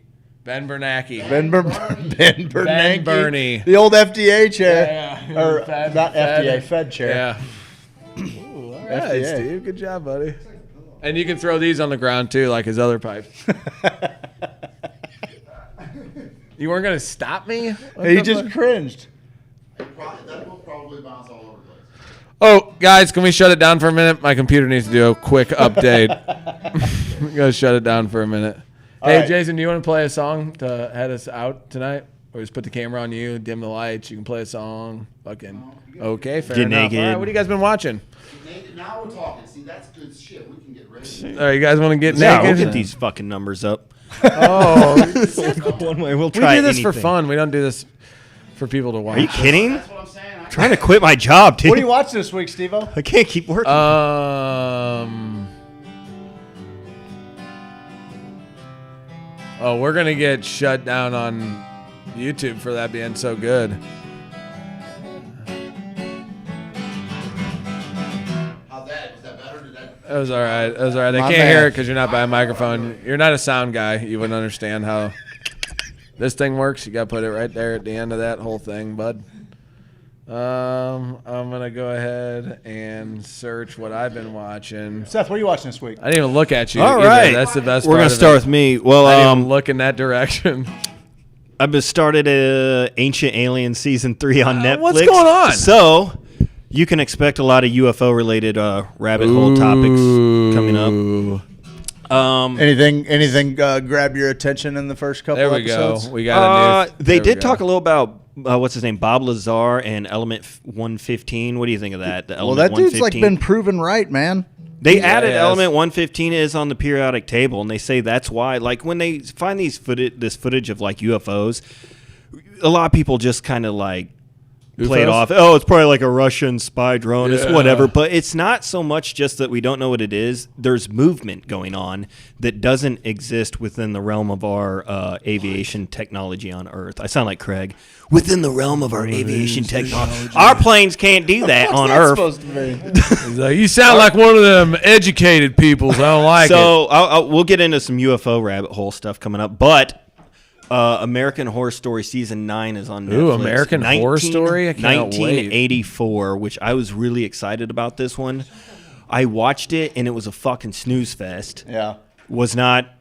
Ben Bernanke. Ben Bernanke. Ben Burney. The old FDA chair. Yeah. Or Fed- not Fed. FDA, Fed chair. Yeah. Ooh, all right, FDA. Steve. Good job, buddy. And you can throw these on the ground too, like his other pipes. You weren't gonna stop me? What He the just fuck? cringed. That will probably bounce all over the place. Oh, guys, can we shut it down for a minute? My computer needs to do a quick update. We gotta shut it down for a minute. All Hey, right. Jason, do you want to play a song to head us out tonight? Or just put the camera on you, dim the lights. You can play a song. Fucking okay, fair Get enough. naked. All right, what have you guys been watching? Now we're talking. See, that's good shit. We can get ready. All right, you guys want to get Yeah, naked? we'll get these fucking numbers up. Oh, One way, we'll we try do this for anything. fun. We don't do this for people to watch. Are you kidding? That's what I'm saying. I'm trying to quit my job, dude. What are you watching this week, Steve-O? I can't keep working. Oh, we're gonna get shut down on YouTube for that being so good. How's that? Was that better? Did that? That was all right. That was all right. They My can't bad. hear it because you're not by a microphone. You're not a sound guy. You wouldn't understand how this thing works. You got to put it right there at the end of that whole thing, bud. I'm gonna go ahead and search what I've been watching. Seth, what are you watching this week? I didn't even look at you. All either. right. That's the best. We're part gonna of start it. with me. Well, I didn't even look in that direction. I've been started Ancient Aliens season 3 on Netflix. What's going on? So you can expect a lot of UFO related rabbit hole topics coming up. Anything grab your attention in the first couple There we episodes? go. We got a new. They did talk a little about what's his name, Bob Lazar and Element 115. What do you think of that? Well, that dude's like been proven right, man. They added Element 115 is on the periodic table, and they say that's why. Like when they find this footage of like UFOs, a lot of people just kind of like play it off. Oh, it's probably like a Russian spy drone. It's whatever. But it's not so much just that we don't know what it is. There's movement going on that doesn't exist within the realm of our aviation technology on Earth. I sound like Craig. Within the realm of our aviation technology. Our planes can't do that on Earth. You sound like one of them educated peoples. I don't like it. So we'll get into some UFO rabbit hole stuff coming up. But American Horror Story Season 9 is on Netflix. Ooh, American Horror Story? I cannot 1984, which I was really excited about this one. I watched it, and it was a fucking snooze fest. Yeah. Was not...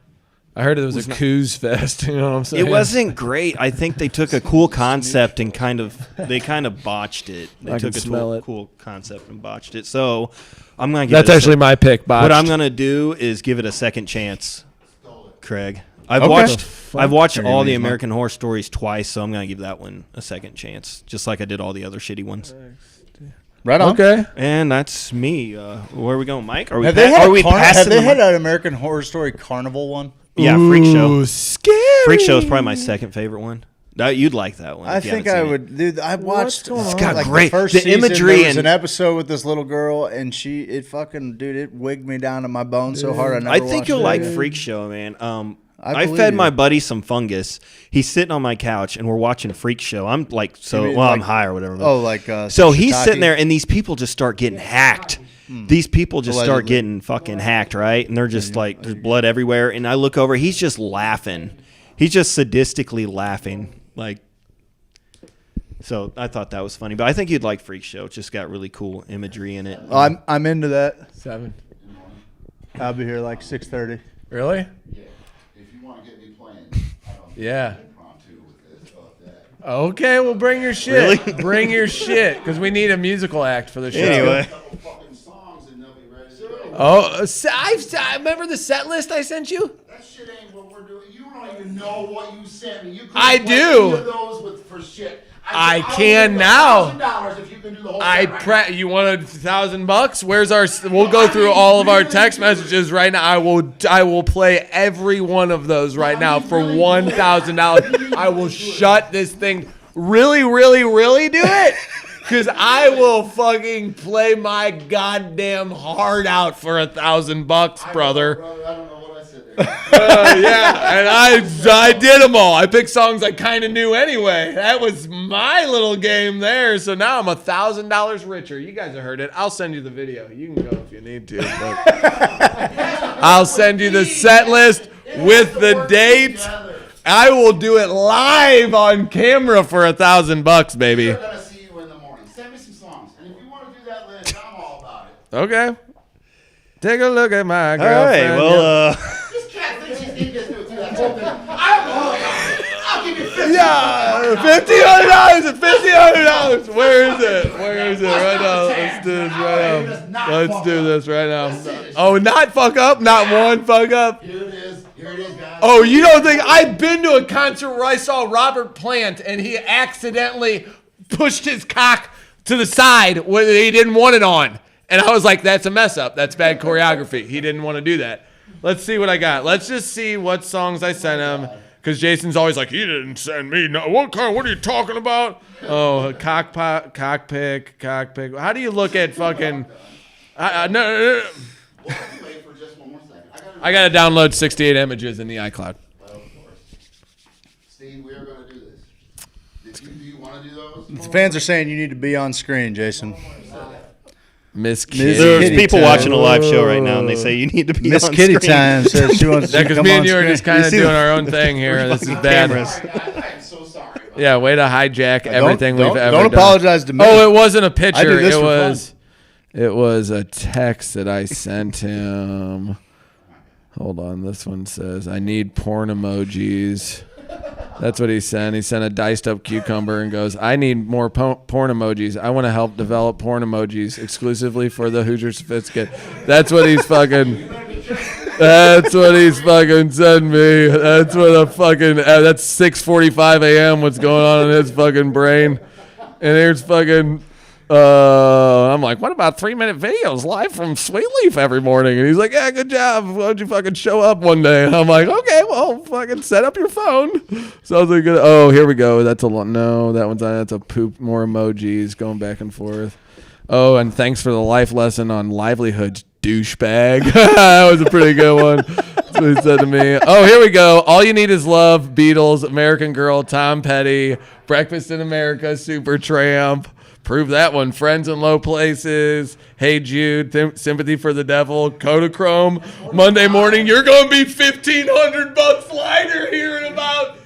I heard it was a coos fest. You know what I'm saying? It wasn't great. I think they took a cool concept and kind of botched it. They took a cool concept and botched it. So I'm going to give That's actually my pick, botched. What I'm going to do is give it a second chance, Craig. I've watched all the American Horror Stories twice, so I'm going to give that one a second chance, just like I did all the other shitty ones. Right on. Okay. And that's me. Where are we going, Mike? Are we Have they had an American Horror Story Carnival one? Yeah, Freak Show. Scary. Freak Show is probably my second favorite one. You'd like that one. I think I would. Dude, I watched. It's got like great. The first The season, imagery there was and an episode with this little girl, and it wigged me down to my bones so hard. I think you'll like Freak Show, man. I fed my buddy some fungus. He's sitting on my couch, and we're watching Freak Show. I'm like, I'm high or whatever. Oh, like so he's sitting there, and these people just start getting hacked. These people just start getting fucking hacked, right? And they're just like, there's blood everywhere. And I look over, he's just laughing. He's just sadistically laughing, like. So I thought that was funny, but I think you'd like Freak Show. It just got really cool imagery in it. I'm into that. 7. I'll be here like 6:30. Really? Yeah. If you want to get me playing, Yeah. Okay, well, bring your shit. Really? Bring your shit, because we need a musical act for the show. Anyway. I remember the set list I sent you? That shit ain't what we're doing. You don't even know what you sent me. You I do. Those for shit. I can now. $1,000 if you can do the whole You want $1,000? Where's our? We'll go through all of our text messages right now. I will play every one of those right now for $1,000. I will shut this thing. Really, really, really do it. Because I will fucking play my goddamn heart out for $1,000, brother. I don't know what I said there. Yeah, and I did them all. I picked songs I kind of knew anyway. That was my little game there. So now I'm $1,000 richer. You guys have heard it. I'll send you the video. You can go if you need to. I'll send you the set list with the date. I will do it live on camera for $1,000, baby. We're gonna see you in the morning. Send me some songs, and if you want to do that list, I'm all about it. Okay. Take a look at my All girlfriend. right, well, This cat thinks he's need to do that whole thing. I'll give you $1,500. Yeah, $1,500. Where is it? Where is it? Right now. Let's do this right now. Let's do this right now. Oh, not fuck up? Not one fuck up? Here it is. Here it is, guys. Oh, you don't think I've been to a concert where I saw Robert Plant and he accidentally pushed his cock to the side when he didn't want it on. And I was like, that's a mess up. That's bad choreography. He didn't want to do that. Let's see what I got. Let's just see what songs I sent him. Because Jason's always like, he didn't send me. No, what are you talking about? Oh, cockpick. How do you look at fucking... No. Wait for just one more second. I got to download 68 images in the iCloud. Of course. Steve, we are going to do this. Do you want to do those? The fans are saying you need to be on screen, Jason. Miss Kitty. There's people watching a live show right now, and they say you need to be Miss on Kitty screen. Time says she wants to Because come me on and you are screen. just kind of see doing the- our own thing here. This is fucking bad. cameras. I am so sorry. Yeah, way to hijack everything we've ever don't done. apologize to me. Oh, it wasn't a I picture. do this It for was. It was a text that I sent him. Hold on. This one says, I need porn emojis. That's what he sent. He sent a diced up cucumber and goes, I need more porn emojis. I want to help develop porn emojis exclusively for the Hoosier Sophisticate. That's what he's fucking. That's what he's fucking sending me. That's what a fucking. That's 6:45 a.m. What's going on in his fucking brain? And here's fucking. I'm like, what about 3-minute videos live from Sweet Leaf every morning? And he's like, yeah, good job. Why don't you fucking show up one day? And I'm like, okay, well, fucking set up your phone. So I was like, oh, here we go. That's a lot. No, that one's that's a poop. More emojis going back and forth. Oh, and thanks for the life lesson on livelihoods, douchebag. That was a pretty good one. That's what he said to me. Oh, here we go. All you need is love. Beatles, American Girl, Tom Petty, Breakfast in America, Supertramp. Prove that one. Friends in Low Places. Hey Jude. Sympathy for the Devil. Kodachrome. Monday morning. You're going to be $1,500 lighter here in about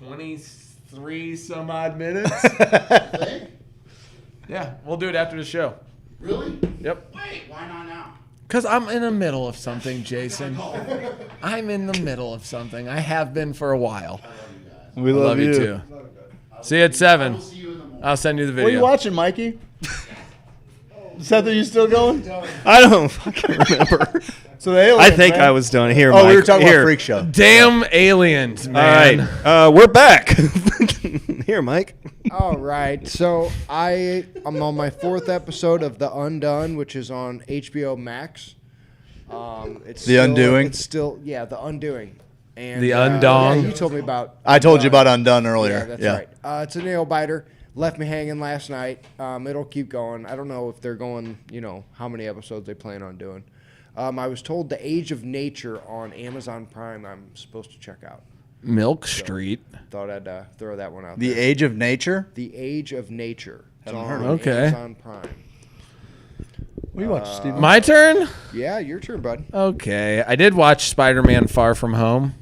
23 some odd minutes. Yeah, we'll do it after the show. Really? Yep. Wait, why not now? Because I'm in the middle of something, Jason. I'm in the middle of something. I have been for a while. We I love you too. See you at 7. I'll send you the video. What are you watching, Mikey? Is that you still going? I don't fucking remember. So the aliens, I think man. I was done. Here, Oh, Mike. we were talking Here. about Freak Show. Damn aliens, man. All right, we're back. Here, Mike. All right, so I'm on my 4th episode of The Undone, which is on HBO Max. It's The Undoing? It's still, yeah, The Undoing. And, The Undong? Yeah, you told me about. I told you about Undone earlier. Yeah, that's right. It's a nail biter. Left me hanging last night. It'll keep going. I don't know if they're going, how many episodes they plan on doing. I was told The Age of Nature on Amazon Prime I'm supposed to check out. Milk Street. Thought I'd throw that one out The there. Age of Nature? The Age of Nature. It's Haven't on heard of it. Okay. Amazon Prime. What do you watch, Steven? My turn? Yeah, your turn, bud. Okay. I did watch Spider-Man Far From Home.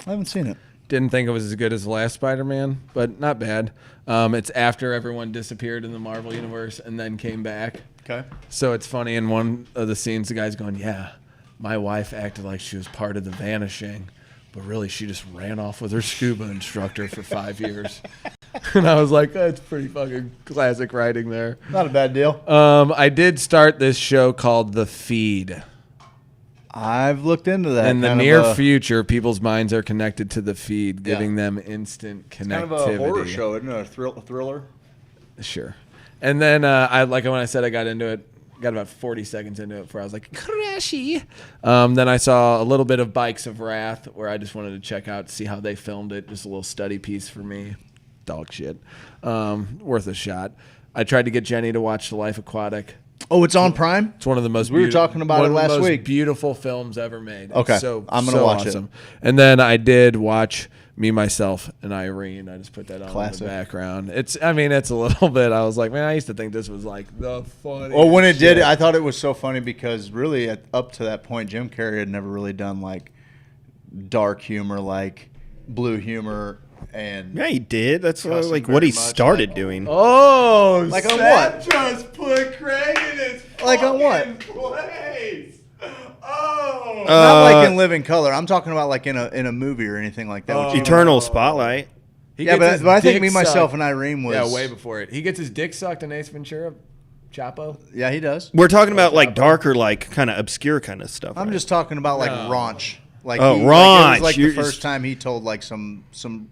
I haven't seen it. Didn't think it was as good as the last Spider-Man, but not bad. It's after everyone disappeared in the Marvel Universe and then came back. Okay. So it's funny, in one of the scenes, the guy's going, yeah, my wife acted like she was part of the Vanishing, but really she just ran off with her scuba instructor for 5 years. And I was like, that's pretty fucking classic writing there. Not a bad deal. I did start this show called The Feed. I've looked into that. In the near future, people's minds are connected to the feed, giving them instant connectivity. It's kind of a horror show, isn't it? A thriller? Sure. And then, when I said I got into it, got about 40 seconds into it before I was like, crashy. Then I saw a little bit of Bikes of Wrath, where I just wanted to check out, see how they filmed it. Just a little study piece for me. Dog shit. Worth a shot. I tried to get Jenny to watch The Life Aquatic. Oh, it's on Prime? It's one of the most We were talking about it last week. Beautiful films ever made. Okay. It's so, I'm going to so watch awesome. it. And then I did watch Me, Myself, and Irene. I just put that on Classic. in the background. It's a little bit. I was like, man, I used to think this was like the funniest Well, when it shit. did, I thought it was so funny because really, up to that point, Jim Carrey had never really done like dark humor, like blue humor, and Yeah, he did. That's Custom like what he very much, started like- doing. Oh, Like on Seth what? just put Craig in his Like on what? fucking place. Oh. not like in Living Color. I'm talking about like in a movie or anything like that. which Eternal Spotlight. He Yeah, gets his but I think dick Me, Myself, sucked. and Irene was Yeah, way before it. He gets his dick sucked in Ace Ventura, Chapo. Yeah, he does. We're talking about like darker, like kind of obscure kind of stuff. I'm right? just talking about like No. raunch. Like Oh, he, raunch. Like it was like You're the first just- time he told like some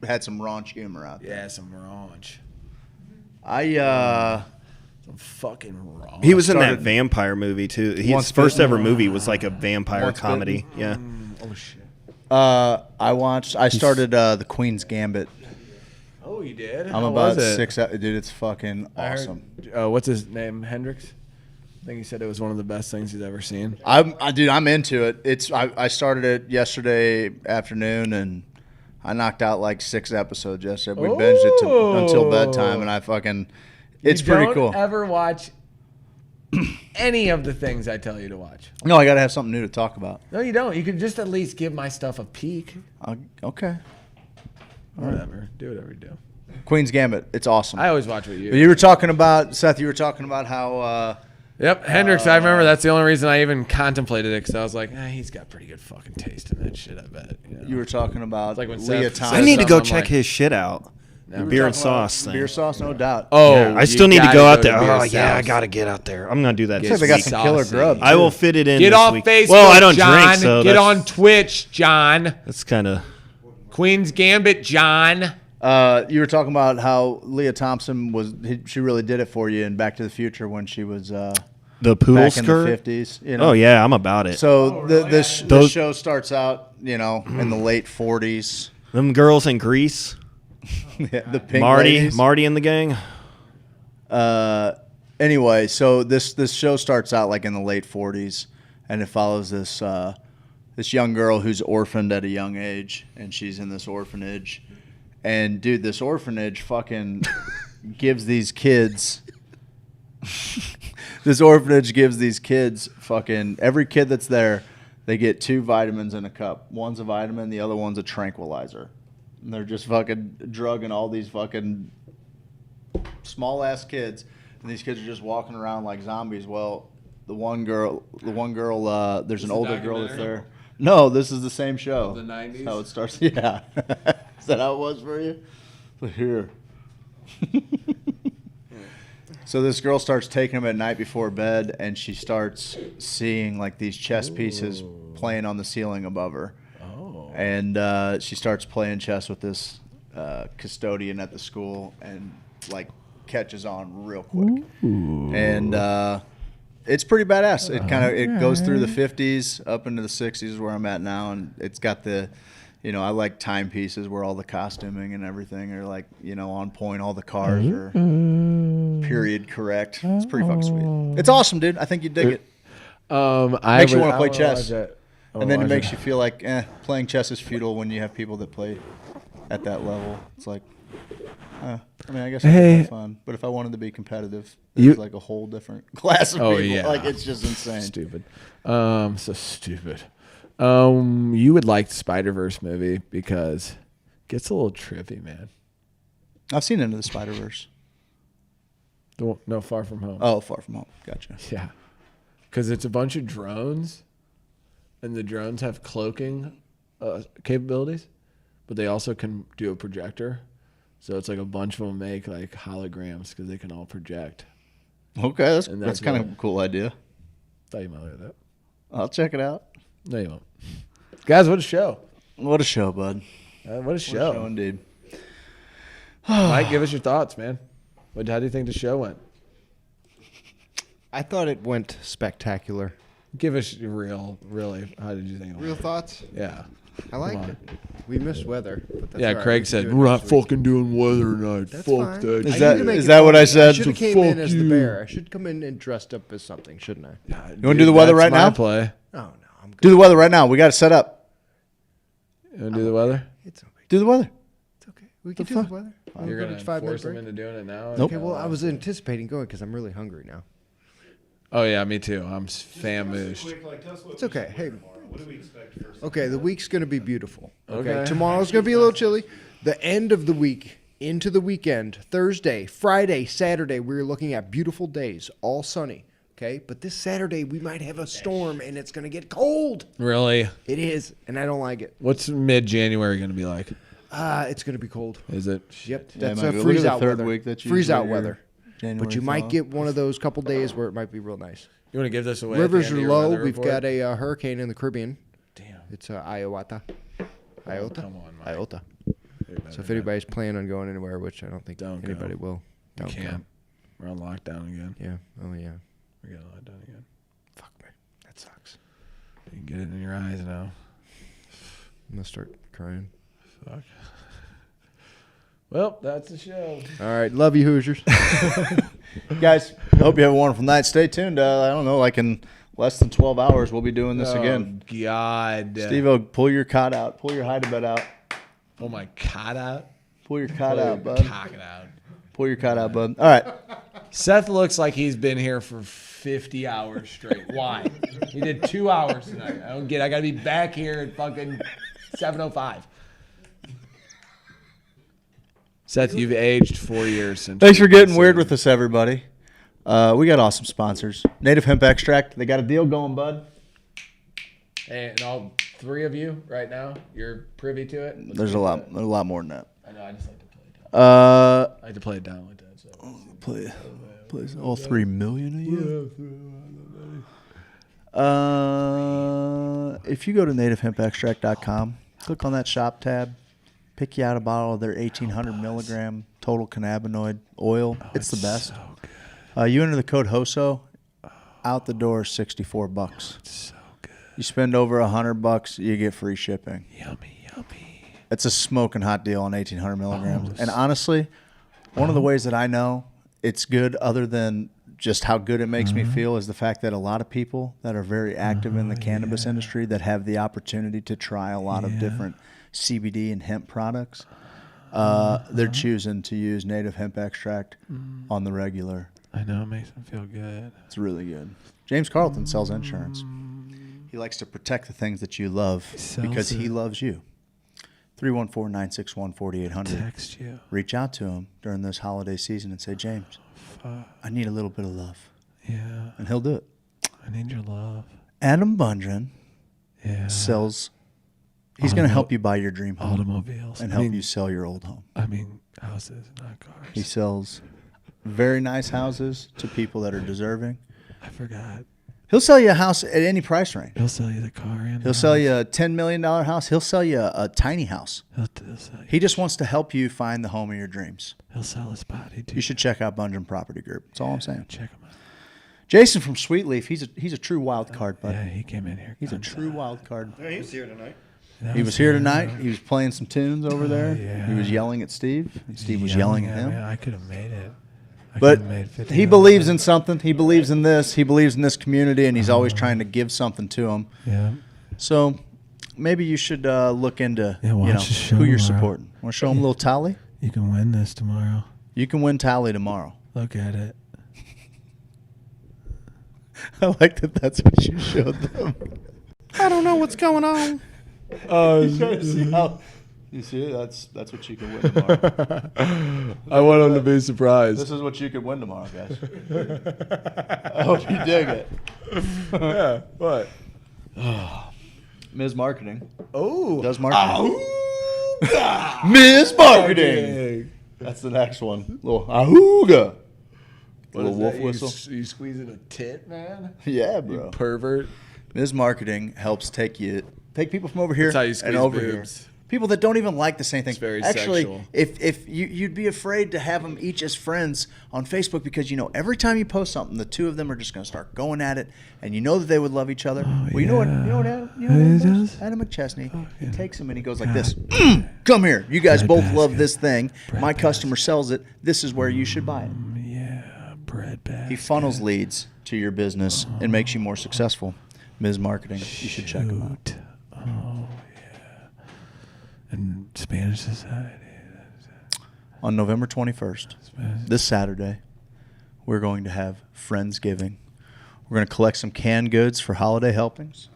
had some raunch humor out there. Yeah, some raunch. Some fucking raunch. He was in that started- vampire movie too. His Once first Bitten. ever movie was like a vampire Once comedy. Bitten. Yeah. Oh shit. I started the Queen's Gambit. Oh, you did? I'm How about was it? 6. Dude, it's fucking I heard- awesome. what's his name? Hendrix. I think he said it was one of the best things he's ever seen. Dude, I'm into it. I started it yesterday afternoon, and I knocked out like 6 episodes yesterday. We binged it until bedtime, and I fucking. It's pretty cool. Don't ever watch any of the things I tell you to watch. No, I got to have something new to talk about. No, you don't. You can just at least give my stuff a peek. Okay. Whatever. Do whatever you do. Queen's Gambit. It's awesome. I always watch what you. You were talking about, Seth. You were talking about how. Yep, Hendrix. I remember that's the only reason I even contemplated it because I was like, he's got pretty good fucking taste in that shit. I bet. You were talking about like when Leah Seth Thompson. I need to go I'm check like, his shit out. The beer and sauce thing. Beer sauce, no doubt. Oh, yeah, I still need to go out there. Oh yeah, I gotta get out there. I'm gonna do that. They got some killer grub. I will fit it in. Get this off week. Facebook. Well, I don't John. drink, so get on Twitch, John. That's kind of Queen's Gambit, John. You were talking about how Leah Thompson she really did it for you in Back to the Future when she was the pool back skirt? in the 50s. You know? Oh yeah, I'm about it. So this show starts out, in the late 40s. Them girls in Greece. Yeah, the pink Marty ladies. and the gang. Anyway, so this show starts out like in the late 40s, and it follows this young girl who's orphaned at a young age, and she's in this orphanage. And dude, this orphanage fucking gives these kids. This orphanage gives these kids fucking every kid that's there. They get 2 vitamins in a cup. One's a vitamin, the other one's a tranquilizer. And they're just fucking drugging all these fucking small ass kids, and these kids are just walking around like zombies. Well, the one girl, there's an older girl that's there. No, this is the same show. The 90s? That's how it starts. Yeah. Is that how it was for you? Here. So this girl starts taking them at night before bed, and she starts seeing like these chess pieces playing on the ceiling above her. Oh. And she starts playing chess with this custodian at the school, and like catches on real quick. Ooh. And it's pretty badass. It goes through the 50s up into the 60s where I'm at now, and it's got the. I like timepieces where all the costuming and everything are like, on point. All the cars are period correct. It's pretty fucking sweet. It's awesome, dude. I think you'd dig it. Makes you want to play chess. And then it makes you feel like, playing chess is futile when you have people that play at that level. It's like, I guess it's fun. But if I wanted to be competitive, there's like a whole different class of people. Yeah. Like, it's just insane. Stupid. So stupid. You would like the Spider-Verse movie because it gets a little trippy, man. I've seen Into the Spider-Verse. No, Far From Home. Oh, Far From Home. Gotcha. Yeah. Because it's a bunch of drones, and the drones have cloaking capabilities, but they also can do a projector. So it's like a bunch of them make like holograms because they can all project. Okay, that's kind of a cool idea. Thought you might like that. I'll check it out. No, you won't. Guys, what a show. What a show, bud. What a show. What a show indeed. Mike, give us your thoughts, man. How do you think the show went? I thought it went spectacular. Give us your really, how did you think it went? Real thoughts? Yeah. I liked it. We missed weather. But that's yeah, all right. Craig said, we're not fucking doing weather tonight. That's Fuck fine. that. Is that what I said? I should have came in as the bear. I should come in and dressed up as something, shouldn't I? You want to do the weather right now? Play. Oh, no. I'm good. Do the weather right now. We got it set up. You want to do the weather? It's okay. Do the weather. It's okay. We can do the weather. You're going to force them into doing it now? Nope. Okay, well, I was anticipating going because I'm really hungry now. Oh, yeah, me too. I'm famished. It's okay. Hey, what do we expect first? Okay, the week's going to be beautiful. Okay. Tomorrow's going to be a little chilly. The end of the week into the weekend, Thursday, Friday, Saturday, we're looking at beautiful days, all sunny. Okay, but this Saturday we might have a storm and it's going to get cold. Really? It is, and I don't like it. What's mid-January going to be like? It's going to be cold. Is it? Yep, Yeah, that's it might a be. freeze Look at out the third weather. week that's Freeze out usually weather. January, But you might get one of those couple days where it might be real nice. You want to give this away? Rivers are low. We've got a hurricane in the Caribbean. Damn. It's Iota. Iota. Come on, Mike. Iota. So if anybody's planning on going anywhere, which I don't think anybody will, don't can't. come. We're on lockdown again. Yeah. Oh yeah. We're getting lockdown again. Fuck me. That sucks. You can get it in your eyes now. I'm gonna start crying. Fuck. Well, that's the show. All right. Love you, Hoosiers. Guys, I hope you have a wonderful night. Stay tuned. I don't know, like in less than 12 hours, we'll be doing this again. God. Steve-O, pull your cot out. Pull your hide-a-bed out. Pull my cot out. Pull your cot out, bud. Cock it out. Pull your cot out, bud. All right. Seth looks like he's been here for 50 hours straight. Why? He did 2 hours tonight. I don't get it. I got to be back here at fucking 7:05. Seth, you've aged 4 years since. Thanks for getting weird with us, everybody. We got awesome sponsors. Native Hemp Extract. They got a deal going, bud. And all 3 of you right now, you're privy to it? There's a lot more than that. I know. I just like to play it down. I like to play it down like that. So. Play all 3 million of you. If you go to nativehempextract.com, click on that shop tab, pick you out a bottle of their 1,800 milligram total cannabinoid oil. It's the best. So you enter the code HOSO, out the door $64. It's so good. You spend over $100, you get free shipping. Yummy, yummy. It's a smoking hot deal on 1,800 milligrams. And honestly, one of the ways that I know it's good, other than just how good it makes me feel, is the fact that a lot of people that are very active in the cannabis industry that have the opportunity to try a lot of different CBD and hemp products, they're choosing to use Native Hemp Extract on the regular. I know, it makes them feel good. It's really good. James Carlton sells insurance. He likes to protect the things that you love because he loves you. 314-961-4800. Text you. Reach out to him during this holiday season and say, James, I need a little bit of love. Yeah. And he'll do it. I need your love. Adam Bundren sells. He's going to help you buy your dream home. Automobiles. And help you sell your old home. I mean, houses, not cars. He sells very nice houses to people that are deserving. I forgot. He'll sell you a house at any price range. He'll sell you the car. And he'll sell you a $10 million house. He'll sell you a tiny house. He just wants to help you find the home of your dreams. He'll sell his body, too. You should check out Bundren Property Group. That's all I'm saying. Check him out. Jason from Sweetleaf, he's a true wild card, bud. Yeah, he came in here. He's a true wild card. Yeah, he was here tonight. He was here tonight. He was playing some tunes over there. He was yelling at Steve. And Steve was yelling at him. Man, I could have made it. But he believes in something. He believes in this. He believes in this community, and he's always trying to give something to them. Yeah. So maybe you should look into watch who you're supporting. Want to show him a little tally? You can win this tomorrow. You can win tally tomorrow. Look at it. I like that. That's what you showed them. I don't know what's going on. You see it? That's what you can win tomorrow. I want him to be surprised. This is what you could win tomorrow, guys. I hope you dig it. Yeah. What? Ms. Marketing. Oh. Does marketing. Ms. Marketing. That's the next one. Little ahooga. Little wolf whistle. You squeezing a tit, man? Yeah, bro. You pervert. Ms. Marketing helps take people from over here That's how you squeeze and over boobs. here. People that don't even like the same thing. It's very Actually, sexual. if you'd be afraid to have them each as friends on Facebook because every time you post something, the two of them are just going to start going at it, and you know that they would love each other. You know what Adam does? Adam McChesney. He takes them and he goes like this. Come here. You guys both love this thing. My customer sells it. This is where you should buy it. Yeah, bread basket. He funnels leads to your business and makes you more successful. Ms. Marketing. You should check him out. Oh, and Spanish Society. On November 21st, this Saturday, we're going to have Friendsgiving. We're going to collect some canned goods for holiday helpings.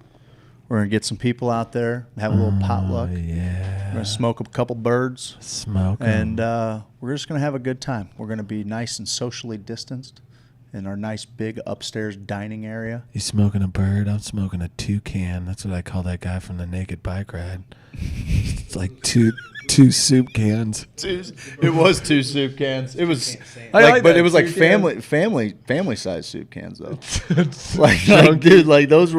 We're going to get some people out there, have a little potluck. Yeah. We're going to smoke a couple birds. Smoke 'em. And we're just going to have a good time. We're going to be nice and socially distanced in our nice big upstairs dining area. You smoking a bird? I'm smoking a toucan. That's what I call that guy from the Naked Bike Ride. It's like two soup cans. It was 2 soup cans. It was but it was like family size soup cans though. Dude, those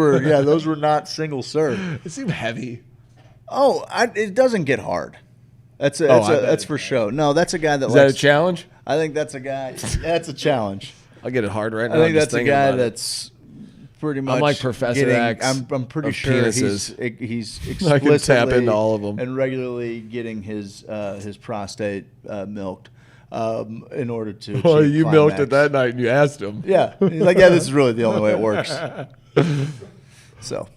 were not single serve. It seemed heavy. Oh, it doesn't get hard. That's for show. No, that's a guy that. Is that a challenge? I think that's a guy. That's a challenge. I'll get it hard right now. I think that's a guy that's pretty much. I'm like Professor X. I'm pretty sure penises. he's I can explicitly tap into all of them and regularly getting his prostate milked in order to. Well, you climax. milked it that night and you asked him. Yeah, he's like, yeah, this is really the only way it works. So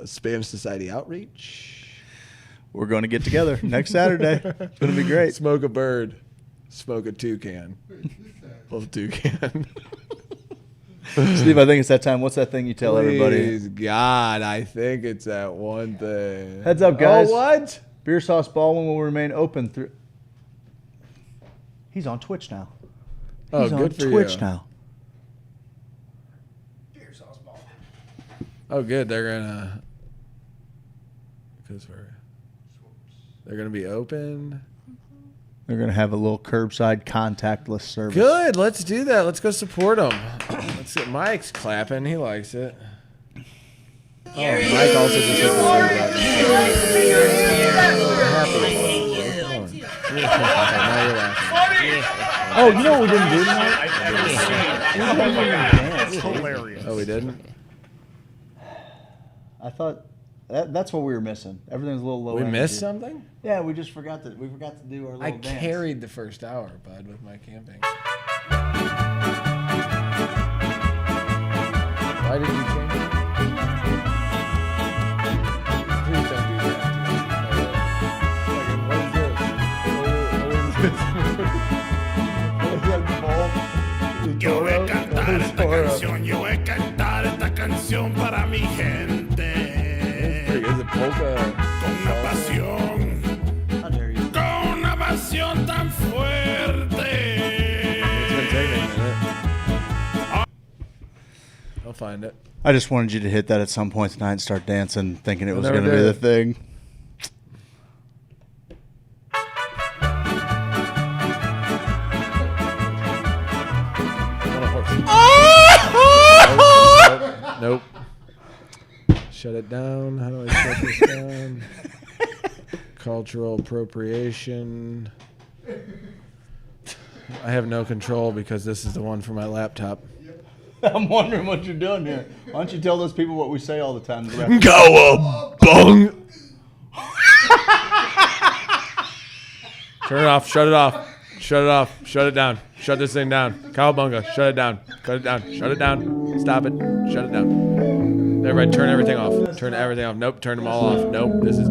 Spanish Society outreach. We're going to get together next Saturday. It's going to be great. Smoke a bird. Smoke a toucan. Little toucan. Steve, I think it's that time. What's that thing you tell everybody? Please God, I think it's that one thing. Heads up, guys. Oh, what? Beer Sauce Baldwin will remain open through... He's on Twitch now. Oh, He's good on for Twitch you. now. Oh, good. They're gonna, they're gonna be open. They're going to have a little curbside contactless service. Good. Let's do that. Let's go support them. Let's get Mike's clapping. He likes it. Oh, Mike also just hit the third button. Now you're laughing. Oh, you know what we didn't do tonight? It's hilarious. Oh, we didn't? I thought that's what we were missing. Everything's a little low. We energy. missed something? Yeah, we just forgot to do our little I dance. carried the first hour, bud, with my camping. Why did you change it? Please don't do that. Yo voy a cantar esta canción, yo voy a cantar esta canción para mi gente. Con una pasión, con una pasión tan fuerte. I'll find it. I just wanted you to hit that at some point tonight and start dancing, thinking it was never going to be did. the thing. Nope. Shut it down. How do I shut this down? Cultural appropriation. I have no control because this is the one for my laptop. I'm wondering what you're doing here. Why don't you tell those people what we say all the time? Cowabunga! Turn it off. Shut it off. Shut it off. Shut it down. Shut this thing down. Cowabunga. Shut it down. Cut it down. Shut it down. Stop it. Shut it down. Everybody turn everything off. Turn everything off. Nope. Turn them all off. Nope. This is